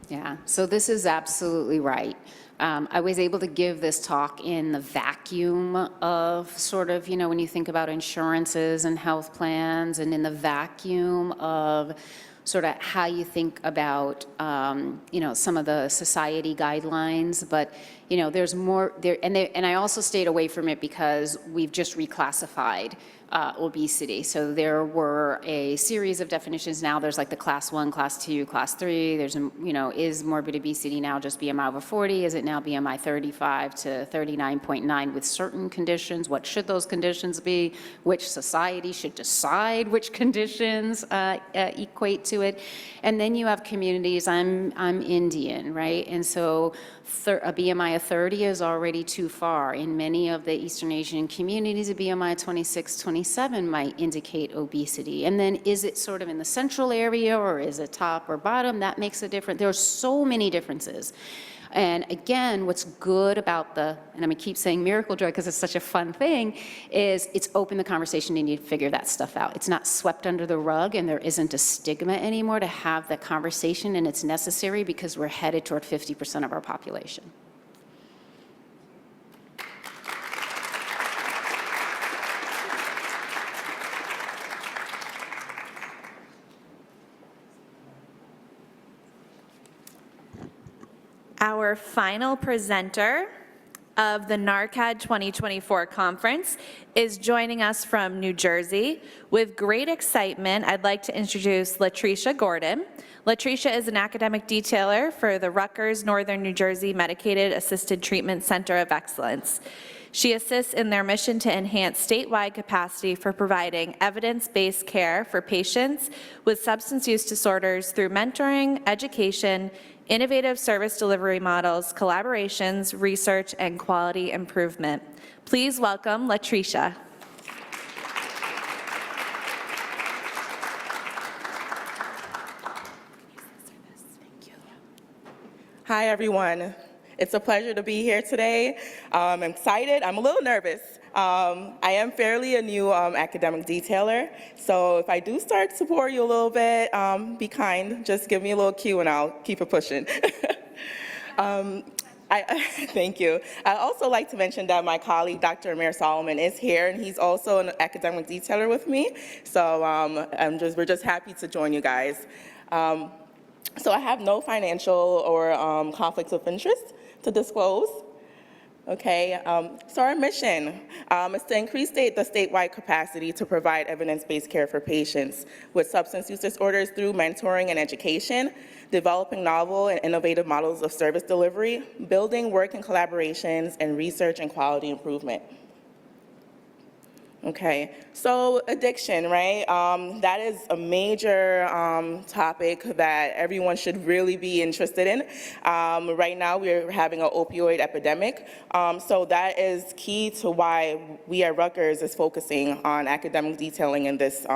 Yeah, so this is absolutely right. I was able to give this talk in the vacuum of sort of, when you think about insurances and health plans, and in the vacuum of sort of how you think about, some of the society guidelines. But, there's more there. And I also stayed away from it because we've just reclassified obesity. So there were a series of definitions. Now there's like the class 1, class 2, class 3. There's, is morbid obesity now just BMI over 40? Is it now BMI 35 to 39.9 with certain conditions? What should those conditions be? Which society should decide which conditions equate to it? And then you have communities. I'm Indian, right? And so a BMI of 30 is already too far. In many of the Eastern Asian communities, a BMI 26, 27 might indicate obesity. And then is it sort of in the central area, or is it top or bottom? That makes a difference. There are so many differences. And again, what's good about and I'm gonna keep saying miracle drug because it's such a fun thing, is it's opened the conversation and you figure that stuff out. It's not swept under the rug, and there isn't a stigma anymore to have that conversation, and it's necessary because we're headed toward 50% of our population. Our final presenter of the NaRCAD 2024 conference is joining us from New Jersey. With great excitement, I'd like to introduce Latricia Gordon. Latricia is an academic detailer for the Rutgers Northern New Jersey Medicated Assisted Treatment Center of Excellence. She assists in their mission to enhance statewide capacity for providing evidence-based care for patients with substance use disorders through mentoring, education, innovative service delivery models, collaborations, research, and quality improvement. Please welcome Latricia. Hi, everyone. It's a pleasure to be here today. I'm excited. I'm a little nervous. I am fairly a new academic detailer, so if I do start to bore you a little bit, be kind. Just give me a little cue and I'll keep it pushing. Thank you. I'd also like to mention that my colleague, Dr. Amir Solomon, is here, and he's also an academic detailer with me. So we're just happy to join you guys. So I have no financial or conflicts of interest to disclose. Okay, so our mission is to increase the statewide capacity to provide evidence-based care for patients with substance use disorders through mentoring and education, developing novel and innovative models of service delivery, building work and collaborations, and research and quality improvement. Okay, so addiction, right? That is a major topic that everyone should really be interested in. Right now, we're having an opioid epidemic, so that is key to why we at Rutgers is focusing on academic detailing in this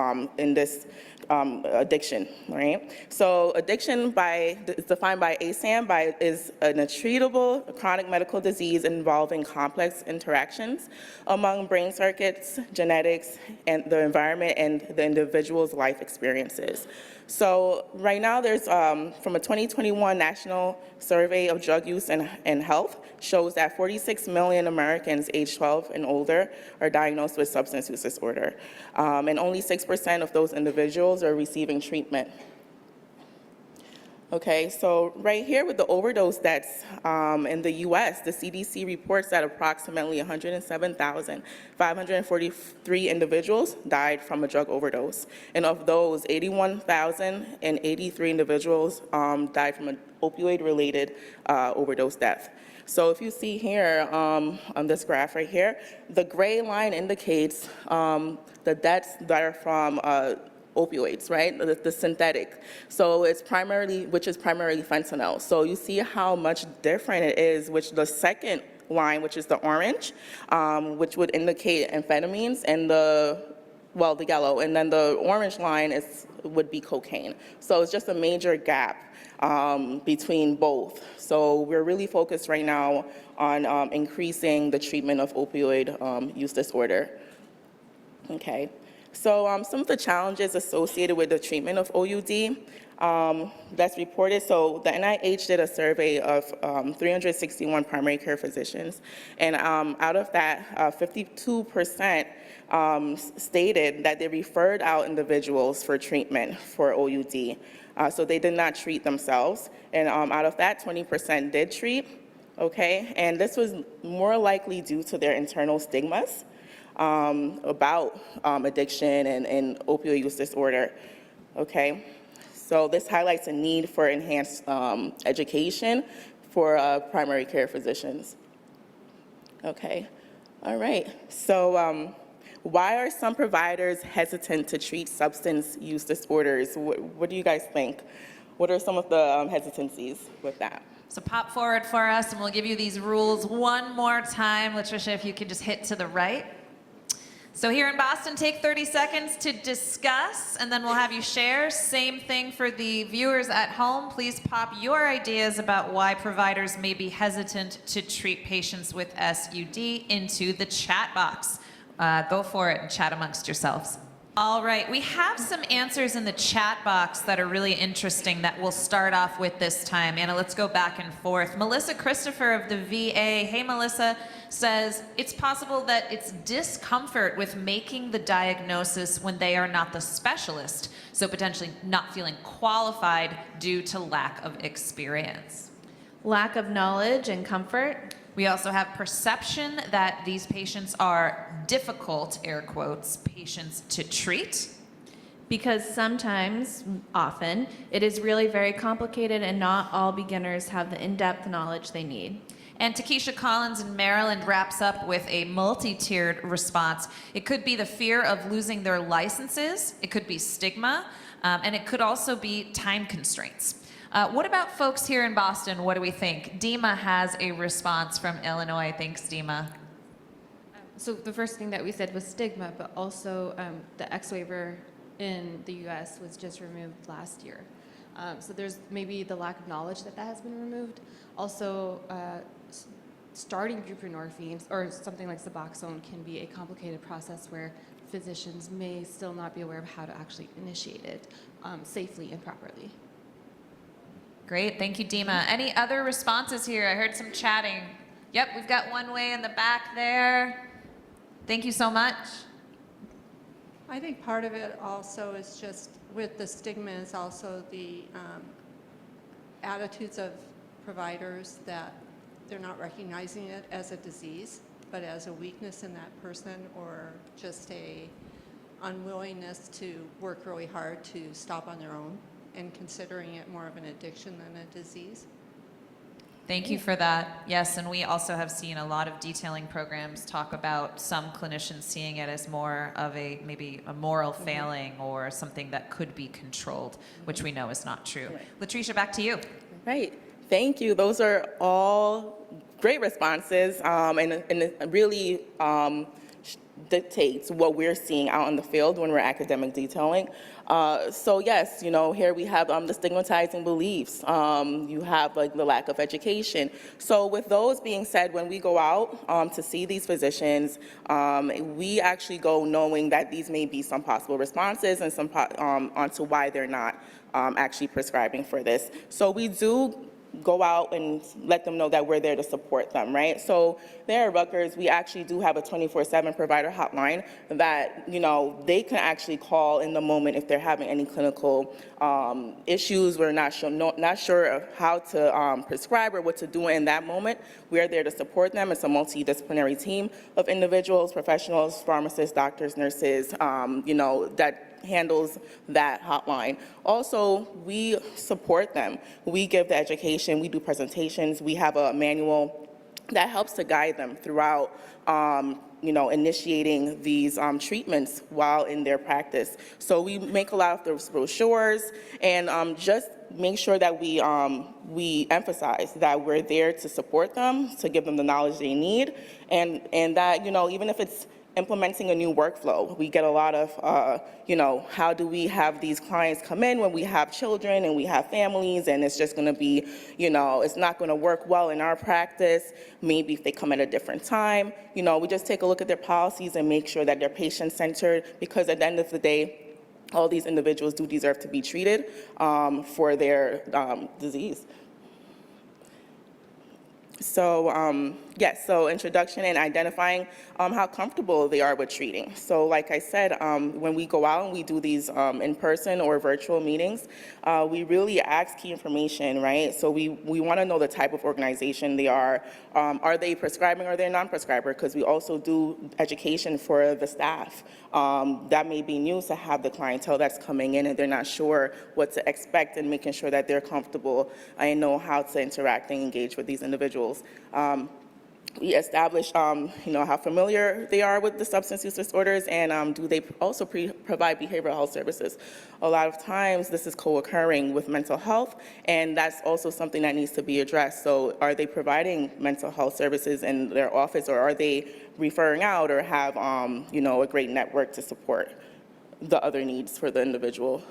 addiction, right? So addiction is defined by ASAM is an untreatable chronic medical disease involving complex interactions among brain circuits, genetics, and the environment and the individual's life experiences. So right now there's, from a 2021 National Survey of Drug Use and Health, shows that 46 million Americans aged 12 and older are diagnosed with substance use disorder, and only 6% of those individuals are receiving treatment. Okay, so right here with the overdose deaths in the US, the CDC reports that approximately 107,543 individuals died from a drug overdose. And of those, 81,083 individuals died from an opioid-related overdose death. So if you see here on this graph right here, the gray line indicates the deaths that are from opioids, right? The synthetic. So it's which is primarily fentanyl. So you see how much different it is, which the second line, which is the orange, which would indicate amphetamines, and the yellow, and then the orange line would be cocaine. So it's just a major gap between both. So we're really focused right now on increasing the treatment of opioid use disorder. Okay. So some of the challenges associated with the treatment of OUD that's reported. So the NIH did a survey of 361 primary care physicians, and out of that, 52% stated that they referred out individuals for treatment for OUD. So they did not treat themselves, and out of that, 20% did treat. Okay, and this was more likely due to their internal stigmas about addiction and opioid use disorder, okay? So this highlights a need for enhanced education for primary care physicians. Okay, all right. So why are some providers hesitant to treat substance use disorders? What do you guys think? What are some of the hesitancies with that? So pop forward for us and we'll give you these rules one more time. Latricia, if you could just hit to the right. So here in Boston, take 30 seconds to discuss, and then we'll have you share. Same thing for the viewers at home. Please pop your ideas about why providers may be hesitant to treat patients with SUD into the chat box. Go for it and chat amongst yourselves. All right, we have some answers in the chat box that are really interesting that we'll start off with this time. Anna, let's go back and forth. Melissa Christopher of the VA, hey Melissa, says it's possible that it's discomfort with making the diagnosis when they are not the specialist, so potentially not feeling qualified due to lack of experience. Lack of knowledge and comfort. We also have perception that these patients are difficult, air quotes, patients to treat. Because sometimes, often, it is really very complicated and not all beginners have the in-depth knowledge they need. And Takesha Collins in Maryland wraps up with a multi-tiered response. It could be the fear of losing their licenses, it could be stigma, and it could also be time constraints. What about folks here in Boston? What do we think? Dima has a response from Illinois. Thanks, Dima. So the first thing that we said was stigma, but also the X waiver in the US was just removed last year. So there's maybe the lack of knowledge that has been removed. Also, starting buprenorphine or something like Suboxone can be a complicated process where physicians may still not be aware of how to actually initiate it safely and properly. Great, thank you, Dima. Any other responses here? I heard some chatting. Yep, we've got one way in the back there. Thank you so much. I think part of it also is just with the stigma is also the attitudes of providers that they're not recognizing it as a disease, but as a weakness in that person or just a unwillingness to work really hard to stop on their own and considering it more of an addiction than a disease. Thank you for that. Yes, and we also have seen a lot of detailing programs talk about some clinicians seeing it as more of a maybe a moral failing or something that could be controlled, which we know is not true. Latricia, back to you. Right. Thank you. Those are all great responses, and it really dictates what we're seeing out in the field when we're academic detailing. So yes, here we have the stigmatizing beliefs. You have like the lack of education. So with those being said, when we go out to see these physicians, we actually go knowing that these may be some possible responses and some onto why they're not actually prescribing for this. So we do go out and let them know that we're there to support them, right? So there at Rutgers, we actually do have a 24/7 provider hotline that, they can actually call in the moment if they're having any clinical issues. We're not sure of how to prescribe or what to do in that moment. We're there to support them. It's a multidisciplinary team of individuals, professionals, pharmacists, doctors, nurses, that handles that hotline. Also, we support them. We give the education, we do presentations, we have a manual that helps to guide them throughout initiating these treatments while in their practice. So we make a lot of those brochures and just make sure that we emphasize that we're there to support them, to give them the knowledge they need, and that, even if it's implementing a new workflow. We get a lot of, how do we have these clients come in when we have children and we have families and it's just gonna be, it's not gonna work well in our practice. Maybe if they come at a different time, we just take a look at their policies and make sure that they're patient-centered, because at the end of the day, all these individuals do deserve to be treated for their disease. So yes, so introduction and identifying how comfortable they are with treating. So like I said, when we go out and we do these in-person or virtual meetings, we really ask key information, right? So we want to know the type of organization they are they prescribing or they're non-prescriber? Because we also do education for the staff. That may be new to have the clientele that's coming in and they're not sure what to expect, and making sure that they're comfortable and know how to interact and engage with these individuals. We establish, how familiar they are with the substance use disorders, and do they also provide behavioral health services. A lot of times this is co-occurring with mental health, and that's also something that needs to be addressed. So are they providing mental health services in their office, or are they referring out or have, a great network to support the other needs for the individual?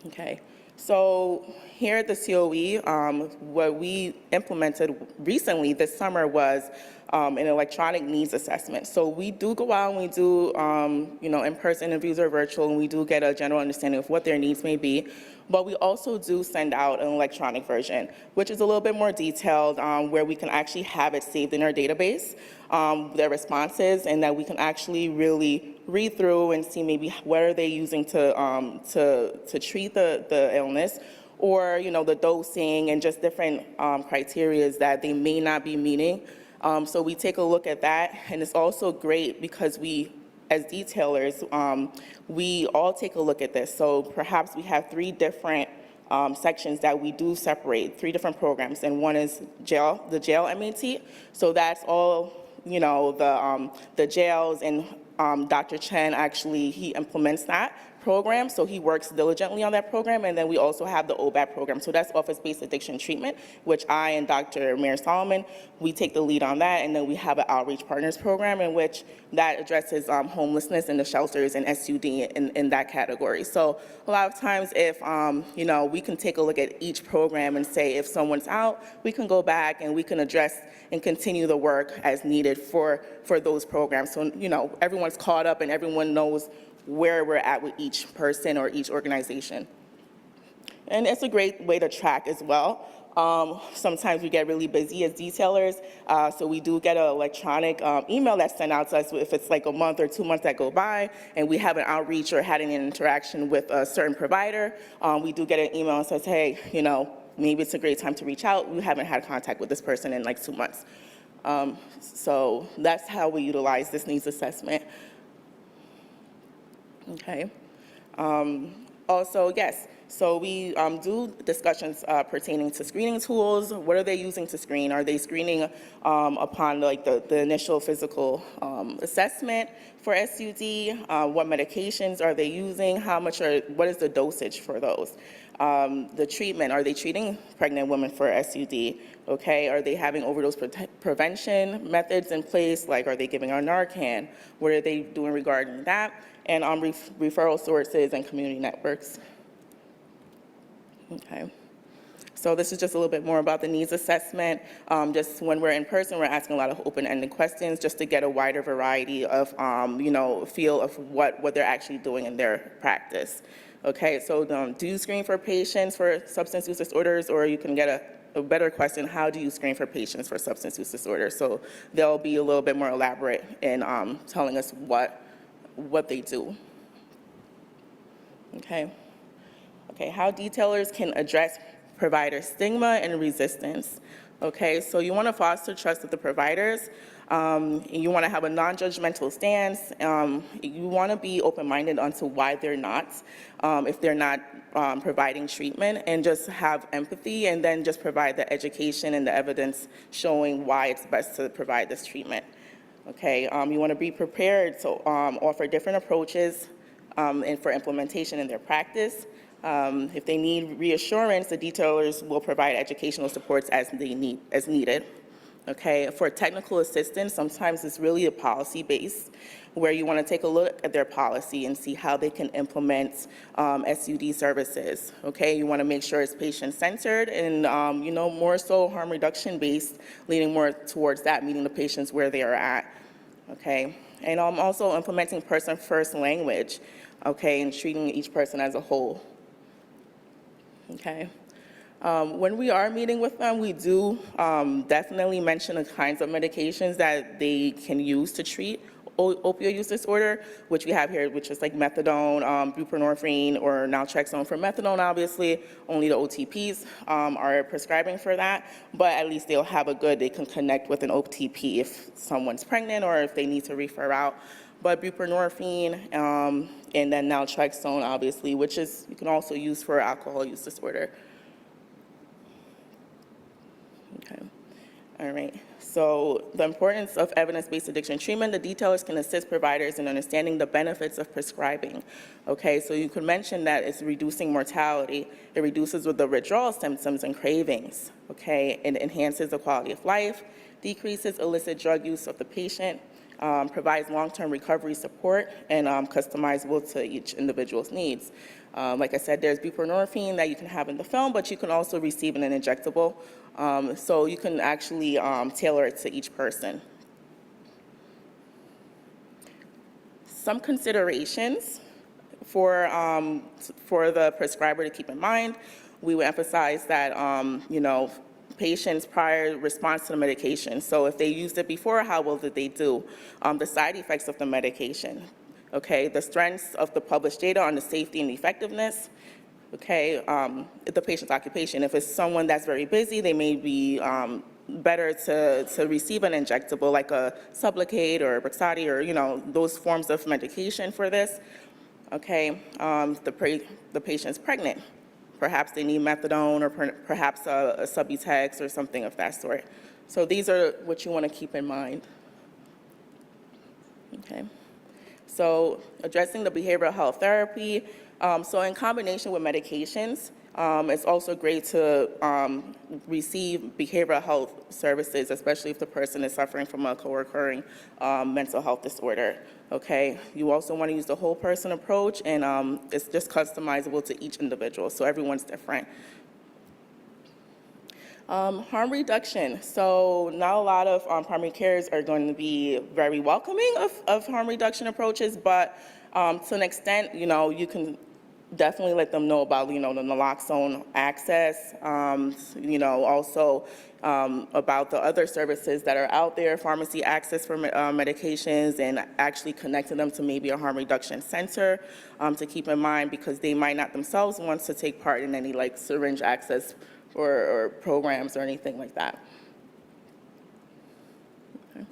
Okay. So here at the COE, what we implemented recently this summer was an electronic needs assessment. So we do go out and we do, in-person interviews or virtual, and we do get a general understanding of what their needs may be. But we also do send out an electronic version, which is a little bit more detailed, where we can actually have it saved in our database, their responses, and that we can actually really read through and see maybe what are they using to treat the illness, or the dosing and just different criteria that they may not be meeting. So we take a look at that, and it's also great because we, as detailers, we all take a look at this. So perhaps we have 3 different sections that we do separate, 3 different programs, and one is the jail MAT. So that's all, the jails, and Dr. Chen actually, he implements that program, so he works diligently on that program, and then we also have the OBAT program, so that's office-based addiction treatment, which I and Dr. Mayor Solomon, we take the lead on that, and then we have an outreach partners program in which that addresses homelessness in the shelters and SUD in that category. So a lot of times if, you know, we can take a look at each program and say if someone's out, we can go back and we can address and continue the work as needed for those programs. So, you know, everyone's caught up and everyone knows where we're at with each person or each organization. And it's a great way to track as well. Sometimes we get really busy as detailers, so we do get an electronic email that's sent out to us if it's like a month or 2 months that go by and we haven't outreach or had an interaction with a certain provider. We do get an email that says, hey, you know, maybe it's a great time to reach out. We haven't had contact with this person in like 2 months. So that's how we utilize this needs assessment. Okay. Also, yes, so we do discussions pertaining to screening tools. What are they using to screen? Are they screening upon like the initial physical assessment for SUD? What medications are they using? What is the dosage for those? The treatment, are they treating pregnant women for SUD? Okay, are they having overdose prevention methods in place? Like, are they giving our NaRCAN? What are they doing regarding that? And referral sources and community networks. Okay. So this is just a little bit more about the needs assessment. Just when we're in person, we're asking a lot of open-ended questions just to get a wider variety of, you know, feel of what they're actually doing in their practice. Okay, so do you screen for patients for substance use disorders, or you can get a better question, how do you screen for patients for substance use disorders? So they'll be a little bit more elaborate in telling us what they do. Okay. Okay, how detailers can address provider stigma and resistance. Okay, so you want to foster trust with the providers. You want to have a non-judgmental stance. You want to be open-minded onto why they're not, if they're not providing treatment, and just have empathy, and then just provide the education and the evidence showing why it's best to provide this treatment. Okay, you want to be prepared to offer different approaches and for implementation in their practice. If they need reassurance, the detailers will provide educational supports as needed. Okay, for technical assistance, sometimes it's really a policy-based, where you want to take a look at their policy and see how they can implement SUD services. Okay, you want to make sure it's patient-centered and you know, more so harm reduction-based, leaning more towards that, meeting the patients where they are at. Okay, and also implementing person-first language. Okay, and treating each person as a whole. Okay. When we are meeting with them, we do definitely mention the kinds of medications that they can use to treat opioid use disorder, which we have here, which is like methadone, buprenorphine, or naltrexone for methadone, obviously. Only the OTPs are prescribing for that, but at least they'll have they can connect with an OTP if someone's pregnant or if they need to refer out. But buprenorphine and then naltrexone, obviously, which is you can also use for alcohol use disorder. Okay, all right. So the importance of evidence-based addiction treatment, the detailers can assist providers in understanding the benefits of prescribing. Okay, so you could mention that it's reducing mortality. It reduces with the withdrawal symptoms and cravings. Okay, it enhances the quality of life, decreases illicit drug use of the patient, provides long-term recovery support, and customizable to each individual's needs. Like I said, there's buprenorphine that you can have in the film, but you can also receive in an injectable. So you can actually tailor it to each person. Some considerations for the prescriber to keep in mind. We would emphasize that, you know, patient's prior response to the medication. So if they used it before, how well did they do? The side effects of the medication. Okay, the strengths of the published data on the safety and effectiveness. Okay, the patient's occupation. If it's someone that's very busy, they may be better to receive an injectable like a Sublocade or Brixadi or, you know, those forms of medication for this. Okay, the patient's pregnant. Perhaps they need methadone or perhaps a Subutex or something of that sort. So these are what you want to keep in mind. Okay. So addressing the behavioral health therapy. So in combination with medications, it's also great to receive behavioral health services, especially if the person is suffering from a co-occurring mental health disorder. Okay, you also want to use the whole person approach, and it's just customizable to each individual, so everyone's different. Harm reduction. So not a lot of primary cares are going to be very welcoming of harm reduction approaches, but to an extent, you can definitely let them know about, the naloxone access, also about the other services that are out there, pharmacy access for medications, and actually connecting them to maybe a harm reduction center to keep in mind, because they might not themselves want to take part in any like syringe access or programs or anything like that. Okay.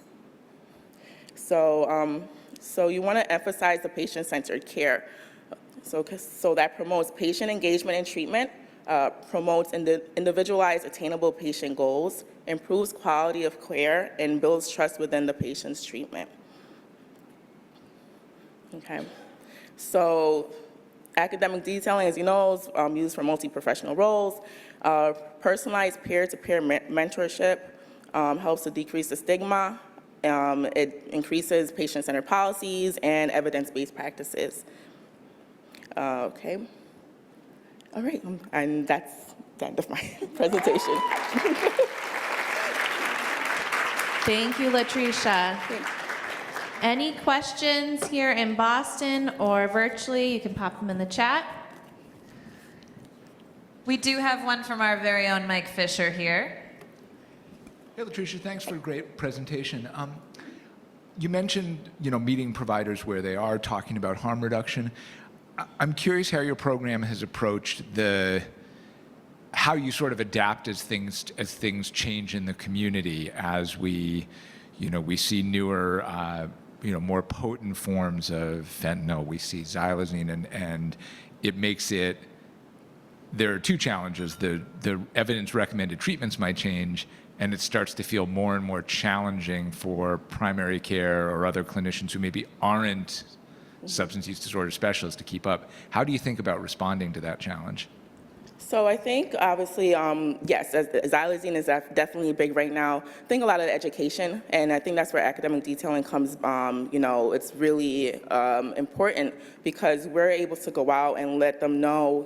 So you want to emphasize the patient-centered care. So that promotes patient engagement in treatment, promotes individualized, attainable patient goals, improves quality of care, and builds trust within the patient's treatment. Okay. So academic detailing, as you know, is used for multi-professional roles. Personalized peer-to-peer mentorship helps to decrease the stigma. It increases patient-centered policies and evidence-based practices. Okay. All right, and that's the end of my presentation. Thank you, Latricia. Any questions here in Boston or virtually? You can pop them in the chat. We do have one from our very own Mike Fisher here. Hey, Latricia, thanks for a great presentation. You mentioned, meeting providers where they are talking about harm reduction. I'm curious how your program has approached how you sort of adapt as things change in the community, as we see newer, more potent forms of fentanyl. We see xylazine, and it makes it. There are two challenges. The evidence-recommended treatments might change, and it starts to feel more and more challenging for primary care or other clinicians who maybe aren't substance use disorder specialists to keep up. How do you think about responding to that challenge? So I think, obviously, yes, xylazine is definitely big right now. I think a lot of the education, and I think that's where academic detailing comes, it's really important, because we're able to go out and let them know,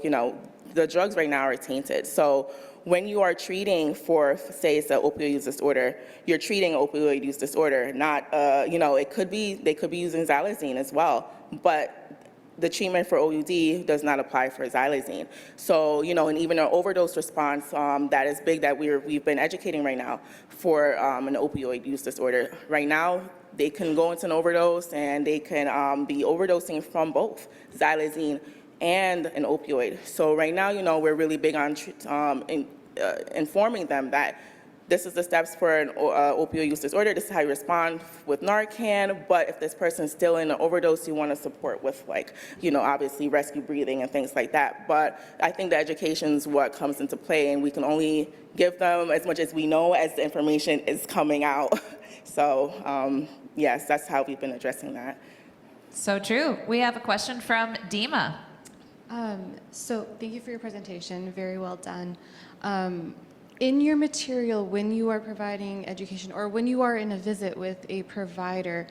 the drugs right now are tainted. So when you are treating for, say, it's an opioid use disorder, you're treating opioid use disorder, not, they could be using xylazine as well, but the treatment for OUD does not apply for xylazine. So, and even our overdose response, that is big, that we've been educating right now for an opioid use disorder. Right now, they can go into an overdose, and they can be overdosing from both xylazine and an opioid. So right now, we're really big on informing them that this is the steps for an opioid use disorder. This is how you respond with Narcan. But if this person's still in an overdose, you want to support with, obviously rescue breathing and things like that. But I think the education is what comes into play, and we can only give them as much as we know as the information is coming out. So yes, that's how we've been addressing that. So true. We have a question from Dima. So thank you for your presentation. Very well done. In your material, when you are providing education or when you are in a visit with a provider,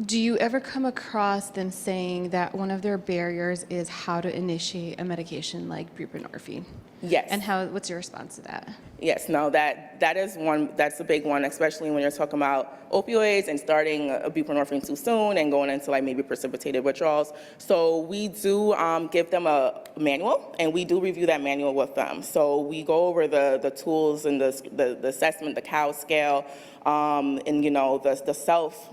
do you ever come across them saying that one of their barriers is how to initiate a medication like buprenorphine? Yes. And what's your response to that? Yes, no, that is one, that's a big one, especially when you're talking about opioids and starting a buprenorphine too soon and going into maybe precipitated withdrawals. So we do give them a manual, and we do review that manual with them. So we go over the tools and the assessment, the COW scale, and the self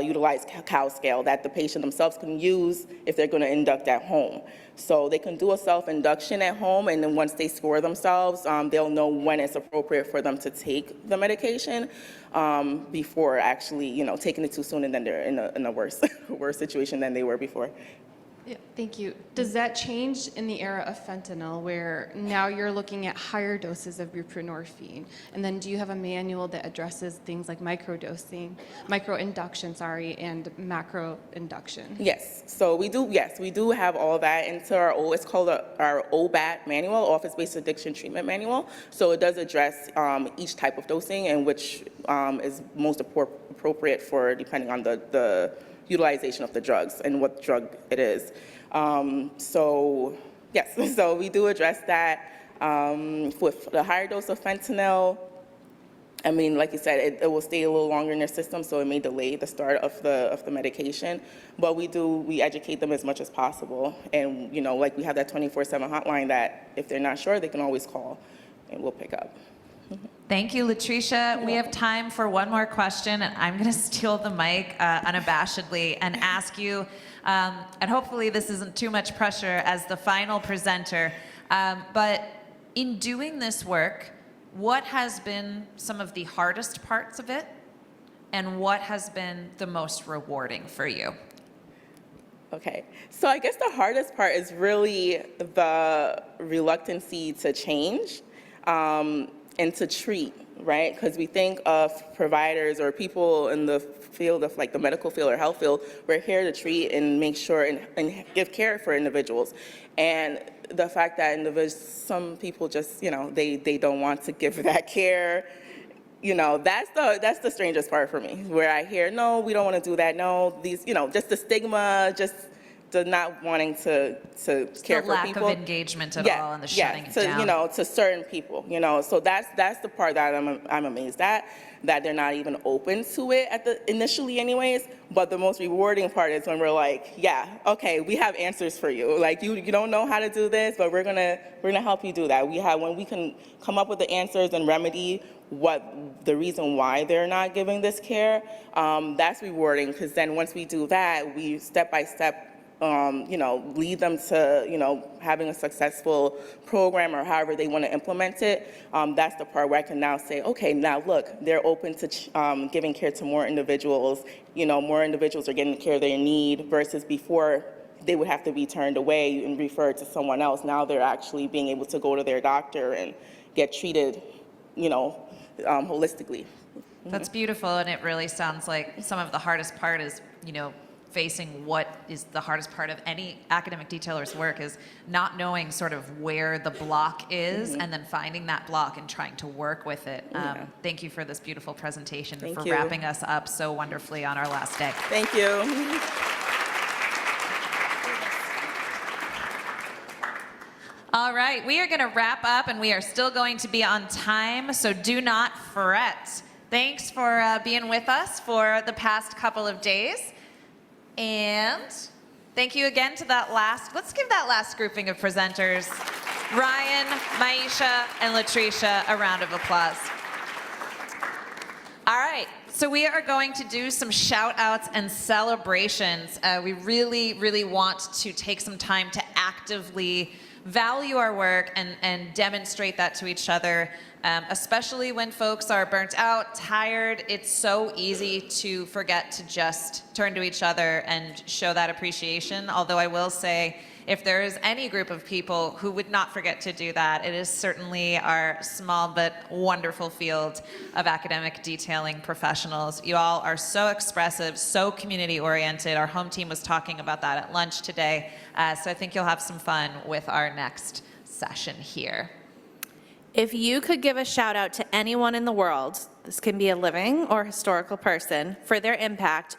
utilized COW scale that the patient themselves can use if they're going to induct at home. So they can do a self-induction at home, and then once they score themselves, they'll know when it's appropriate for them to take the medication before actually, taking it too soon, and then they're in a worse situation than they were before. Yeah, thank you. Does that change in the era of fentanyl, where now you're looking at higher doses of buprenorphine? And then do you have a manual that addresses things like microdosing, microinduction, and macroinduction? Yes, so we do have all that into our it's called our OBAT manual, Office-Based Addiction Treatment Manual. So it does address each type of dosing and which is most appropriate for depending on the utilization of the drugs and what drug it is. So yes, so we do address that. With the higher dose of fentanyl, I mean, like you said, it will stay a little longer in their system, so it may delay the start of the medication. But we educate them as much as possible. And, you know, like we have that 24/7 hotline that if they're not sure, they can always call and we'll pick up. Thank you, Latricia. We have time for one more question, and I'm going to steal the mic unabashedly and ask you, and hopefully this isn't too much pressure as the final presenter, but in doing this work, what has been some of the hardest parts of it, and what has been the most rewarding for you? Okay, so I guess the hardest part is really the reluctancy to change. And to treat, right? Because we think of providers or people in the field of like the medical field or health field, we're here to treat and make sure and give care for individuals. And the fact that some people just, you know, they don't want to give that care, you know, that's the strangest part for me, where I hear, no, we don't want to do that, no, these, you know, just the stigma, just the not wanting to care for people. The lack of engagement at all and the shutting it down. You know, to certain people, you know, so that's the part that I'm amazed at, that they're not even open to it initially anyways. But the most rewarding part is when we're like, yeah, okay, we have answers for you. Like you don't know how to do this, but we're gonna help you do that. When we can come up with the answers and remedy the reason why they're not giving this care, that's rewarding, because then once we do that, we step by step you know, lead them to, you know, having a successful program or however they want to implement it. That's the part where I can now say, okay, now look, they're open to giving care to more individuals. You know, more individuals are getting the care they need versus before they would have to be turned away and referred to someone else. Now they're actually being able to go to their doctor and get treated, you know, holistically. That's beautiful, and it really sounds like some of the hardest part is, you know, facing what is the hardest part of any academic detailer's work is not knowing sort of where the block is and then finding that block and trying to work with it. Thank you for this beautiful presentation, for wrapping us up so wonderfully on our last day. Thank you. All right, we are going to wrap up, and we are still going to be on time, so do not fret. Thanks for being with us for the past couple of days. And thank you again to let's give that last grouping of presenters, Ryan, Maisha, and Latricia, a round of applause. All right, so we are going to do some shout outs and celebrations. We really, really want to take some time to actively value our work and demonstrate that to each other. Especially when folks are burnt out, tired, it's so easy to forget to just turn to each other and show that appreciation. Although I will say, if there is any group of people who would not forget to do that, it is certainly our small but wonderful field of academic detailing professionals. You all are so expressive, so community-oriented. Our home team was talking about that at lunch today, so I think you'll have some fun with our next session here. If you could give a shout out to anyone in the world, this can be a living or historical person, for their impact,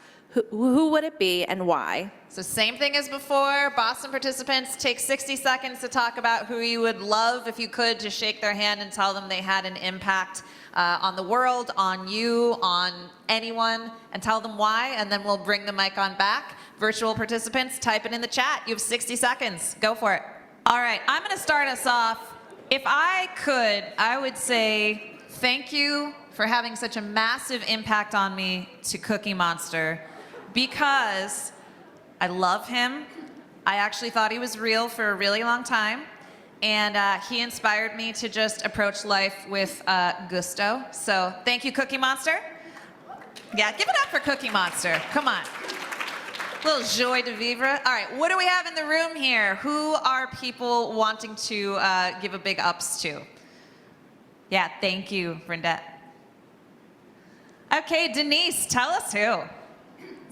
who would it be and why? So same thing as before, Boston participants, take 60 seconds to talk about who you would love, if you could, to shake their hand and tell them they had an impact on the world, on you, on anyone, and tell them why, and then we'll bring the mic on back. Virtual participants, type it in the chat. You have 60 seconds. Go for it. All right, I'm going to start us off. If I could, I would say thank you for having such a massive impact on me to Cookie Monster, because I love him. I actually thought he was real for a really long time, and he inspired me to just approach life with gusto. So thank you, Cookie Monster. Yeah, give it up for Cookie Monster. Come on. Little joie de vivre. All right, what do we have in the room here? Who are people wanting to give a big ups to? Yeah, thank you, Brendette. Okay, Denise, tell us who.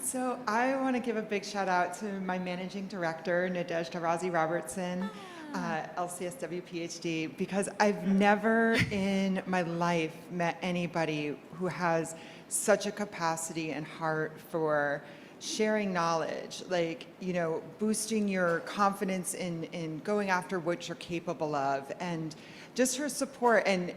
So I want to give a big shout out to my managing director, Nadezhda Razi Robertson, LCSW PhD, because I've never in my life met anybody who has such a capacity and heart for sharing knowledge, like, you know, boosting your confidence in going after what you're capable of, and just her support and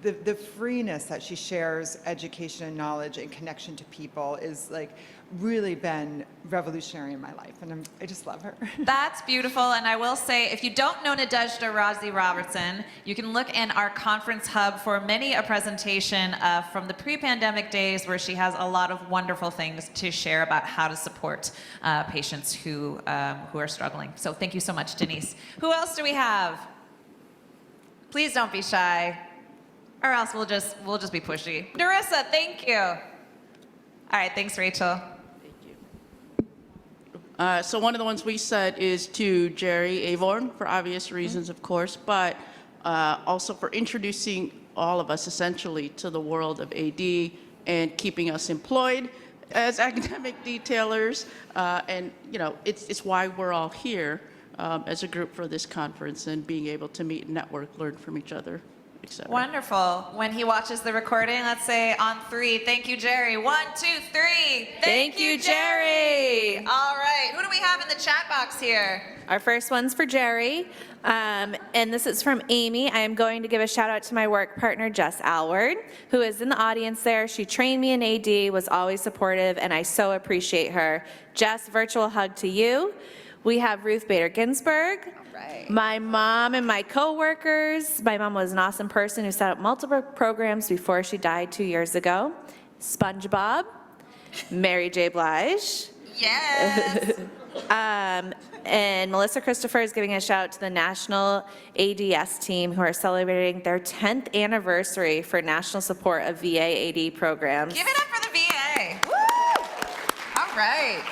the freeness that she shares education and knowledge and connection to people is like really been revolutionary in my life, and I just love her. That's beautiful, and I will say, if you don't know Nadezhda Razi Robertson, you can look in our conference hub for many a presentation from the pre-pandemic days where she has a lot of wonderful things to share about how to support patients who are struggling. So thank you so much, Denise. Who else do we have? Please don't be shy, or else we'll just be pushy. Narissa, thank you. All right, thanks, Rachel. So one of the ones we set is to Jerry Avorn, for obvious reasons, of course, but also for introducing all of us essentially to the world of AD and keeping us employed as academic detailers. And you know, it's why we're all here as a group for this conference, and being able to meet, network, learn from each other, etc. Wonderful. When he watches the recording, let's say on 3, thank you, Jerry. 1, 2, 3. Thank you, Jerry. All right. Who do we have in the chat box here? Our first one's for Jerry, and this is from Amy. I am going to give a shout out to my work partner, Jess Alward, who is in the audience there. She trained me in AD, was always supportive, and I so appreciate her. Jess, virtual hug to you. We have Ruth Bader Ginsburg. Right. My mom and my coworkers. My mom was an awesome person who set up multiple programs before she died 2 years ago. SpongeBob, Mary J. Blige. Yes. And Melissa Christopher is giving a shout out to the National ADS team, who are celebrating their 10th anniversary for national support of VA AD programs. Give it up for the VA. Woo! All right.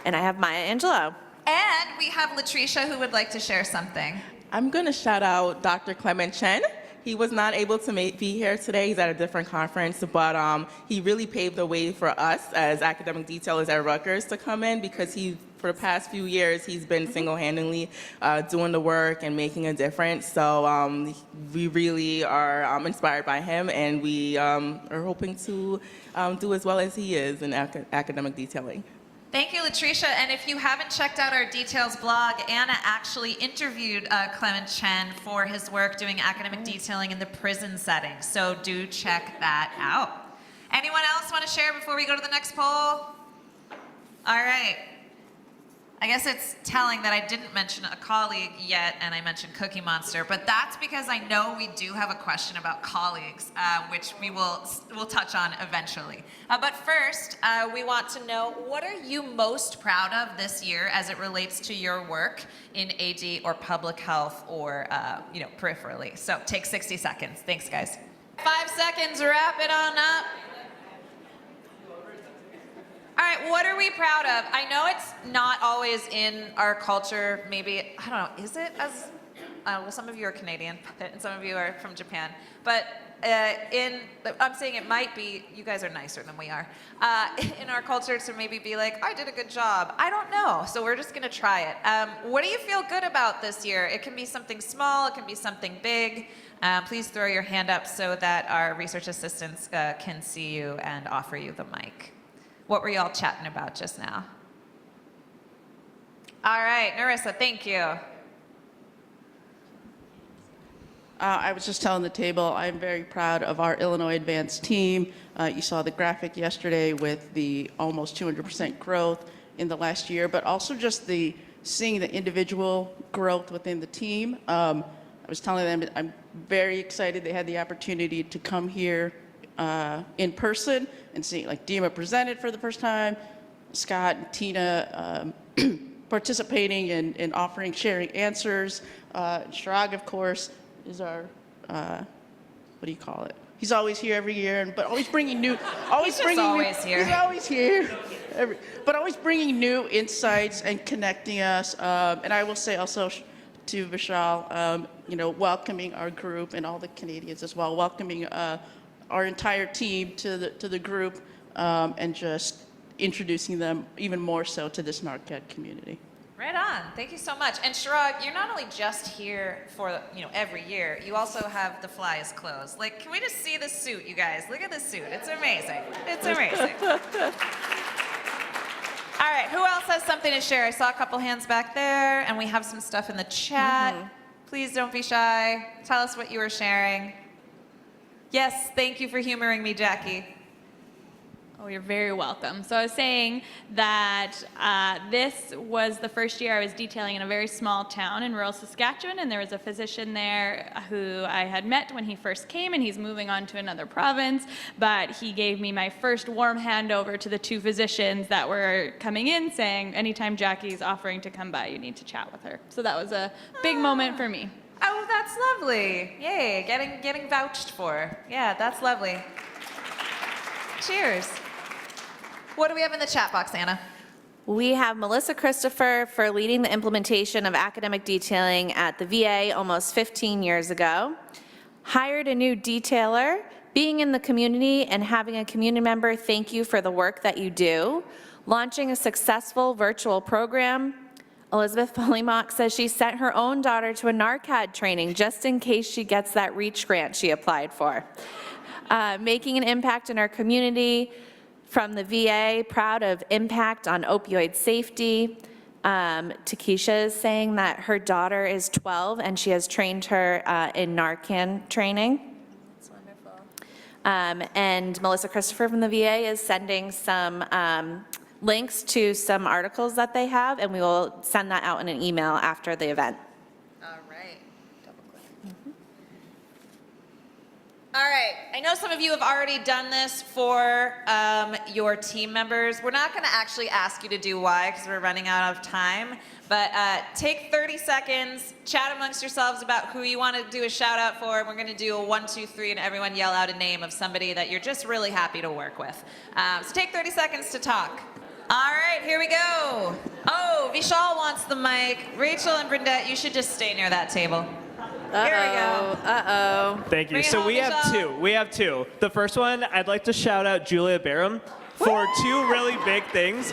And I have Maya Angelou. And we have Latricia, who would like to share something. I'm going to shout out Dr. Clement Chen. He was not able to be here today. He's at a different conference, but he really paved the way for us as academic detailers at Rutgers to come in, because for the past few years, he's been single-handedly doing the work and making a difference. So we really are inspired by him, and we are hoping to do as well as he is in academic detailing. Thank you, Latricia. And if you haven't checked out our details blog, Anna actually interviewed Clement Chen for his work doing academic detailing in the prison setting. So do check that out. Anyone else want to share before we go to the next poll? All right. I guess it's telling that I didn't mention a colleague yet, and I mentioned Cookie Monster, but that's because I know we do have a question about colleagues, which we'll touch on eventually. But first, we want to know, what are you most proud of this year as it relates to your work in AD or public health or peripherally? So take 60 seconds. Thanks, guys. 5 seconds, wrap it on up. All right, what are we proud of? I know it's not always in our culture, maybe, I don't know, is it? Well, some of you are Canadian, and some of you are from Japan. But I'm saying it might be, you guys are nicer than we are, in our culture to maybe be like, I did a good job. I don't know, so we're just gonna try it. What do you feel good about this year? It can be something small, it can be something big. Please throw your hand up so that our research assistants can see you and offer you the mic. What were y'all chatting about just now? All right, Narissa, thank you. I was just telling the table, I'm very proud of our Illinois Advanced team. You saw the graphic yesterday with the almost 200% growth in the last year, but also just seeing the individual growth within the team. I was telling them I'm very excited they had the opportunity to come here in person and see, like, Dima presented for the first time, Scott and Tina participating and offering, sharing answers. Shrag, of course, is our, what do you call it? He's always here every year, but always bringing new. He's just always here. He's always here. But always bringing new insights and connecting us. And I will say also to Vishal, welcoming our group and all the Canadians as well, welcoming our entire team to the group, and just introducing them even more so to this NaRCAD community. Right on. Thank you so much. And Shirag, you're not only just here for, every year, you also have the fly's clothes. Like, can we just see this suit, you guys? Look at this suit. It's amazing. It's amazing. All right, who else has something to share? I saw a couple hands back there, and we have some stuff in the chat. Please don't be shy. Tell us what you were sharing. Yes, thank you for humoring me, Jackie. Oh, you're very welcome. So I was saying that this was the first year I was detailing in a very small town in rural Saskatchewan, and there was a physician there who I had met when he first came, and he's moving on to another province, but he gave me my first warm handover to the two physicians that were coming in, saying, anytime Jackie's offering to come by, you need to chat with her. So that was a big moment for me. Oh, that's lovely. Yay, getting vouched for. Yeah, that's lovely. Cheers. What do we have in the chat box, Anna? We have Melissa Christopher for leading the implementation of academic detailing at the VA almost 15 years ago. Hired a new detailer. Being in the community and having a community member thank you for the work that you do. Launching a successful virtual program. Elizabeth Polymock says she sent her own daughter to a NaRCAD training just in case she gets that REACH grant she applied for. Making an impact in our community. From the VA, proud of impact on opioid safety. Takesha is saying that her daughter is 12 and she has trained her in Narcan training. That's wonderful. And Melissa Christopher from the VA is sending some links to some articles that they have, and we will send that out in an email after the event. All right. Double click. All right, I know some of you have already done this for your team members. We're not gonna actually ask you to do why because we're running out of time, but take 30 seconds, chat amongst yourselves about who you wanna do a shout out for, and we're gonna do a 1, 2, 3, and everyone yell out a name of somebody that you're just really happy to work with. So take 30 seconds to talk. All right, here we go. Oh, Vishal wants the mic. Rachel and Brindette, you should just stay near that table. Here we go. Uh-oh. Thank you. Bring it So home, we have Vishal. two. We have two. The first one, I'd like to shout out Julia Barham for two really big things.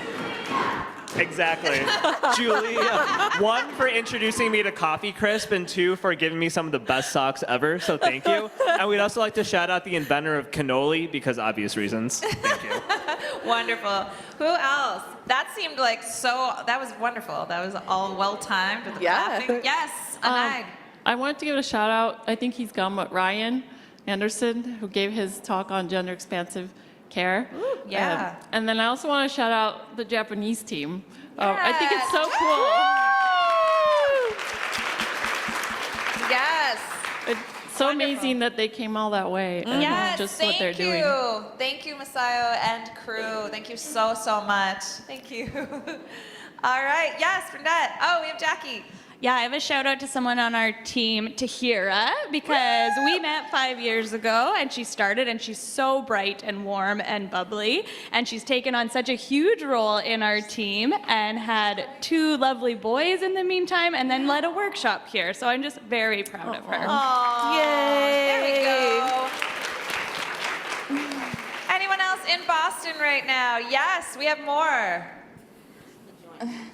Exactly. Julia, one, for introducing me to Coffee Crisp, and two, for giving me some of the best socks ever, so thank you. And we'd also like to shout out the inventor of cannoli, because obvious reasons. Thank you. Wonderful. Who else? That seemed like that was wonderful. That was all well-timed with the clapping. Yes, Anag. I wanted to give a shout out. I think he's gone, but Ryan Anderson, who gave his talk on gender expansive care. Ooh, yeah. And then I also want to shout out the Japanese team. I think it's so cool. Yes. It's so amazing that they came all that way and Yes, just what they're doing. Thank you, Masayo and crew. Thank you so, so much. Thank you. All right, yes, Brindette. Oh, we have Jackie. Yeah, I have a shout out to someone on our team, Tahira, because we met 5 years ago and she started and she's so bright and warm and bubbly, and she's taken on such a huge role in our team and had 2 lovely boys in the meantime and then led a workshop here. So I'm just very proud of her. Aww. Yay. There we go. Anyone else in Boston right now? Yes, we have more.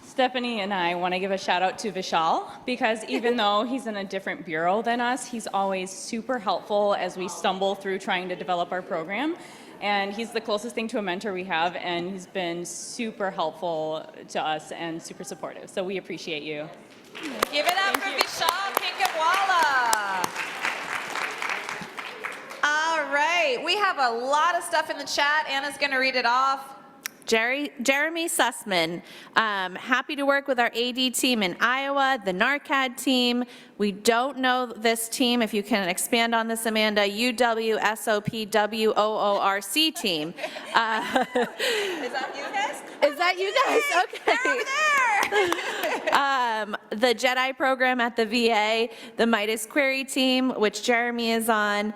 Stephanie and I want to give a shout out to Vishal, because even though he's in a different bureau than us, he's always super helpful as we stumble through trying to develop our program. And he's the closest thing to a mentor we have, and he's been super helpful to us and super supportive. So we appreciate you. Give it up for Vishal Kinkatwala. All right, we have a lot of stuff in the chat. Anna's going to read it off. Jeremy Sussman, happy to work with our AD team in Iowa, the NaRCAD team. We don't know this team. If you can expand on this, Amanda, UWSOPWOORC team. Is that you guys? Is that you guys? Okay. They're over there. The Jedi program at the VA, the Midas Query team, which Jeremy is on,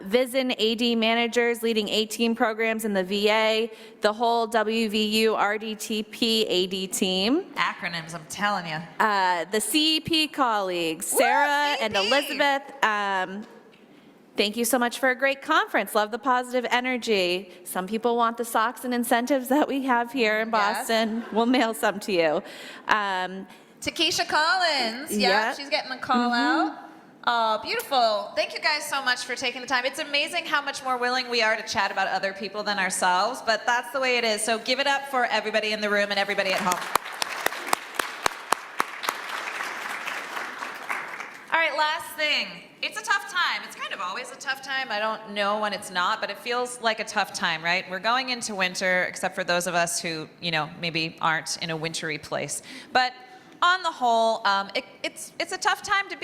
Vision AD managers leading 18 programs in the VA, the whole WVU RDTP AD team. Acronyms, I'm telling you. The CEP colleagues, Sarah and Elizabeth. Thank you so much for a great conference. Love the positive energy. Some people want the socks and incentives that we have here in Boston. We'll mail some to you. Takesha Collins. Yeah, she's getting the call out. Oh, beautiful. Thank you guys so much for taking the time. It's amazing how much more willing we are to chat about other people than ourselves, but that's the way it is. So give it up for everybody in the room and everybody at home. All right, last thing. It's a tough time. It's kind of always a tough time. I don't know when it's not, but it feels like a tough time, right? We're going into winter, except for those of us who, maybe aren't in a wintry place. But on the whole, it's a tough time to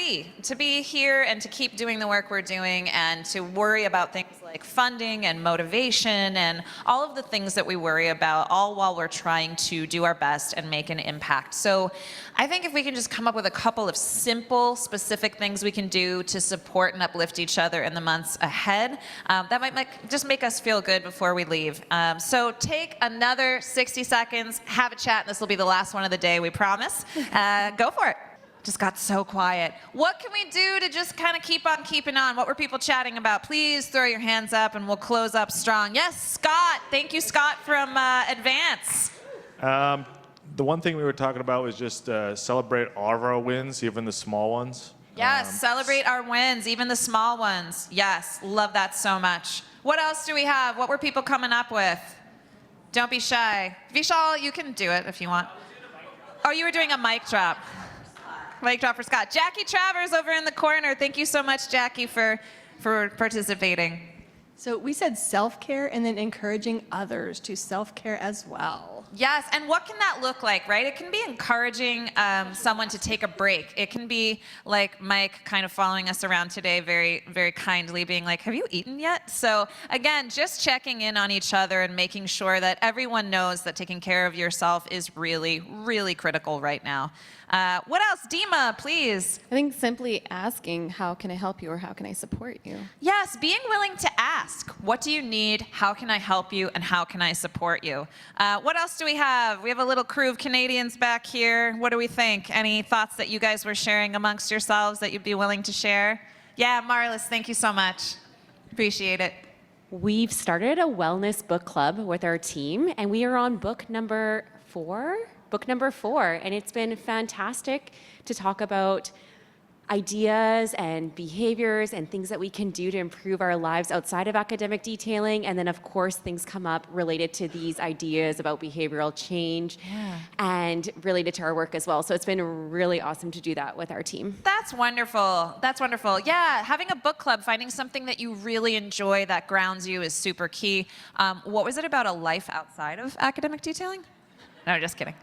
be here and to keep doing the work we're doing and to worry about things like funding and motivation and all of the things that we worry about, all while we're trying to do our best and make an impact. So I think if we can just come up with a couple of simple, specific things we can do to support and uplift each other in the months ahead, that might just make us feel good before we leave. So take another 60 seconds, have a chat, and this will be the last one of the day, we promise. Go for it. Just got so quiet. What can we do to just kind of keep on keeping on? What were people chatting about? Please throw your hands up and we'll close up strong. Yes, Scott. Thank you, Scott from Advance. The one thing we were talking about was just celebrate all of our wins, even the small ones. Yes, celebrate our wins, even the small ones. Yes, love that so much. What else do we have? What were people coming up with? Don't be shy. Vishal, you can do it if you want. Oh, you were doing a mic drop. Mic drop for Scott. Jackie Travers over in the corner. Thank you so much, Jackie, for participating. So we said self-care and then encouraging others to self-care as well. Yes, and what can that look like, right? It can be encouraging someone to take a break. It can be like Mike kind of following us around today very, very kindly, being like, have you eaten yet? So again, just checking in on each other and making sure that everyone knows that taking care of yourself is really, really critical right now. What else? Dima, please. I think simply asking, how can I help you or how can I support you? Yes, being willing to ask, what do you need? How can I help you? And how can I support you? What else do we have? We have a little crew of Canadians back here. What do we think? Any thoughts that you guys were sharing amongst yourselves that you'd be willing to share? Yeah, Marlis, thank you so much. Appreciate it. We've started a wellness book club with our team, and we are on book number 4. And it's been fantastic to talk about ideas and behaviors and things that we can do to improve our lives outside of academic detailing. And then, of course, things come up related to these ideas about behavioral change and related to our work as well. So it's been really awesome to do that with our team. That's wonderful. That's wonderful. Yeah, having a book club, finding something that you really enjoy that grounds you is super key. What was it about a life outside of academic detailing? No, just kidding.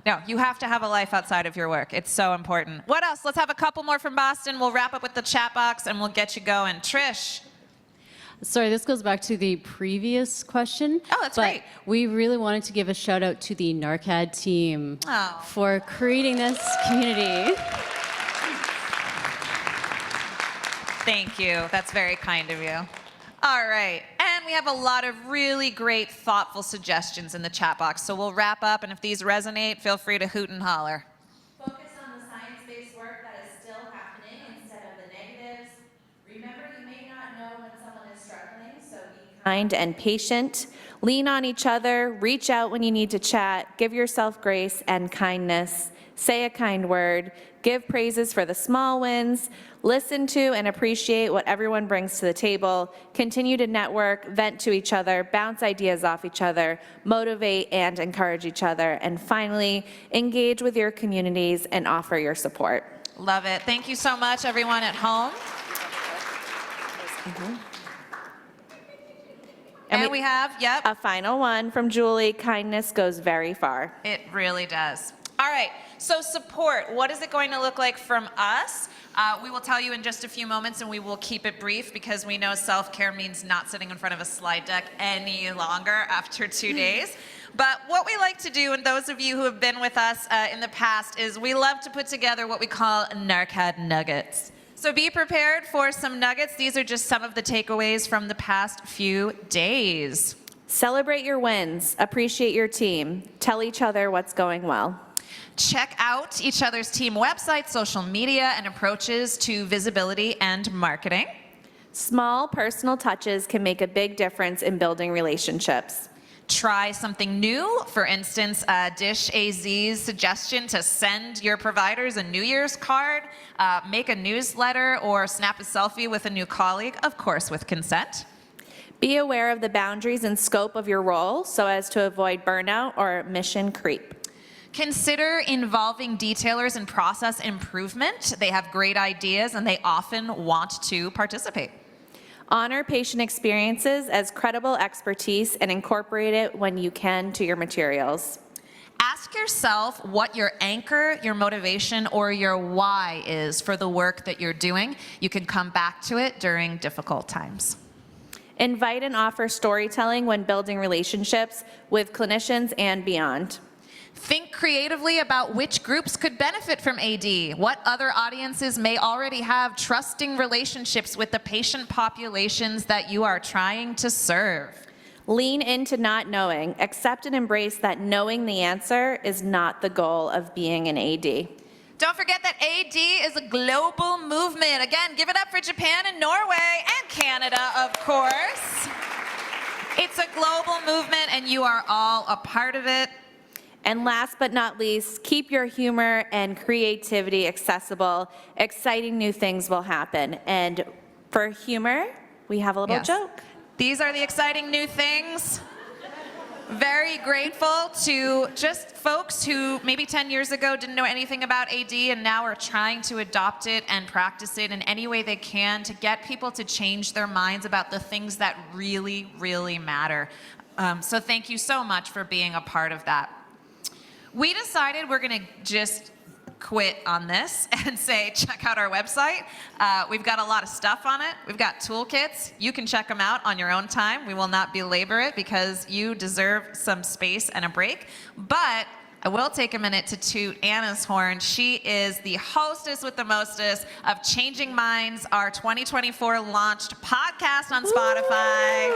No, you have to have a life outside of your work. It's so important. What else? Let's have a couple more from Boston. We'll wrap up with the chat box and we'll get you going. Trish. Sorry, this goes back to the previous question. Oh, that's great. We really wanted to give a shout out to the NaRCAD team for creating this community. Thank you. That's very kind of you. All right, and we have a lot of really great, thoughtful suggestions in the chat box. So we'll wrap up, and if these resonate, feel free to hoot and holler. Focus on the science-based work that is still happening instead of the negatives. Remember, you may not know when someone is struggling, so be kind and patient. Lean on each other, reach out when you need to chat, give yourself grace and kindness. Say a kind word, give praises for the small wins, listen to and appreciate what everyone brings to the table, continue to network, vent to each other, bounce ideas off each other, motivate and encourage each other, and finally, engage with your communities and offer your support. Love it. Thank you so much, everyone at home. And we have, a final one from Julie. Kindness goes very far. It really does. All right, so support, what is it going to look like from us? We will tell you in just a few moments, and we will keep it brief because we know self-care means not sitting in front of a slide deck any longer after 2 days. But what we like to do, and those of you who have been with us in the past, is we love to put together what we call NaRCAD nuggets. So be prepared for some nuggets. These are just some of the takeaways from the past few days. Celebrate your wins. Appreciate your team. Tell each other what's going well. Check out each other's team websites, social media, and approaches to visibility and marketing. Small personal touches can make a big difference in building relationships. Try something new. For instance, Dish AZ's suggestion to send your providers a New Year's card, make a newsletter, or snap a selfie with a new colleague, of course with consent. Be aware of the boundaries and scope of your role so as to avoid burnout or mission creep. Consider involving detailers in process improvement. They have great ideas and they often want to participate. Honor patient experiences as credible expertise and incorporate it when you can to your materials. Ask yourself what your anchor, your motivation, or your why is for the work that you're doing. You can come back to it during difficult times. Invite and offer storytelling when building relationships with clinicians and beyond. Think creatively about which groups could benefit from AD. What other audiences may already have trusting relationships with the patient populations that you are trying to serve. Lean into not knowing. Accept and embrace that knowing the answer is not the goal of being an AD. Don't forget that AD is a global movement. Again, give it up for Japan and Norway and Canada, of course. It's a global movement and you are all a part of it. And last but not least, keep your humor and creativity accessible. Exciting new things will happen. And for humor, we have a little joke. These are the exciting new things. Very grateful to just folks who maybe 10 years ago didn't know anything about AD and now are trying to adopt it and practice it in any way they can to get people to change their minds about the things that really, really matter. So thank you so much for being a part of that. We decided we're going to just quit on this and say, check out our website. We've got a lot of stuff on it. We've got toolkits. You can check them out on your own time. We will not belabor it because you deserve some space and a break. But I will take a minute to toot Anna's horn. She is the hostess with the mostest of Changing Minds, our 2024 launched podcast on Spotify.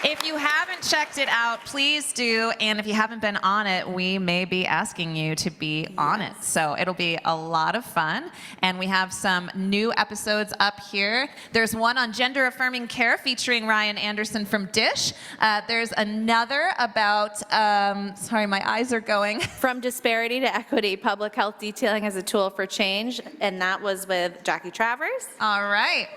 If you haven't checked it out, please do. And if you haven't been on it, we may be asking you to be on it. So it'll be a lot of fun. And we have some new episodes up here. There's one on gender affirming care featuring Ryan Anderson from Dish. There's another about, sorry, my eyes are going. From disparity to equity, public health detailing as a tool for change. And that was with Jackie Travers. All right.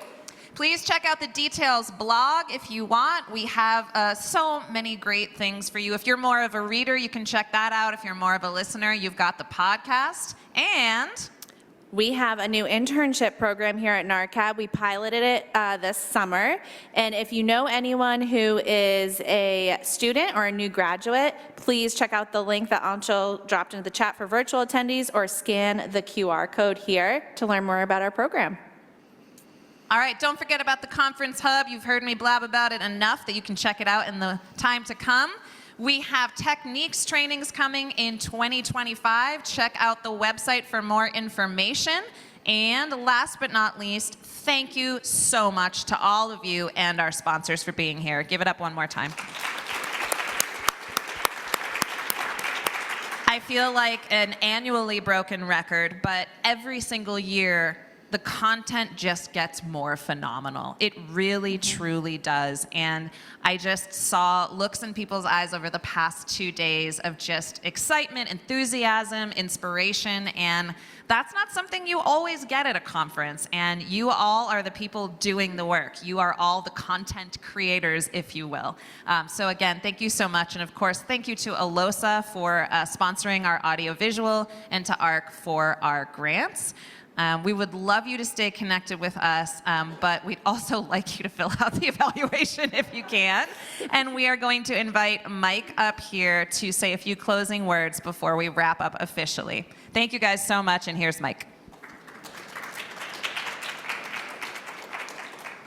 Please check out the Details blog if you want. We have so many great things for you. If you're more of a reader, you can check that out. If you're more of a listener, you've got the podcast. And we have a new internship program here at NaRCAD. We piloted it this summer. And if you know anyone who is a student or a new graduate, please check out the link that Anshul dropped into the chat for virtual attendees or scan the QR code here to learn more about our program. All right, don't forget about the Conference Hub. You've heard me blab about it enough that you can check it out in the time to come. We have techniques trainings coming in 2025. Check out the website for more information. And last but not least, thank you so much to all of you and our sponsors for being here. Give it up one more time. I feel like an annually broken record, but every single year, the content just gets more phenomenal. It really, truly does. And I just saw looks in people's eyes over the past 2 days of just excitement, enthusiasm, inspiration, and that's not something you always get at a conference. And you all are the people doing the work. You are all the content creators, if you will. So again, thank you so much. And of course, thank you to Alosa for sponsoring our audiovisual and to ARC for our grants. We would love you to stay connected with us, but we'd also like you to fill out the evaluation if you can. And we are going to invite Mike up here to say a few closing words before we wrap up officially. Thank you guys so much, and here's Mike.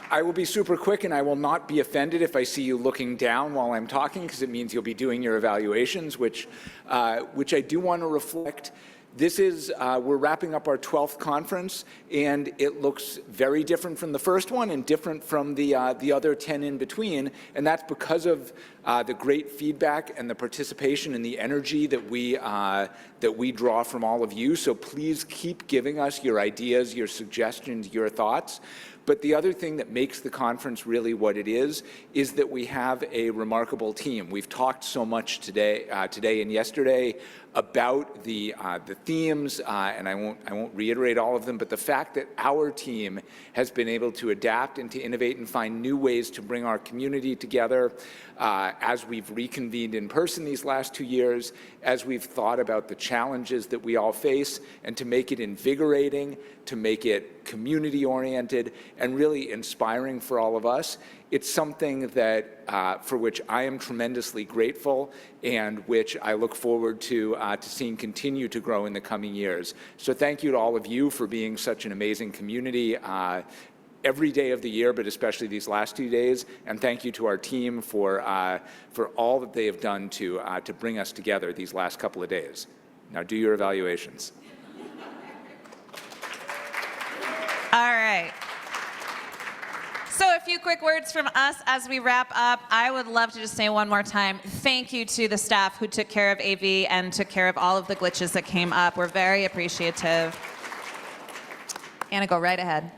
I will be super quick, and I will not be offended if I see you looking down while I'm talking, because it means you'll be doing your evaluations, which I do want to reflect. This is, we're wrapping up our 12th conference, and it looks very different from the first one and different from the other 10 in between, and that's because of the great feedback and the participation and the energy that we draw from all of you. So please keep giving us your ideas, your suggestions, your thoughts. But the other thing that makes the conference really what it is that we have a remarkable team. We've talked so much today and yesterday about the themes, and I won't reiterate all of them, but the fact that our team has been able to adapt and to innovate and find new ways to bring our community together as we've reconvened in person these last 2 years, as we've thought about the challenges that we all face, and to make it invigorating, to make it community-oriented, and really inspiring for all of us. It's something that, for which I am tremendously grateful, and which I look forward to seeing continue to grow in the coming years. So thank you to all of you for being such an amazing community every day of the year, but especially these last 2 days. And thank you to our team for all that they have done to bring us together these last couple of days. Now do your evaluations. All right. So a few quick words from us as we wrap up. I would love to just say one more time, thank you to the staff who took care of AV and took care of all of the glitches that came up. We're very appreciative. Anna, go right ahead.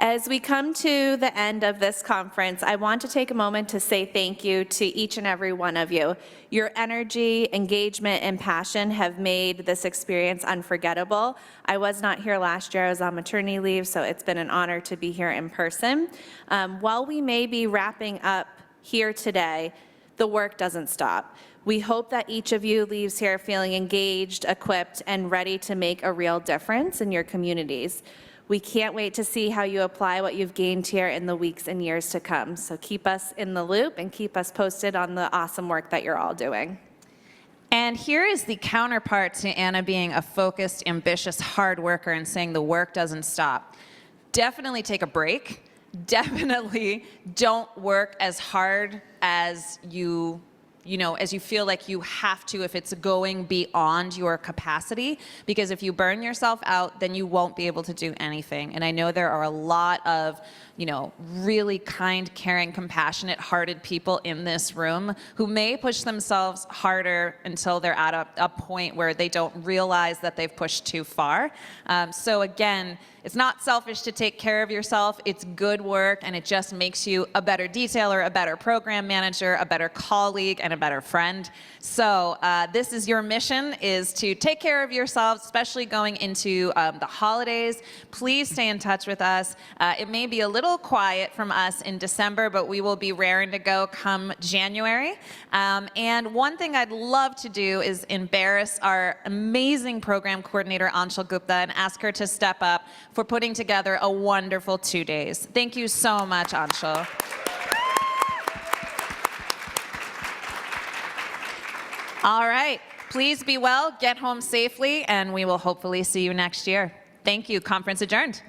As we come to the end of this conference, I want to take a moment to say thank you to each and every one of you. Your energy, engagement, and passion have made this experience unforgettable. I was not here last year. I was on maternity leave, so it's been an honor to be here in person. While we may be wrapping up here today, the work doesn't stop. We hope that each of you leaves here feeling engaged, equipped, and ready to make a real difference in your communities. We can't wait to see how you apply what you've gained here in the weeks and years to come. So keep us in the loop and keep us posted on the awesome work that you're all doing. And here is the counterpart to Anna being a focused, ambitious, hard worker and saying the work doesn't stop. Definitely take a break. Definitely don't work as hard as you feel like you have to if it's going beyond your capacity, because if you burn yourself out, then you won't be able to do anything. And I know there are a lot of, really kind, caring, compassionate hearted people in this room who may push themselves harder until they're at a point where they don't realize that they've pushed too far. So again, it's not selfish to take care of yourself. It's good work, and it just makes you a better detailer, a better program manager, a better colleague, and a better friend. So this is your mission, is to take care of yourselves, especially going into the holidays. Please stay in touch with us. It may be a little quiet from us in December, but we will be raring to go come January. And one thing I'd love to do is embarrass our amazing program coordinator, Anshul Gupta, and ask her to step up for putting together a wonderful 2 days. Thank you so much, Anshul. All right, please be well, get home safely, and we will hopefully see you next year. Thank you. Conference adjourned.